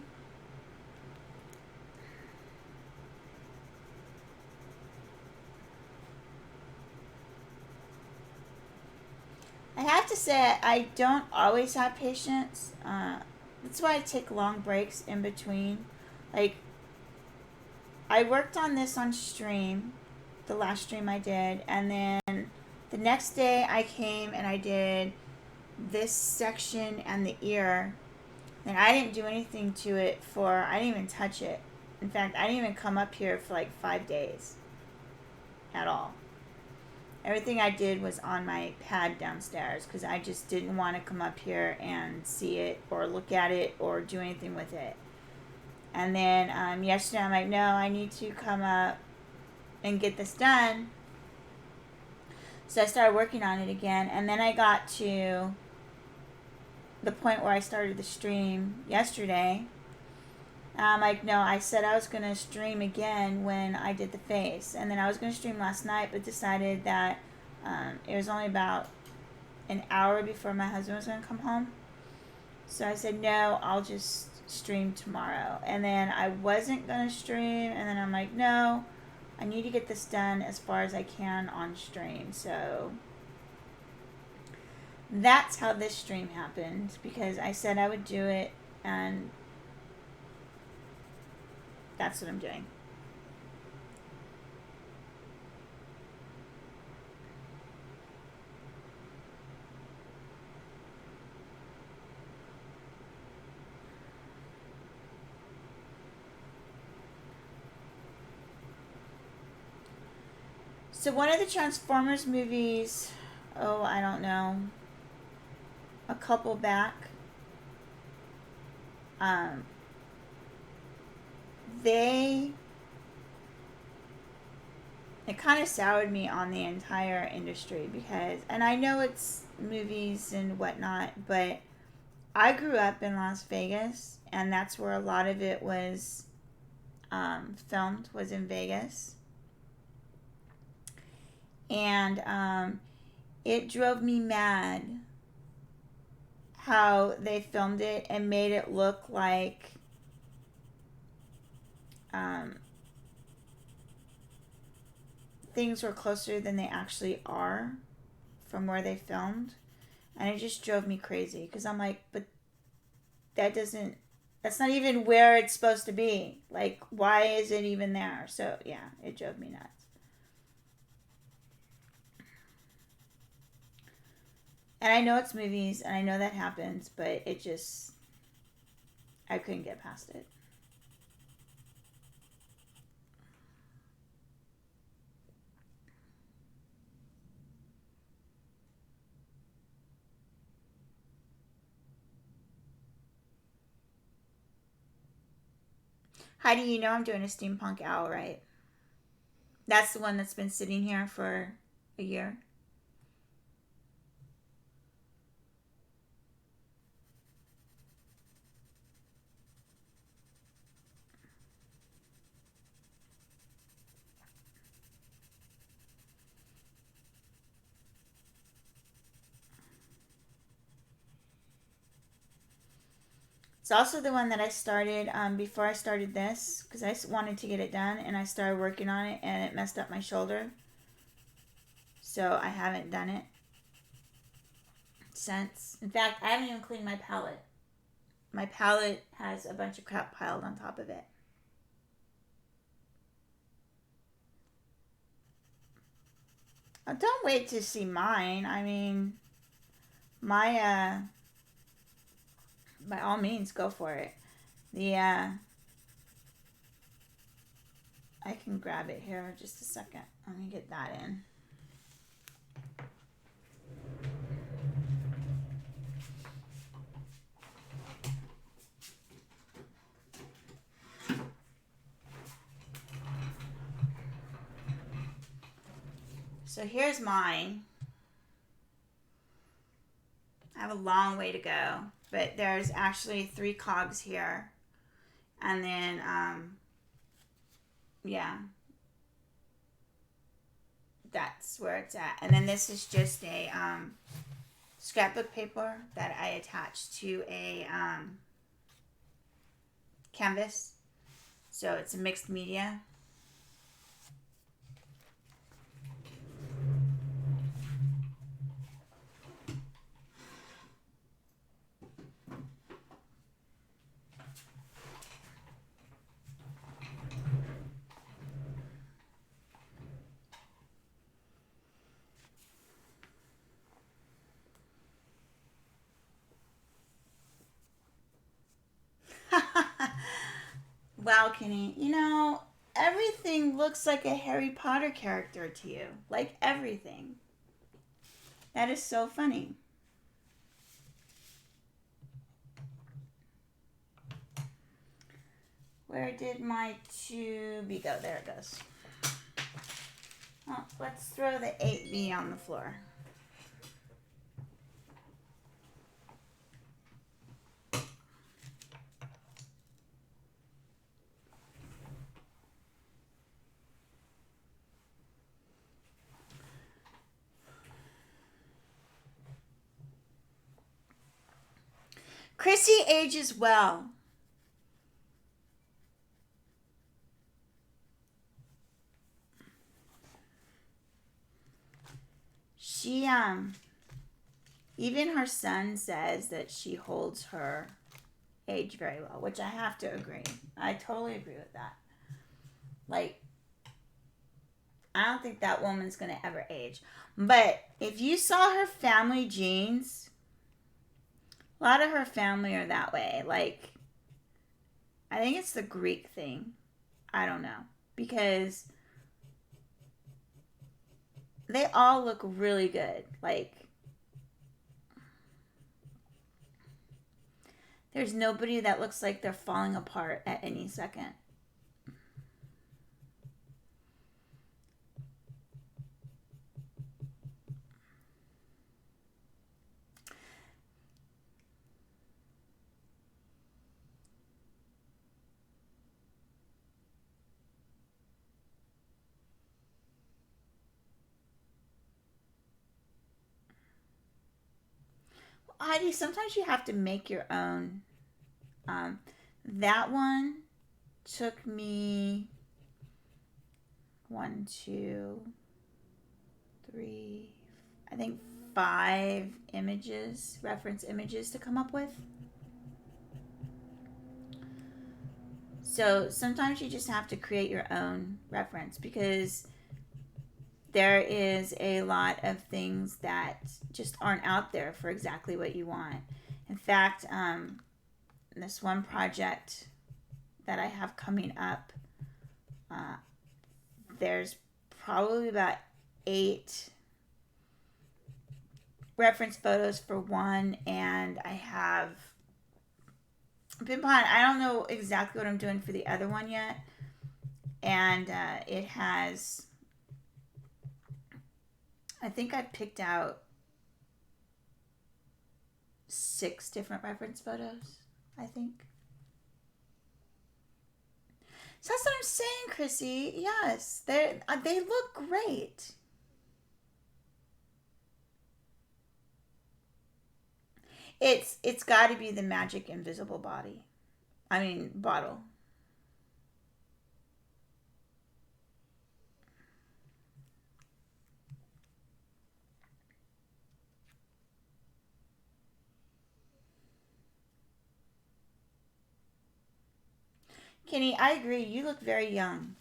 I have to say, I don't always have patience. That's why I take long breaks in between. Like, I worked on this on stream, the last stream I did, and then the next day I came and I did this section and the ear, and I didn't do anything to it I didn't even touch it. In fact, I didn't even come up here for like 5 days at all. Everything I did was on my pad downstairs because I just didn't want to come up here and see it or look at it or do anything with it. And then yesterday I'm like, no, I need to come up and get this done. So I started working on it again. And then I got to the point where I started the stream yesterday. I'm like, no, I said I was going to stream again when I did the face. And then I was going to stream last night, but decided that it was only about an hour before my husband was going to come home. So I said, no, I'll just stream tomorrow. And then I wasn't going to stream. And then I'm like, no, I need to get this done as far as I can on stream. So that's how this stream happened, because I said I would do it, and that's what I'm doing. So one of the Transformers movies, oh, I don't know, a couple back, it kind of soured me on the entire industry, because, and I know it's movies and whatnot, but I grew up in Las Vegas, and that's where a lot of it was filmed, was in Vegas. And it drove me mad how they filmed it and made it look like things were closer than they actually are from where they filmed. And it just drove me crazy, because I'm like, but that's not even where it's supposed to be. Like, why is it even there? So yeah, it drove me nuts. And I know it's movies, and I know that happens, but it just, I couldn't get past it. How do you know I'm doing a steampunk owl, right? That's the one that's been sitting here for a year. It's also the one that I started before I started this, because I wanted to get it done, and I started working on it, and it messed up my shoulder. So I haven't done it since. In fact, I haven't even cleaned my palette. My palette has a bunch of crap piled on top of it. Oh, don't wait to see mine. I mean, my by all means, go for it. I can grab it here just a second. Let me get that in. So here's mine. I have a long way to go, but there's actually 3 cogs here. And then, yeah, that's where it's at. And then this is just a scrapbook paper that I attached to a canvas. So it's a mixed media. Wow, Kenny. You know, everything looks like a Harry Potter character to you. Like everything. That is so funny. Where did my tubey go? There it goes. Well, let's throw the 8B on the floor. Chrissy ages well. She, even her son says that she holds her age very well, which I have to agree. I totally agree with that. Like, I don't think that woman's going to ever age. But if you saw her family genes, a lot of her family are that way. Like, I think it's the Greek thing. I don't know. Because they all look really good. Like, there's nobody that looks like they're falling apart at any second. Heidi, sometimes you have to make your own. That one took me 1, 2, 3, I think 5 images, reference images to come up with. So sometimes you just have to create your own reference because there is a lot of things that just aren't out there for exactly what you want. In fact, this one project that I have coming up, there's probably about 8 reference photos for one, and I have been behind. I don't know exactly what I'm doing for the other one yet, and it has, I think I've picked out 6 different reference photos, I think. So that's what I'm saying, Chrissy. Yes, they look great. It's got to be the magic invisible body. I mean bottle. Kenny, I agree. You look very young.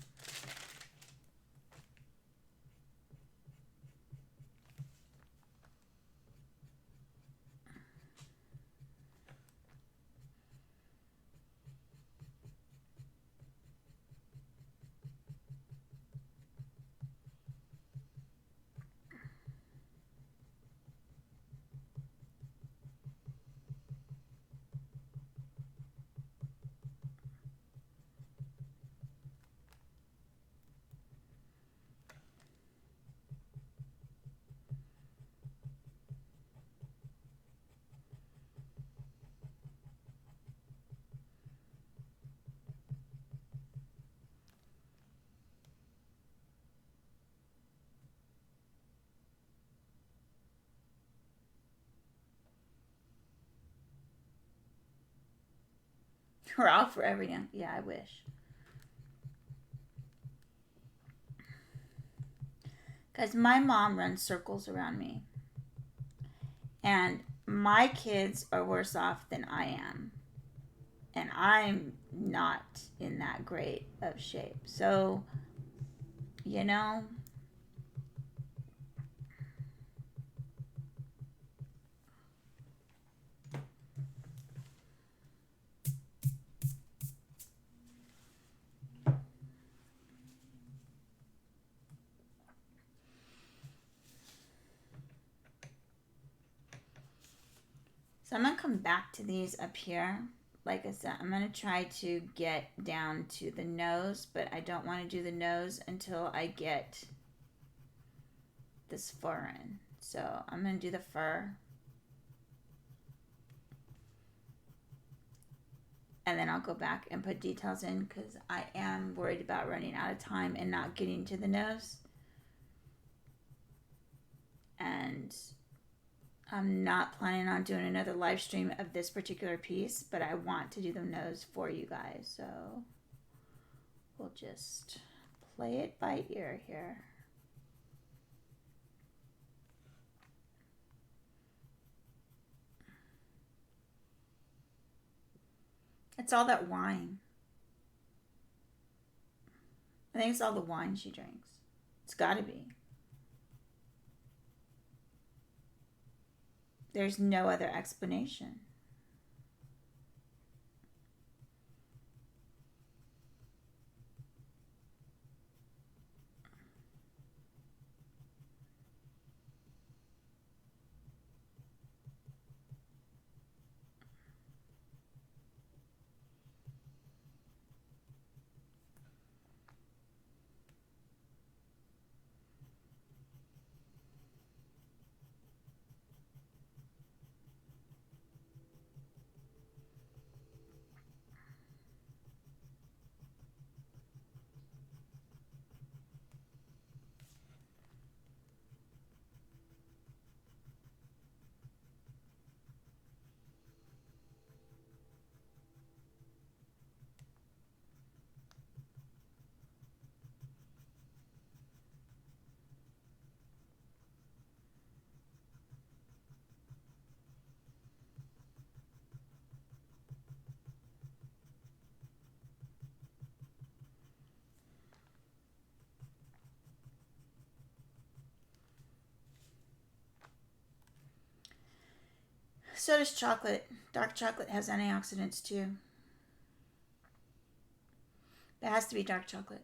We're all forever young. Yeah, I wish. Because my mom runs circles around me. And my kids are worse off than I am. And I'm not in that great of shape. So, you know, so I'm going to come back to these up here. Like I said, I'm going to try to get down to the nose, but I don't want to do the nose until I get this fur in. So I'm going to do the fur. And then I'll go back and put details in because I am worried about running out of time and not getting to the nose. And I'm not planning on doing another live stream of this particular piece, but I want to do the nose for you guys. So we'll just play it by ear here. It's all that wine. I think it's all the wine she drinks. It's got to be. There's no other explanation. So does chocolate. Dark chocolate has antioxidants too. It has to be dark chocolate.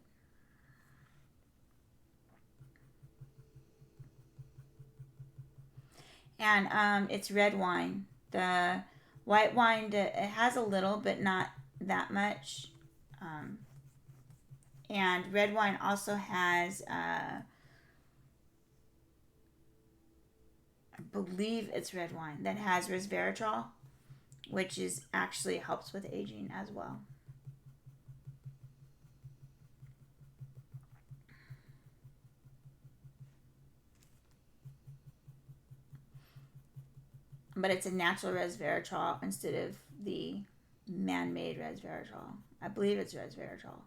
And it's red wine. The white wine, it has a little, but not that much. And red wine also has, I believe it's red wine that has resveratrol, which is actually helps with aging as well. But it's a natural resveratrol instead of the man-made resveratrol. I believe it's resveratrol.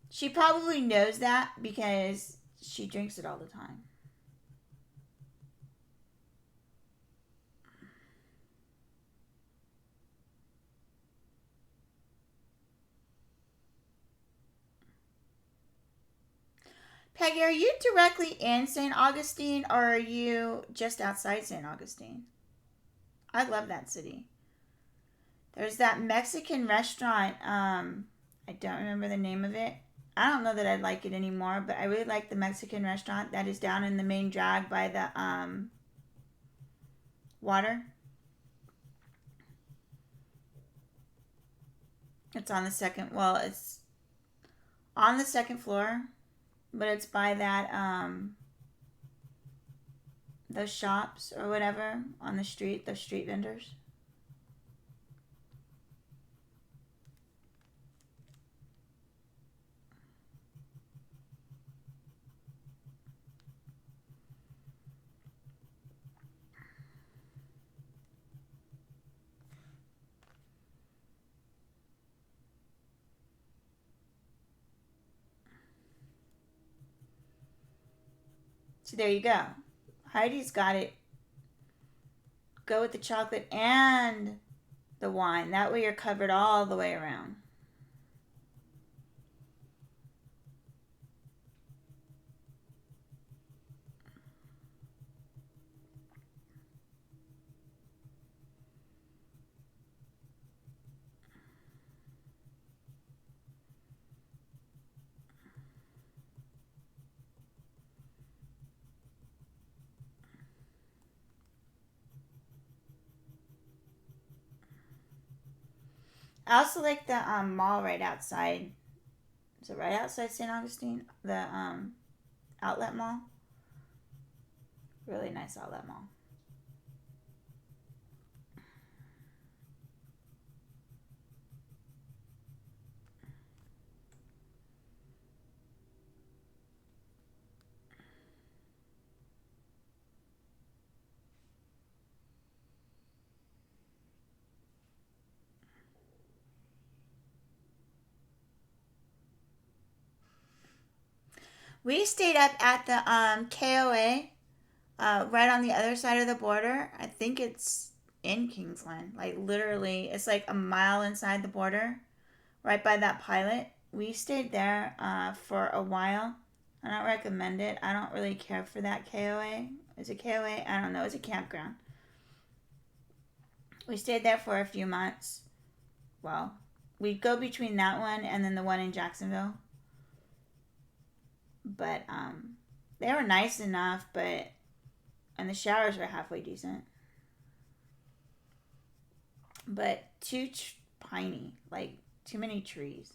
She probably knows that because she drinks it all the time. Peggy, are you directly in St. Augustine or are you just outside St. Augustine? I love that city. There's that Mexican restaurant. I don't remember the name of it. I don't know that I'd like it anymore, but I really like the Mexican restaurant that is down in the main drag by the water. It's on the second. Well, it's on the second floor, but it's by that those shops or whatever on the street. Those street vendors. So there you go. Heidi's got it. Go with the chocolate and the wine. That way you're covered all the way around. I also like the mall right outside. Is it right outside St. Augustine? The outlet mall. Really nice outlet mall. We stayed up at the KOA, right on the other side of the border. I think it's in Kingsland. Like literally, it's like a mile inside the border, right by that pilot. We stayed there for a while. I don't recommend it. I don't really care for that KOA. Is it KOA? I don't know. It's a campground. We stayed there for a few months. Well, we'd go between that one and then the one in Jacksonville. But they were nice enough, and the showers were halfway decent. But too piney, like too many trees.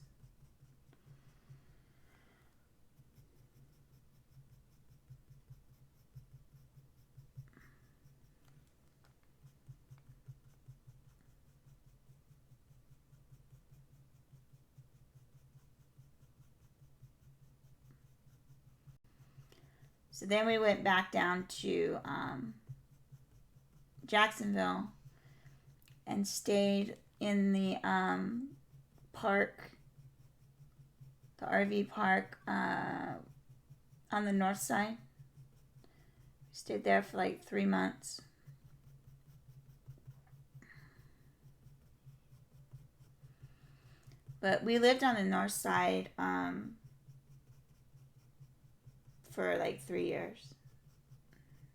So then we went back down to Jacksonville and stayed in the park, the RV park on the north side. Stayed there for like 3 months. But we lived on the north side for like 3 years.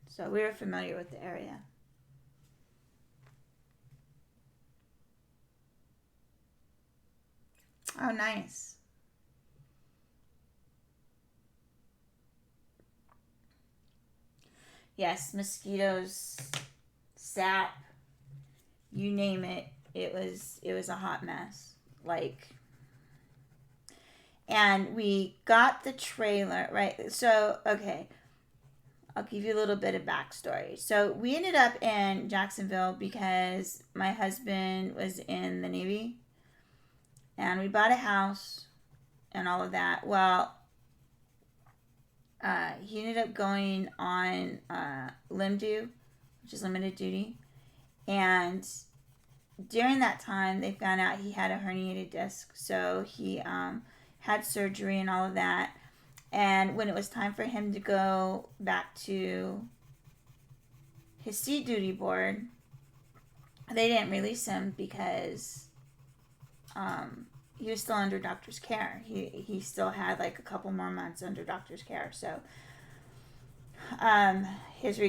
So we were familiar with the area. Oh, nice. Yes, mosquitoes, sap, you name it. It was a hot mess. Like, and we got the trailer, right? So, okay, I'll give you a little bit of backstory. So we ended up in Jacksonville because my husband was in the Navy, and we bought a house and all of that. Well, he ended up going on LIMDU, which is limited duty, and during that time they found out he had a herniated disc, so he had surgery and all of that. And when it was time for him to go back to his seat duty board, they didn't release him because he was still under doctor's care. He still had like a couple more months under doctor's care. So his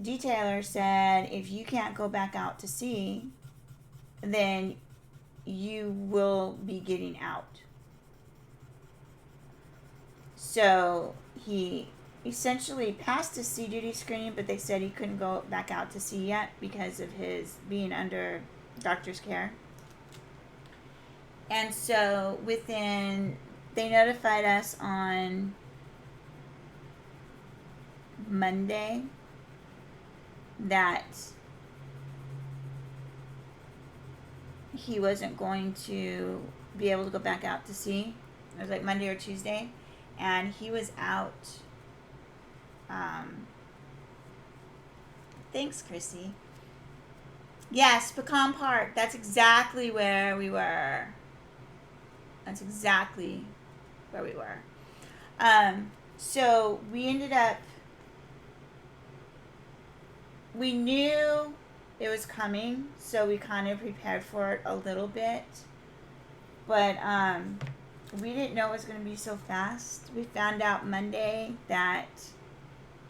detailer said, if you can't go back out to sea, then you will be getting out. So he essentially passed his sea duty screening, but they said he couldn't go back out to sea yet because of his being under doctor's care. And so they notified us on Monday that he wasn't going to be able to go back out to sea. It was like Monday or Tuesday. And he was out. Thanks, Chrissy. Yes, Pecan Park. That's exactly where we were. That's exactly where we were. So we ended up. We knew it was coming, so we kind of prepared for it a little bit. But we didn't know it was going to be so fast. We found out Monday that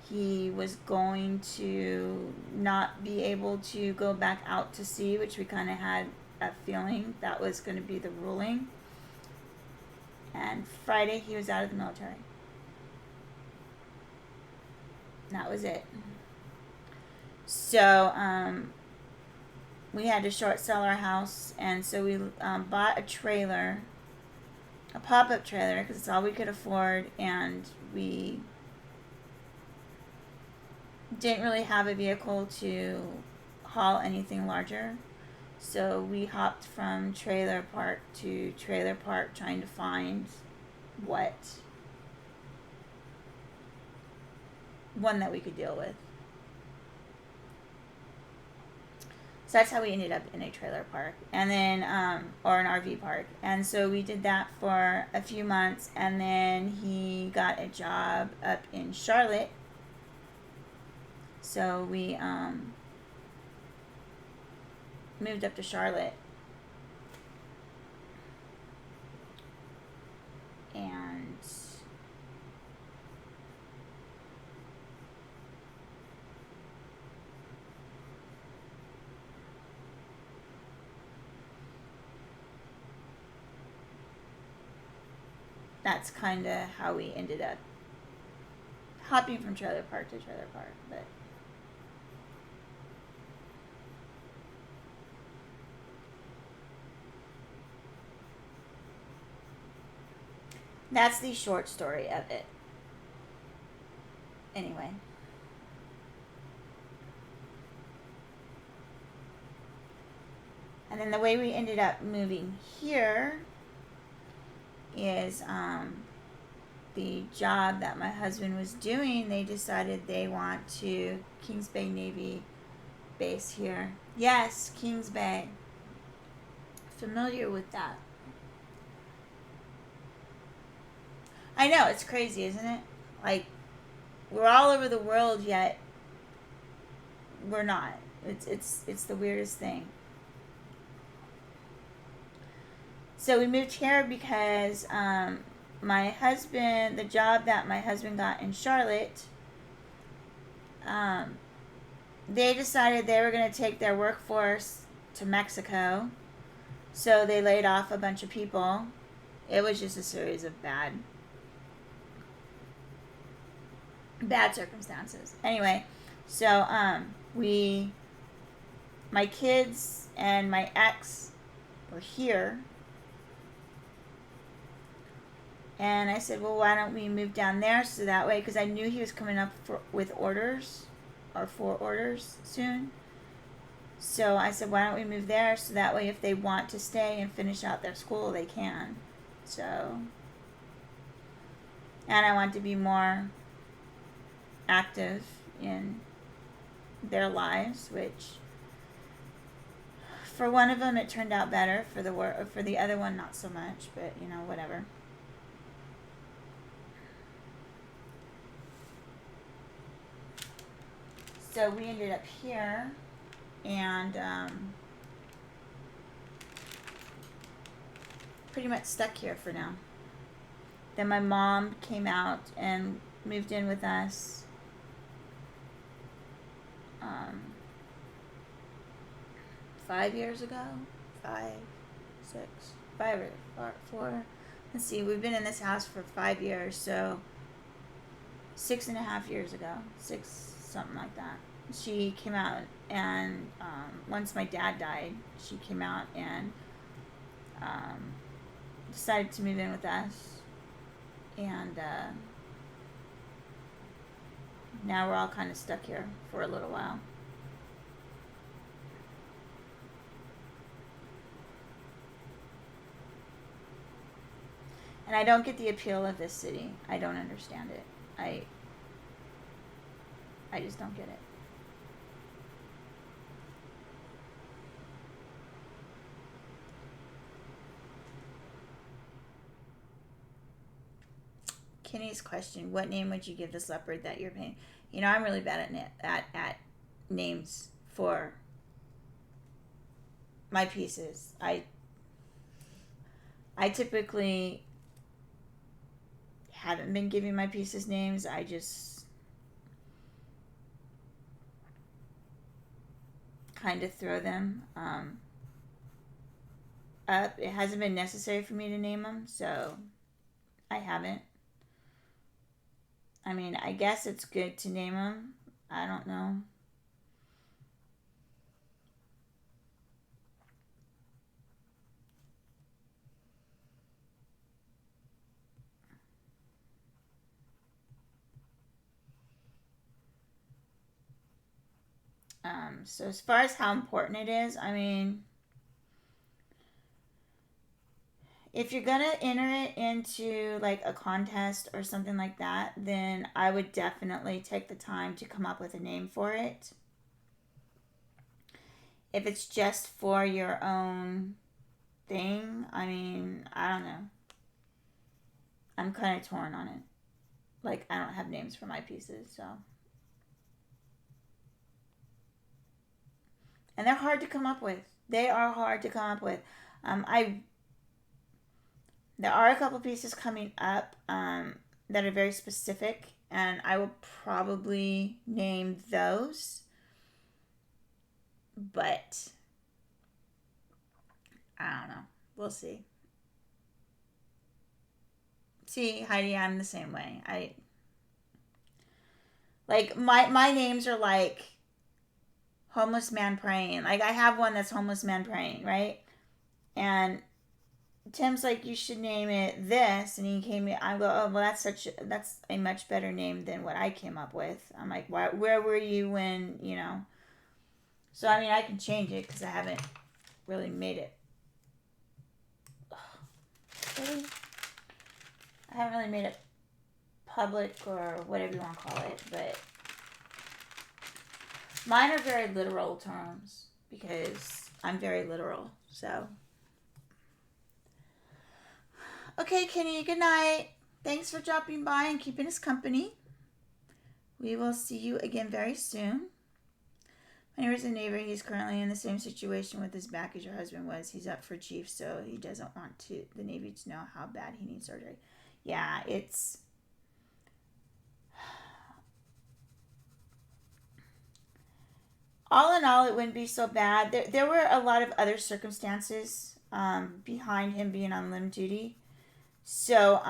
he was going to not be able to go back out to sea, which we kind of had a feeling that was going to be the ruling. And Friday he was out of the military. That was it. So we had to short sell our house, and so we bought a trailer, a pop-up trailer, because it's all we could afford, and we didn't really have a vehicle to haul anything larger. So we hopped from trailer park to trailer park trying to find what one that we could deal with. So that's how we ended up in a trailer park, and then or an RV park. And so we did that for a few months, and then he got a job up in Charlotte. So we moved up to Charlotte, and that's kind of how we ended up hopping from trailer park to trailer park. But that's the short story of it. Anyway. And then the way we ended up moving here is the job that my husband was doing, they decided they want to Kings Bay Navy base here. Yes, Kings Bay. Familiar with that. I know, it's crazy, isn't it? Like, we're all over the world, yet we're not. It's the weirdest thing. So we moved here because my husband, the job that my husband got in Charlotte, they decided they were going to take their workforce to Mexico. So they laid off a bunch of people. It was just a series of bad circumstances. Anyway, so my kids and my ex were here. And I said, well, why don't we move down there so that way, because I knew he was coming up with orders, or for orders soon. So I said, why don't we move there so that way if they want to stay and finish out their school, they can. So, and I want to be more active in their lives, which for one of them it turned out better, for the other one not so much, but you know, whatever. So we ended up here, and pretty much stuck here for now. Then my mom came out and moved in with us 5 years ago. 5, 6, 5 or 4. Let's see, we've been in this house for 5 years, so 6.5 years ago, 6, something like that. She came out, and once my dad died, she came out and decided to move in with us, and now we're all kind of stuck here for a little while. And I don't get the appeal of this city. I don't understand it. I just don't get it. Kenny's question: what name would you give this leopard that you're painting? You know, I'm really bad at names for my pieces. I typically haven't been giving my pieces names. I just kind of throw them up. It hasn't been necessary for me to name them, so I haven't. I mean, I guess it's good to name them. I don't know. So as far as how important it is, I mean, if you're gonna enter it into like a contest or something like that, then I would definitely take the time to come up with a name for it. if it's just for your own thing, I mean, I don't know. I'm kind of torn on it. Like, I don't have names for my pieces, so. And they're hard to come up with. They are hard to come up with. I There are a couple pieces coming up that are very specific, and I will probably name those. But I don't know. We'll see. See, Heidi, I'm the same way. I like my names are like homeless man praying. Like I have one that's homeless man praying, right? And Tim's like, you should name it this, and he came. I go, oh well, that's a much better name than what I came up with. I'm like, where were you when you know? So I mean, I can change it because I haven't really made it. Really? I haven't really made it public or whatever you want to call it, but mine are very literal terms because I'm very literal. So, okay, Kenny, good night. Thanks for dropping by and keeping us company. We will see you again very soon. My neighbor's a neighbor. He's currently in the same situation with his back as your husband was. He's up for chief, so he doesn't want the Navy to know how bad he needs surgery. Yeah, it's... all in all, it wouldn't be so bad. There were a lot of other circumstances behind him being on limb duty. So,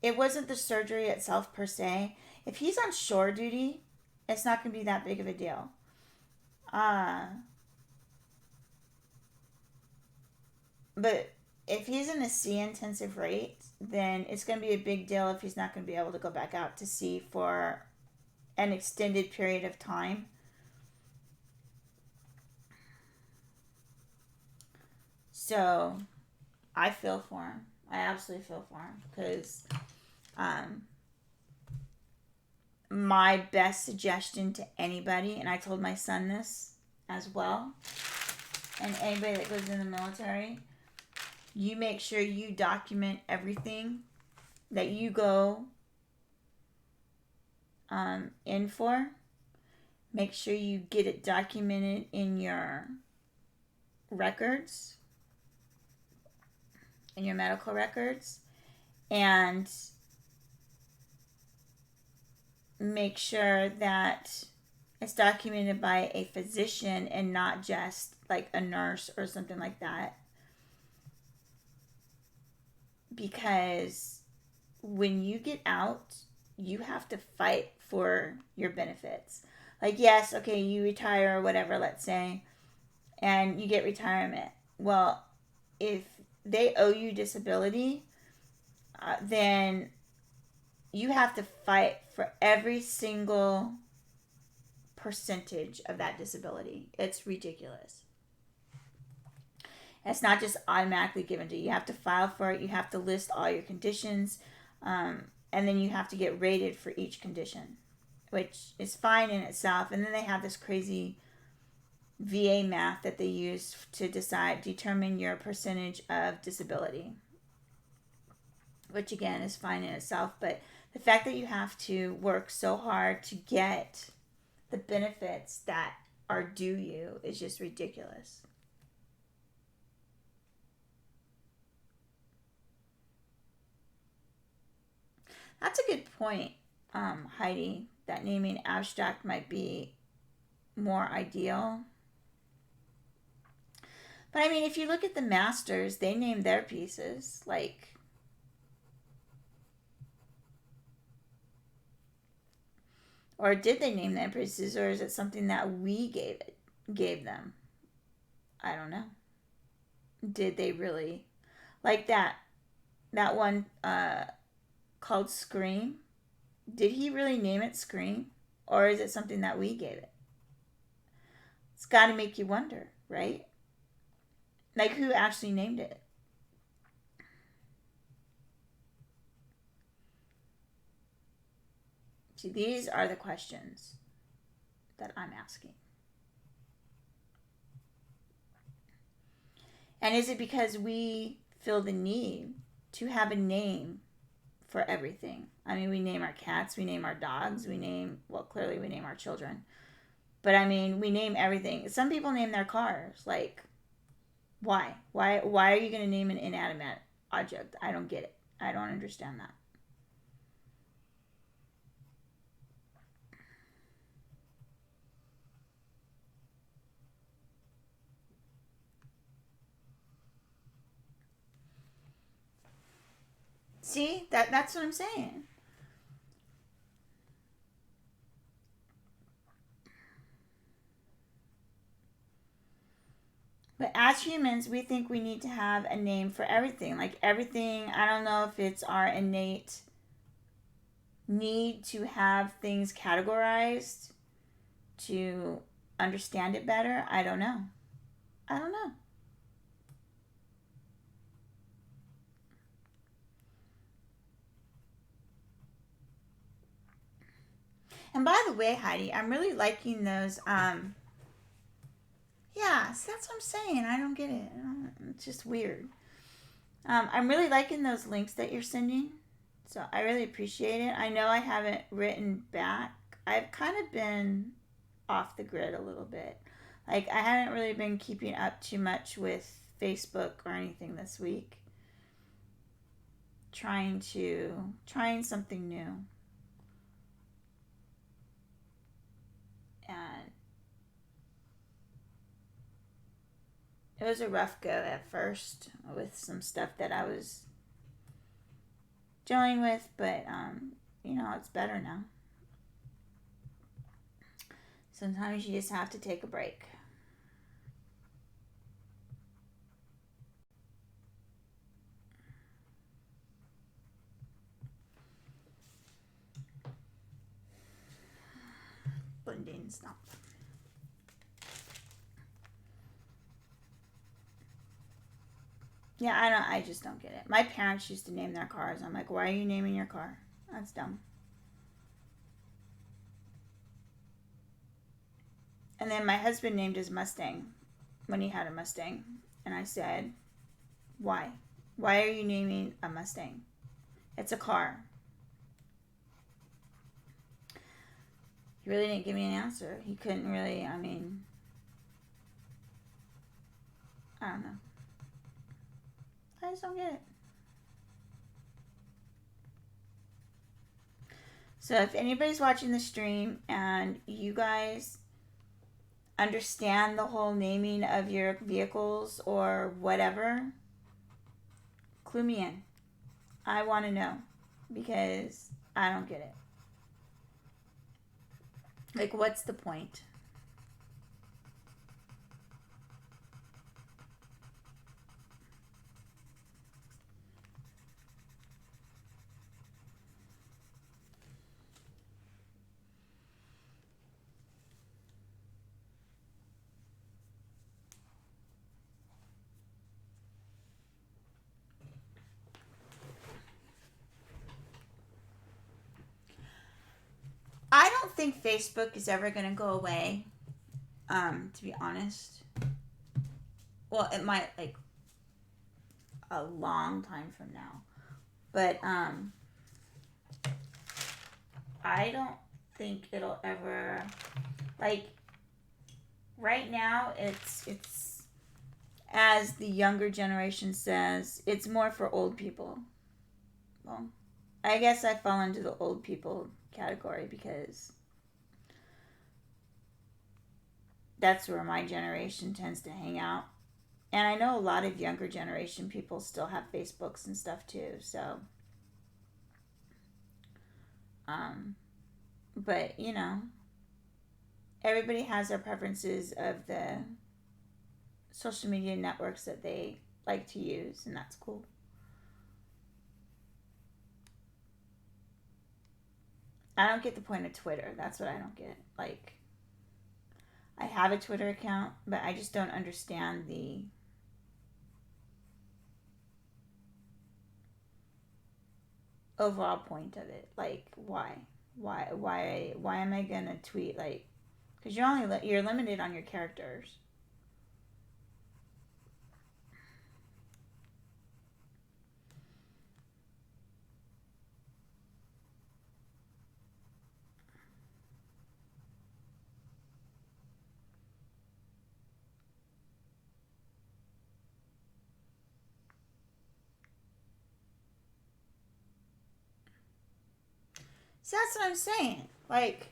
it wasn't the surgery itself per se. If he's on shore duty, it's not going to be that big of a deal. But if he's in a sea intensive rate, then it's going to be a big deal if he's not going to be able to go back out to sea for an extended period of time. So I feel for him. I absolutely feel for him because my best suggestion to anybody, and I told my son this as well, and anybody that goes in the military, you make sure you document everything that you go in for. Make sure you get it documented in your records, in your medical records, and make sure that it's documented by a physician and not just like a nurse or something like that. Because when you get out, you have to fight for your benefits. Like, yes, okay, you retire or whatever, let's say, and you get retirement. Well, if they owe you disability, then you have to fight for every single percentage of that disability. It's ridiculous. It's not just automatically given to you. You have to file for it. You have to list all your conditions. And then you have to get rated for each condition, which is fine in itself. And then they have this crazy VA math that they use to determine your percentage of disability, which again is fine in itself. But the fact that you have to work so hard to get the benefits that are due you is just ridiculous. That's a good point, Heidi, that naming abstract might be more ideal. But I mean, if you look at the masters, they name their pieces like... or did they name their pieces, or is it something that we gave them? I don't know. Did they really? Like that one called Scream. Did he really name it Scream? Or is it something that we gave it? It's got to make you wonder, right? Like, who actually named it? See, these are the questions that I'm asking. And is it because we feel the need to have a name for everything? I mean, we name our cats, we name our dogs, clearly we name our children. But I mean, we name everything. Some people name their cars. Like, why? Why are you going to name an inanimate object? I don't get it. I don't understand that. See? That's what I'm saying. But as humans, we think we need to have a name for everything. Like everything, I don't know if it's our innate need to have things categorized to understand it better. I don't know. I don't know. And by the way, Heidi, I'm really liking those. Yeah, so that's what I'm saying. I don't get it. It's just weird. I'm really liking those links that you're sending. So I really appreciate it. I know I haven't written back. I've kind of been off the grid a little bit. Like, I haven't really been keeping up too much with Facebook or anything this week. Trying something new. And it was a rough go at first with some stuff that I was dealing with, but it's better now. Sometimes you just have to take a break. Blending stuff. Yeah, I just don't get it. My parents used to name their cars. I'm like, why are you naming your car? That's dumb. And then my husband named his Mustang when he had a Mustang. And I said, why? Why are you naming a Mustang? It's a car. He really didn't give me an answer. He couldn't really, I don't know. I just don't get it. So if anybody's watching the stream and you guys understand the whole naming of your vehicles or whatever, clue me in. I want to know because I don't get it. Like, what's the point? I don't think Facebook is ever going to go away, to be honest. Well, it might, like, a long time from now. But, I don't think it'll ever, like, right now, it's, as the younger generation says, it's more for old people. Well, I guess I fall into the old people category because that's where my generation tends to hang out. And I know a lot of younger generation people still have Facebooks and stuff too, so but everybody has their preferences of the social media networks that they like to use, and that's cool. I don't get the point of Twitter. That's what I don't get. Like, I have a Twitter account, but I just don't understand the overall point of it. Like, why am I gonna tweet? Like, because you're limited on your characters. So that's what I'm saying. Like,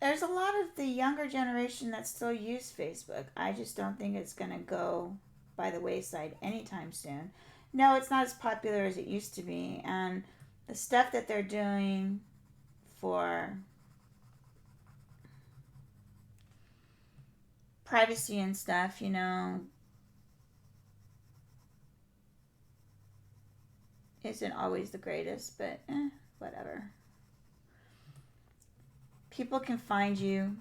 there's a lot of the younger generation that still use Facebook. I just don't think it's going to go by the wayside anytime soon. No, it's not as popular as it used to be. And the stuff that they're doing for privacy and stuff, isn't always the greatest, but whatever. People can find you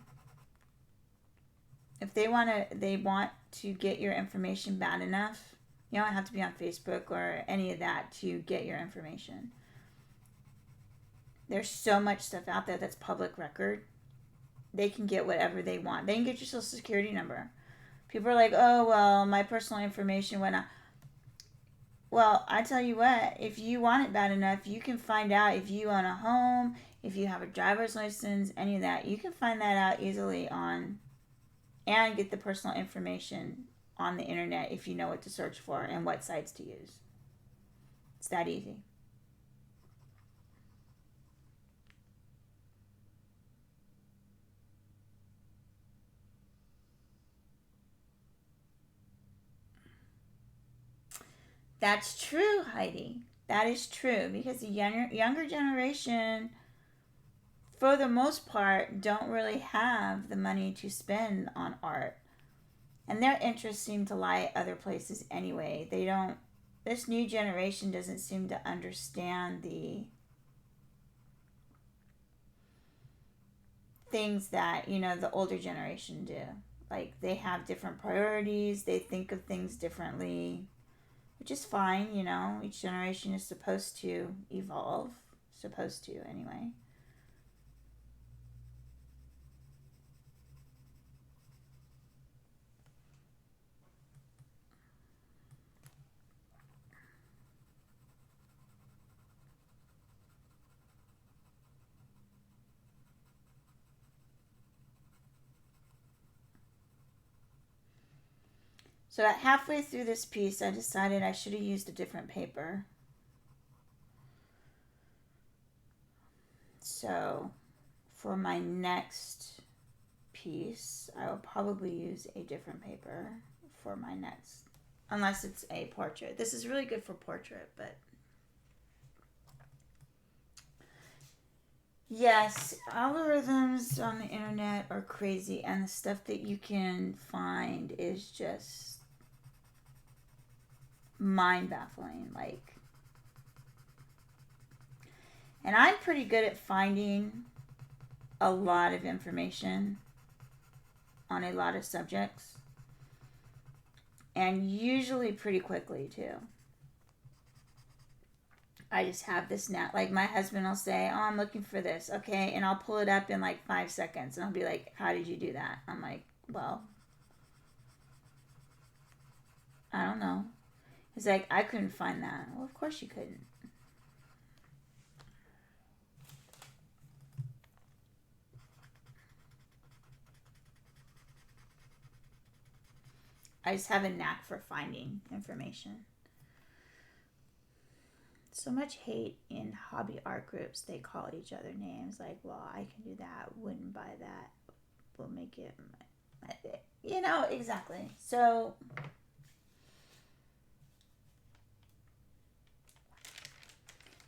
if they want to get your information bad enough. You don't have to be on Facebook or any of that to get your information. There's so much stuff out there that's public record. They can get whatever they want. They can get your social security number. People are like, oh, well, my personal information went out. Well, I tell you what, if you want it bad enough, you can find out if you own a home, if you have a driver's license, any of that. You can find that out easily and get the personal information on the internet if you know what to search for and what sites to use. It's that easy. That's true, Heidi. That is true because the younger generation, for the most part, don't really have the money to spend on art. And their interests seem to lie other places anyway. They don't, this new generation doesn't seem to understand the things that, the older generation do. Like, they have different priorities, they think of things differently, which is fine, Each generation is supposed to evolve. Supposed to, anyway. So at halfway through this piece, I decided I should have used a different paper. So for my next piece, I will probably use a different paper for my next, unless it's a portrait. This is really good for portrait, but yes, algorithms on the internet are crazy, and the stuff that you can find is just mind baffling. Like, and I'm pretty good at finding a lot of information on a lot of subjects, and usually pretty quickly too. I just have this like my husband will say, oh, I'm looking for this, okay, and I'll pull it up in like 5 seconds, and I'll be like, how did you do that? I'm like, well, I don't know. He's like, I couldn't find that. Well, of course you couldn't. I just have a knack for finding information. So much hate in hobby art groups. They call each other names like, well, I can do that, wouldn't buy that, we'll make it, exactly. So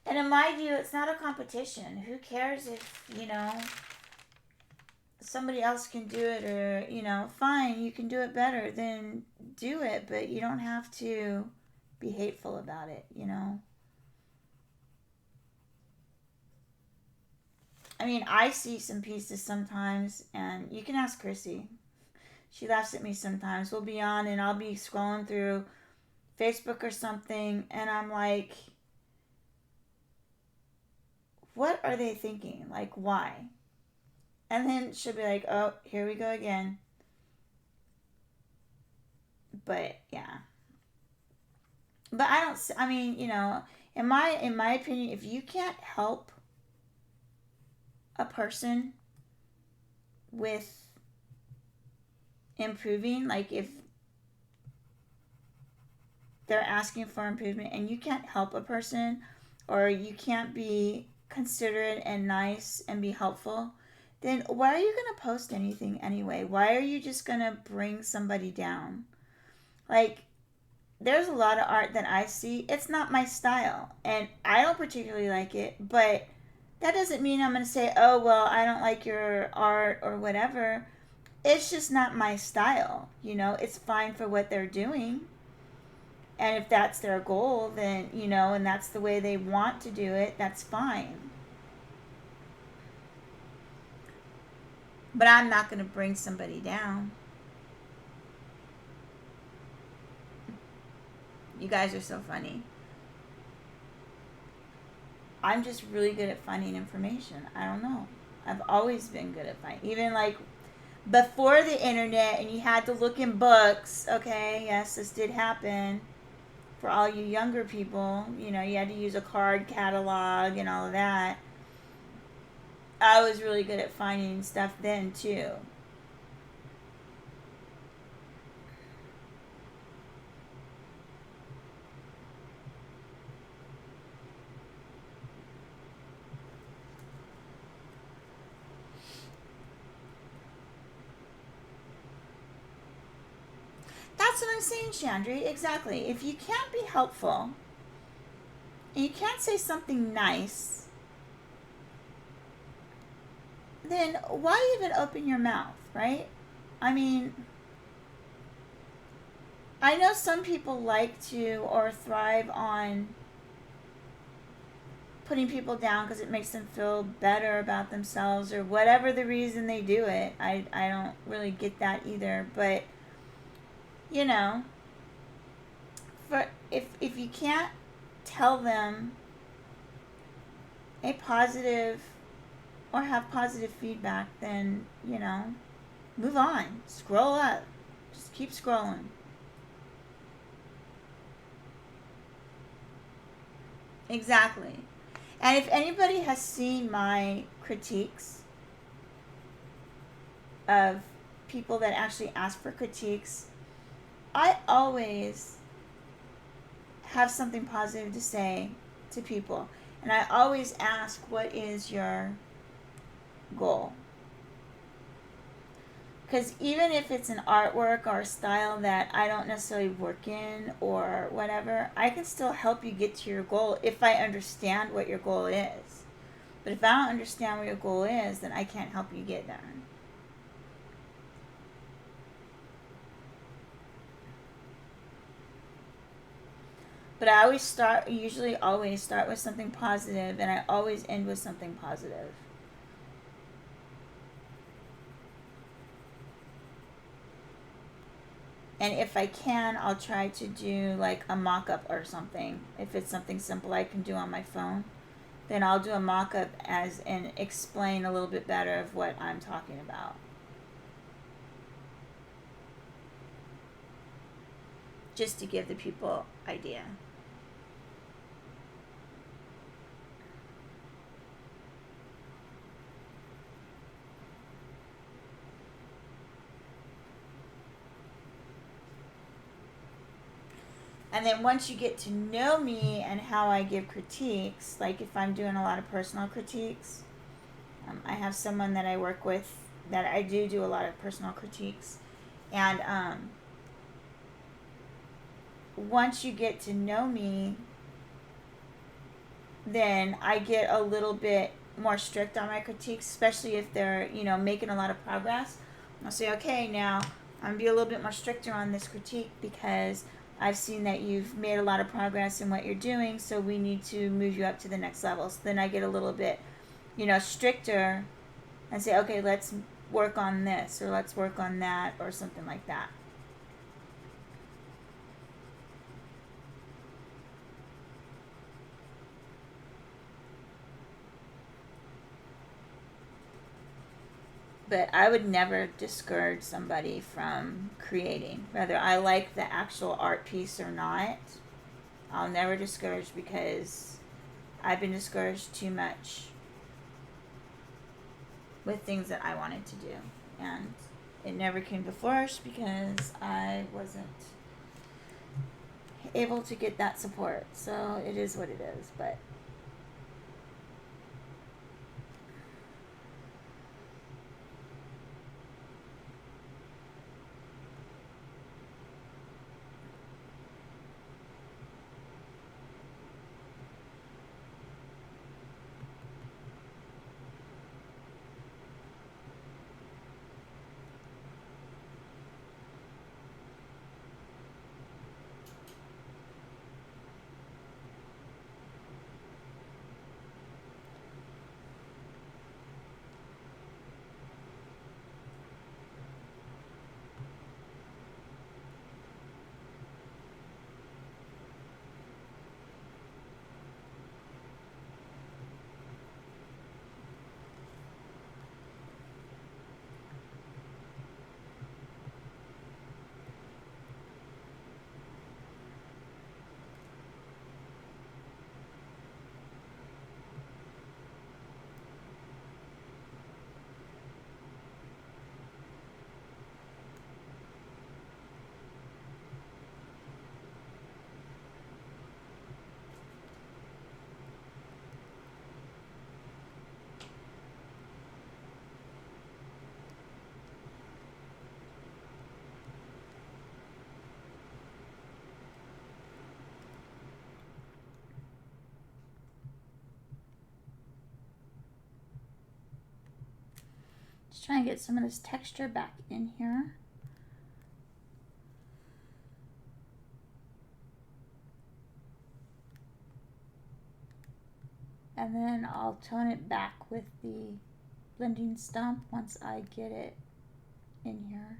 and in my view, it's not a competition. Who cares if, somebody else can do it, or, fine, you can do it better, then do it, but you don't have to be hateful about it, I mean, I see some pieces sometimes, and you can ask Chrissy. She laughs at me sometimes. We'll be on, and I'll be scrolling through Facebook or something, and I'm like, what are they thinking? Like, why? And then she'll be like, oh, here we go again. But, yeah. But I mean, in my opinion, if you can't help a person with improving, like if they're asking for improvement and you can't help a person, or you can't be considerate and nice and be helpful, then why are you going to post anything anyway? Why are you just going to bring somebody down? Like, there's a lot of art that I see. It's not my style, and I don't particularly like it, but that doesn't mean I'm going to say, oh, well, I don't like your art or whatever. It's just not my style. You know, it's fine for what they're doing. And if that's their goal, then, you know, and that's the way they want to do it, that's fine. But I'm not going to bring somebody down. You guys are so funny. I'm just really good at finding information. I don't know. I've always been good at finding. Even like before the internet and you had to look in books. Okay, yes, this did happen. For all you younger people, you know, you had to use a card catalog and all of that. I was really good at finding stuff then too. That's what I'm saying, Chandri. Exactly. If you can't be helpful and you can't say something nice, then why even open your mouth, right? I mean, I know some people like to or thrive on putting people down because it makes them feel better about themselves or whatever the reason they do it. I don't really get that either. But, you know, for if you can't tell them a positive or have positive feedback, then, you know, move on. Scroll up. Just keep scrolling. Exactly. And if anybody has seen my critiques of people that actually ask for critiques, I always have something positive to say to people. And I always ask, what is your goal? Because even if it's an artwork or a style that I don't necessarily work in or whatever, I can still help you get to your goal if I understand what your goal is. But if I don't understand what your goal is, then I can't help you get there. But I usually always start with something positive, and I always end with something positive. And if I can, I'll try to do like a mock-up or something. If it's something simple I can do on my phone, then I'll do a mock-up and explain a little bit better of what I'm talking about. Just to give the people idea. And then once you get to know me and how I give critiques, like if I'm doing a lot of personal critiques, I have someone that I work with that I do a lot of personal critiques. And once you get to know me, then I get a little bit more strict on my critiques, especially if they're, you know, making a lot of progress. I'll say, okay, now I'm going to be a little bit more stricter on this critique because I've seen that you've made a lot of progress in what you're doing, so we need to move you up to the next level. So then I get a little bit, you know, stricter and say, okay, let's work on this or let's work on that or something like that. But I would never discourage somebody from creating. Whether I like the actual art piece or not, I'll never discourage because I've been discouraged too much with things that I wanted to do. And it never came to flourish because I wasn't able to get that support. So it is what it is. But Just trying to get some of this texture back in here. And then I'll tone it back with the blending stump once I get it in here.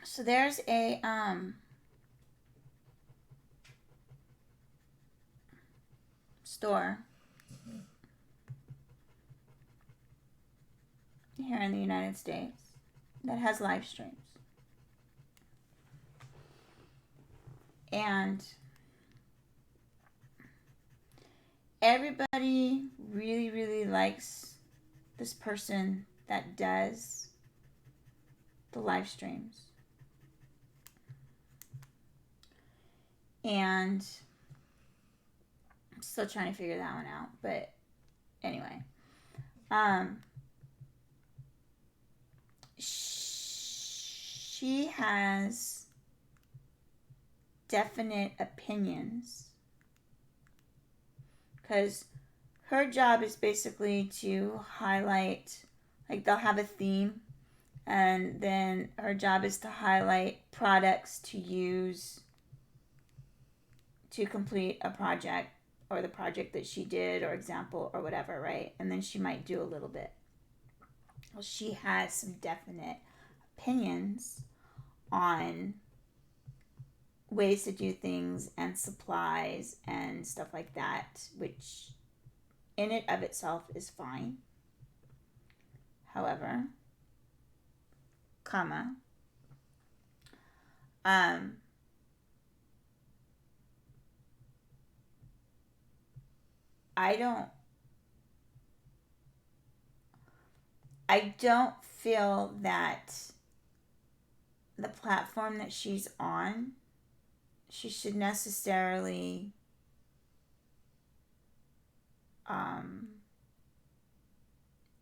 So there's a store here in the United States that has live streams. And everybody really, really likes this person that does the live streams. And I'm still trying to figure that one out. But anyway. She has definite opinions. Because her job is basically to highlight, like they'll have a theme, and then her job is to highlight products to use to complete a project, or the project that she did, or example, or whatever, right? And then she might do a little bit. Well, she has some definite opinions on ways to do things and supplies and stuff like that, which in it of itself is fine. However, I don't feel that the platform that she's on, she should necessarily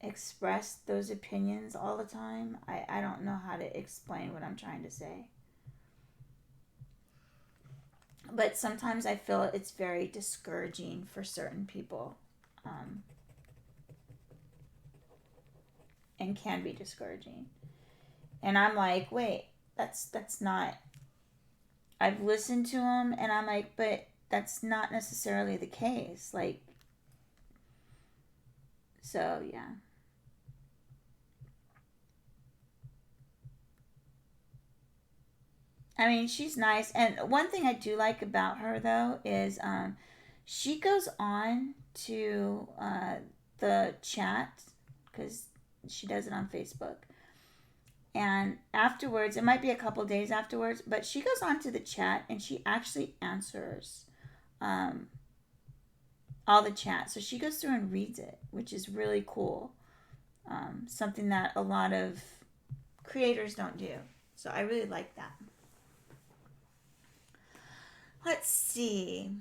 express those opinions all the time. I don't know how to explain what I'm trying to say. But sometimes I feel it's very discouraging for certain people. And can be discouraging. And I'm like, wait, that's not... I've listened to them, and I'm like, but that's not necessarily the case. Like, so, yeah. I mean, she's nice. And one thing I do like about her, though, is she goes on to the chat, because she does it on Facebook. And afterwards, it might be a couple days afterwards, but she goes on to the chat and she actually answers all the chat. So she goes through and reads it, which is really cool. Something that a lot of creators don't do. So I really like that. Let's see.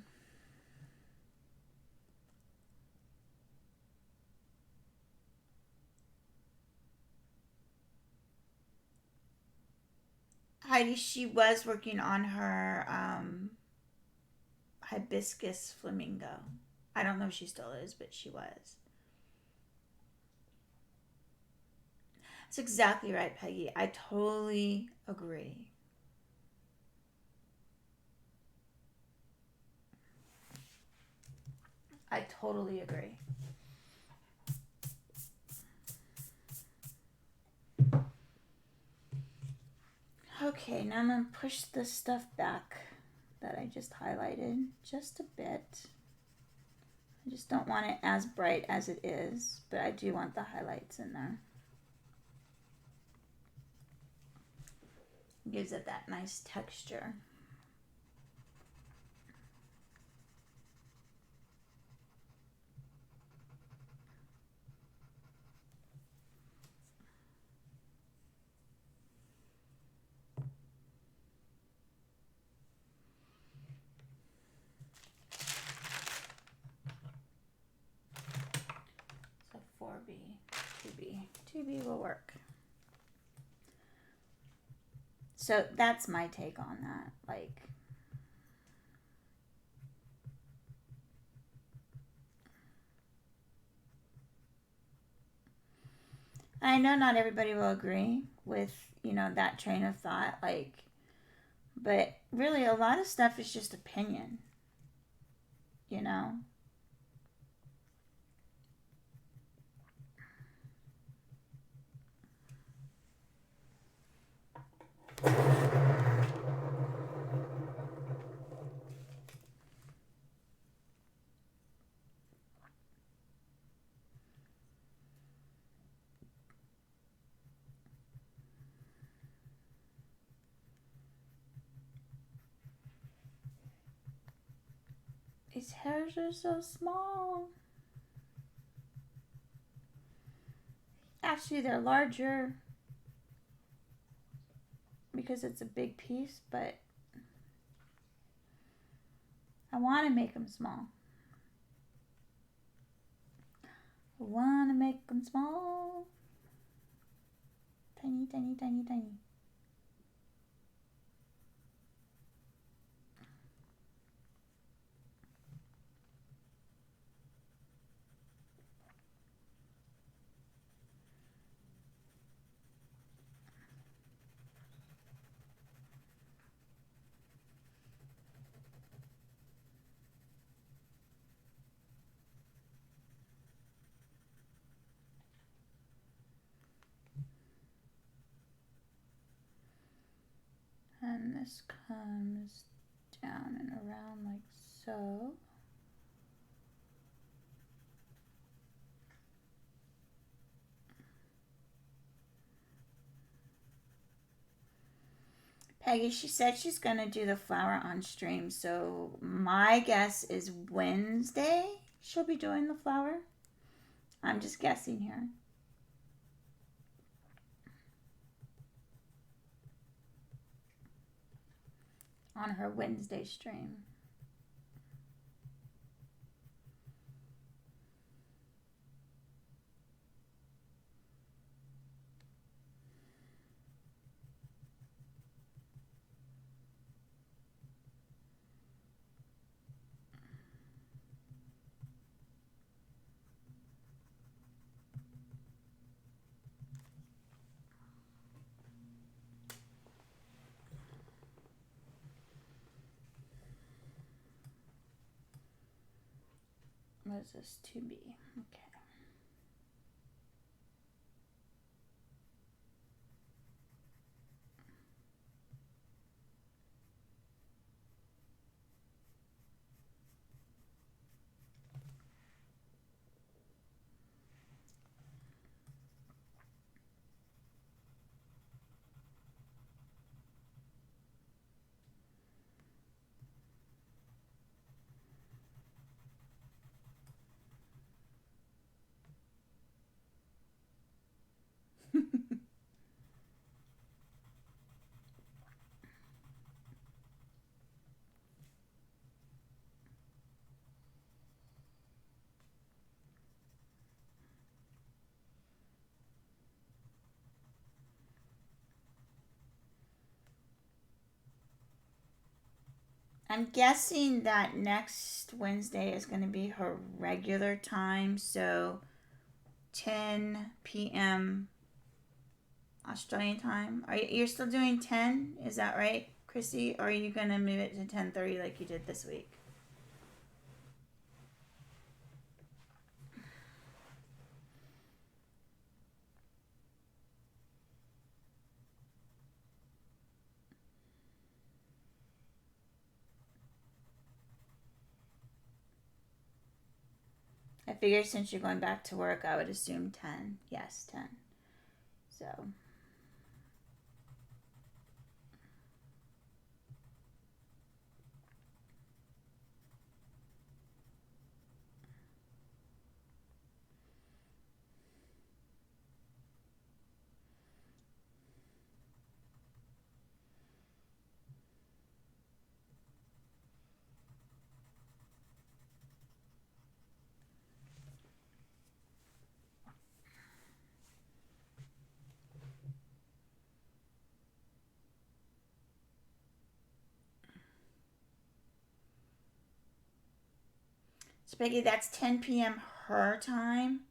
Heidi, she was working on her hibiscus flamingo. I don't know if she still is, but she was. That's exactly right, Peggy. I totally agree. I totally agree. Okay, now I'm going to push this stuff back that I just highlighted just a bit. I just don't want it as bright as it is, but I do want the highlights in there. Gives it that nice texture. 2B will work. So that's my take on that. Like, I know not everybody will agree with, that train of thought. Like, but really, a lot of stuff is just opinion, you know? These hairs are so small. Actually, they're larger because it's a big piece, but I want to make them small. I want to make them small. Tiny, tiny, tiny, tiny. And this comes down and around like so. Peggy, she said she's going to do the flower on stream, so my guess is Wednesday she'll be doing the flower. I'm just guessing here. On her Wednesday stream. What is this? 2B. Okay. I'm guessing that next Wednesday is going to be her regular time, so 10 p.m. Australian time. You're still doing 10? Is that right, Chrissy? Or are you going to move it to 10:30 like you did this week? I figured since you're going back to work, I would assume 10. Yes, 10. So. So Peggy, that's 10 p.m. her time.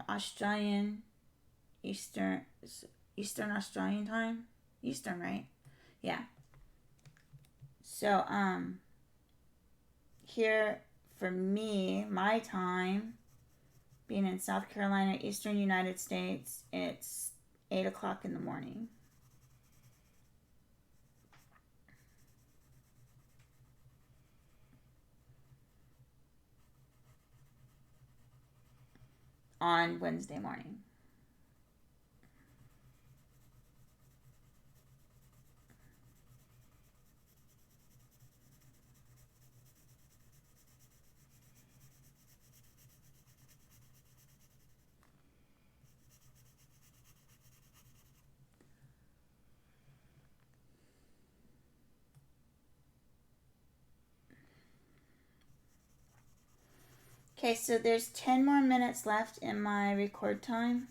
Australian, Eastern Australian time. Eastern, right? Yeah. So, here for me, my time, being in South Carolina, Eastern United States, it's 8 o'clock in the morning. On Wednesday morning. Okay, so there's 10 more minutes left in my record time.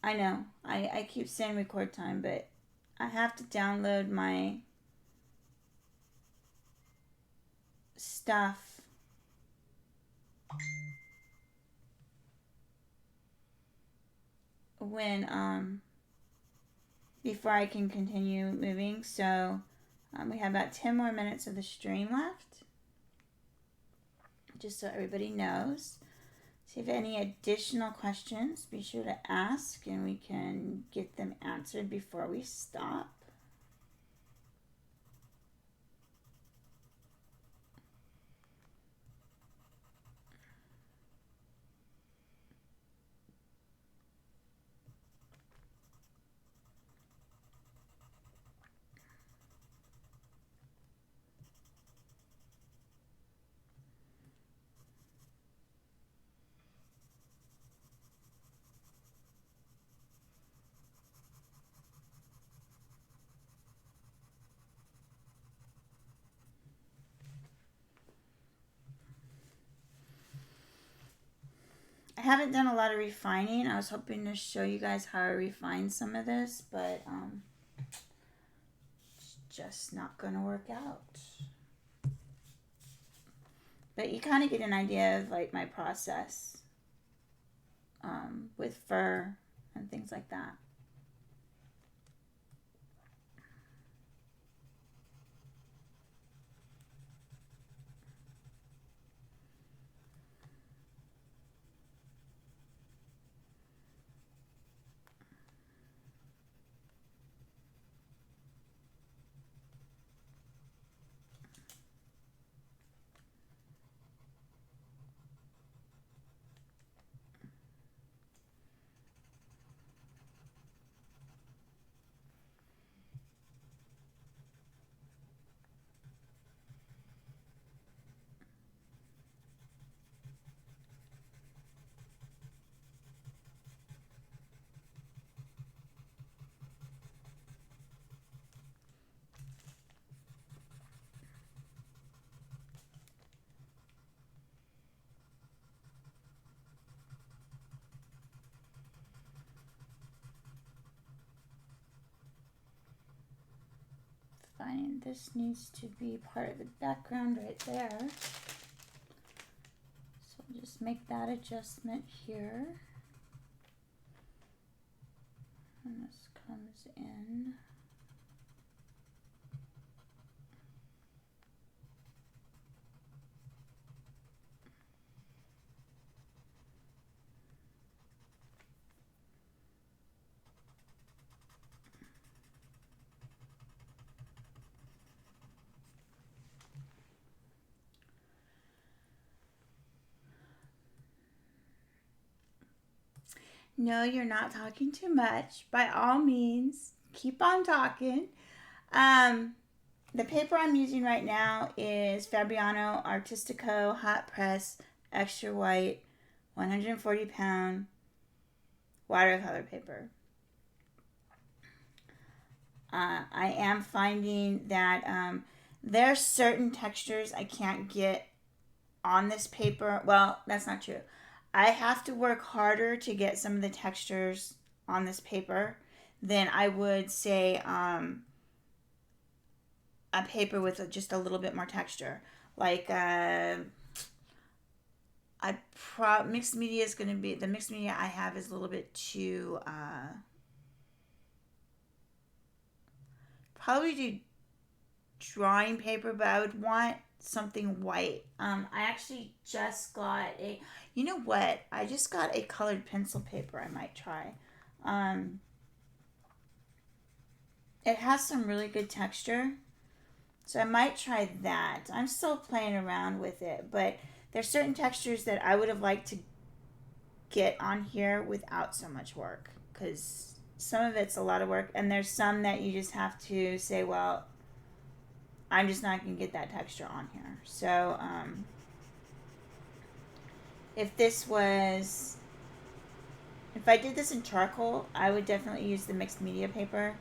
I know, I keep saying record time, but I have to download my stuff when, before I can continue moving. So, we have about 10 more minutes of the stream left. Just so everybody knows. So if you have any additional questions, be sure to ask and we can get them answered before we stop. I haven't done a lot of refining. I was hoping to show you guys how I refine some of this, but it's just not going to work out. But you kind of get an idea of like my process with fur and things like that. Fine, this needs to be part of the background right there. So I'll just make that adjustment here. And this comes in. No, you're not talking too much. By all means, keep on talking. The paper I'm using right now is Fabriano Artistico Hot Press Extra White 140 pound watercolor paper. I am finding that there are certain textures I can't get on this paper. Well, that's not true. I have to work harder to get some of the textures on this paper than I would say a paper with just a little bit more texture. Like, mixed media is going to be, the mixed media I have is a little bit too, probably do drawing paper, but I would want something white. I actually just got a, you know what? I just got a colored pencil paper I might try. Um, it has some really good texture, so I might try that. I'm still playing around with it, but there's certain textures that I would have liked to get on here without so much work, because some of it's a lot of work, and there's some that you just have to say, well, I'm just not going to get that texture on here. So, if this was, if I did this in charcoal, I would definitely use the mixed media paper.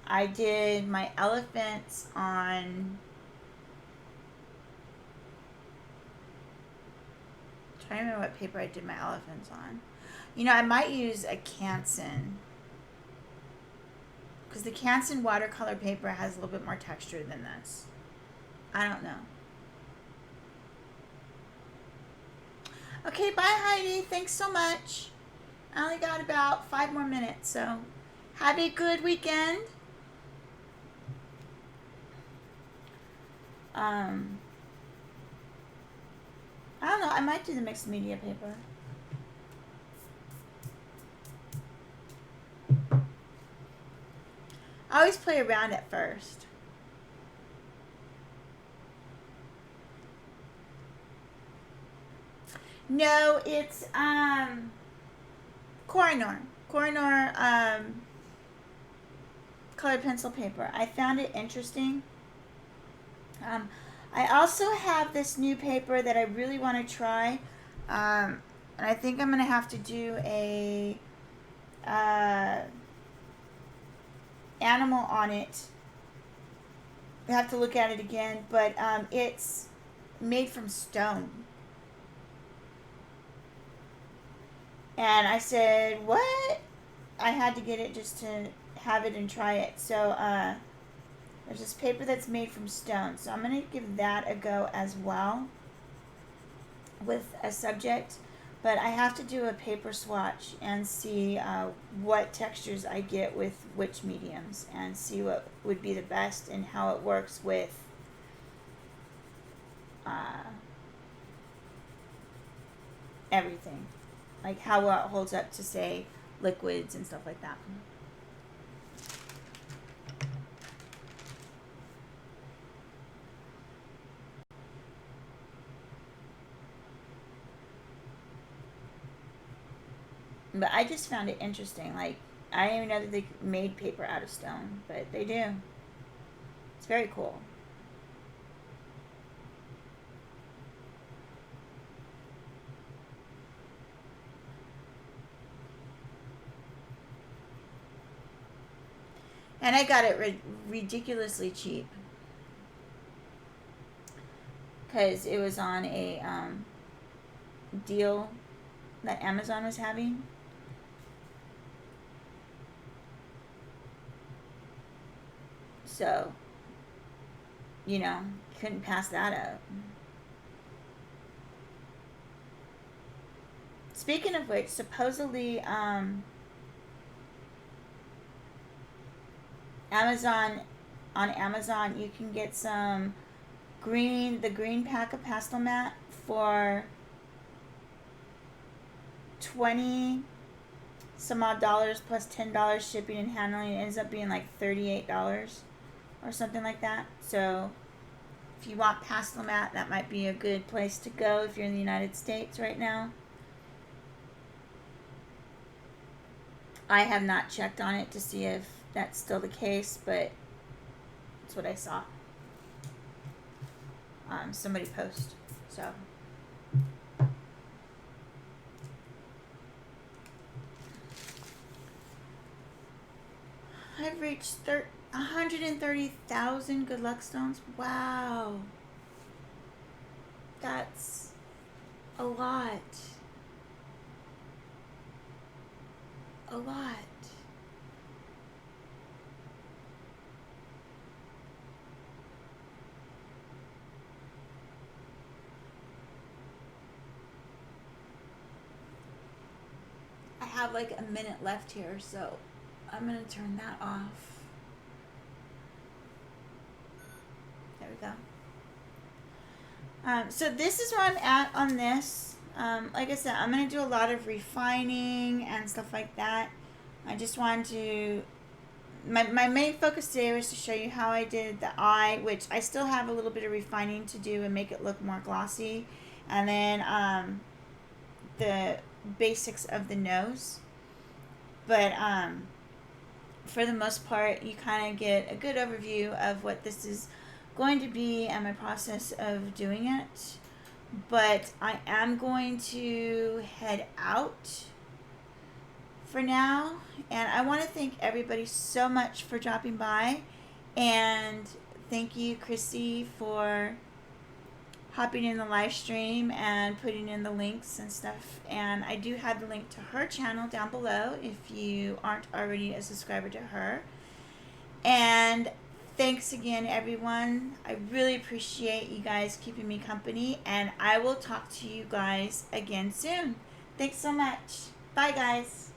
I did my elephants on, I'm trying to remember what paper I did my elephants on. You know, I might use a Canson, because the Canson watercolor paper has a little bit more texture than this. I don't know. Okay, bye Heidi. Thanks so much. I only got about 5 more minutes, so have a good weekend. I don't know. I might do the mixed media paper. I always play around at first. No, it's Koh-i-Noor colored pencil paper. I found it interesting. I also have this new paper that I really want to try, and I think I'm gonna have to do a animal on it. I have to look at it again, but it's made from stone. And I said, what? I had to get it just to have it and try it. So there's this paper that's made from stone. So I'm going to give that a go as well with a subject. But I have to do a paper swatch and see what textures I get with which mediums, and see what would be the best and how it works with everything. Like how well it holds up to, say, liquids and stuff like that. But I just found it interesting. Like, I didn't even know that they made paper out of stone, but they do. It's very cool. And I got it ridiculously cheap, because it was on a deal that Amazon was having. So, you know, couldn't pass that up. Speaking of which, supposedly on Amazon you can get some the green pack of pastel mat for 20 some odd dollars plus $10 shipping and handling. It ends up being like $38 or something like that. So if you want pastel mat, that might be a good place to go if you're in the United States right now. I have not checked on it to see if that's still the case, but that's what I saw. Somebody post. So I've reached 130,000 good luck stones. Wow. That's a lot. A lot. have like a minute left here, so I'm going to turn that off. There we go. So this is where I'm at on this. Like I said, I'm going to do a lot of refining and stuff like that. I just wanted to... My main focus today was to show you how I did the eye, which I still have a little bit of refining to do and make it look more glossy. And then the basics of the nose. But for the most part, you kind of get a good overview of what this is going to be and my process of doing it. But I am going to head out for now, and I want to thank everybody so much for dropping by, and thank you, Chrissy, for hopping in the live stream and putting in the links and stuff. And I do have the link to her channel down below if you aren't already a subscriber to her. And thanks again, everyone. I really appreciate you guys keeping me company, and I will talk to you guys again soon. Thanks so much. Bye, guys.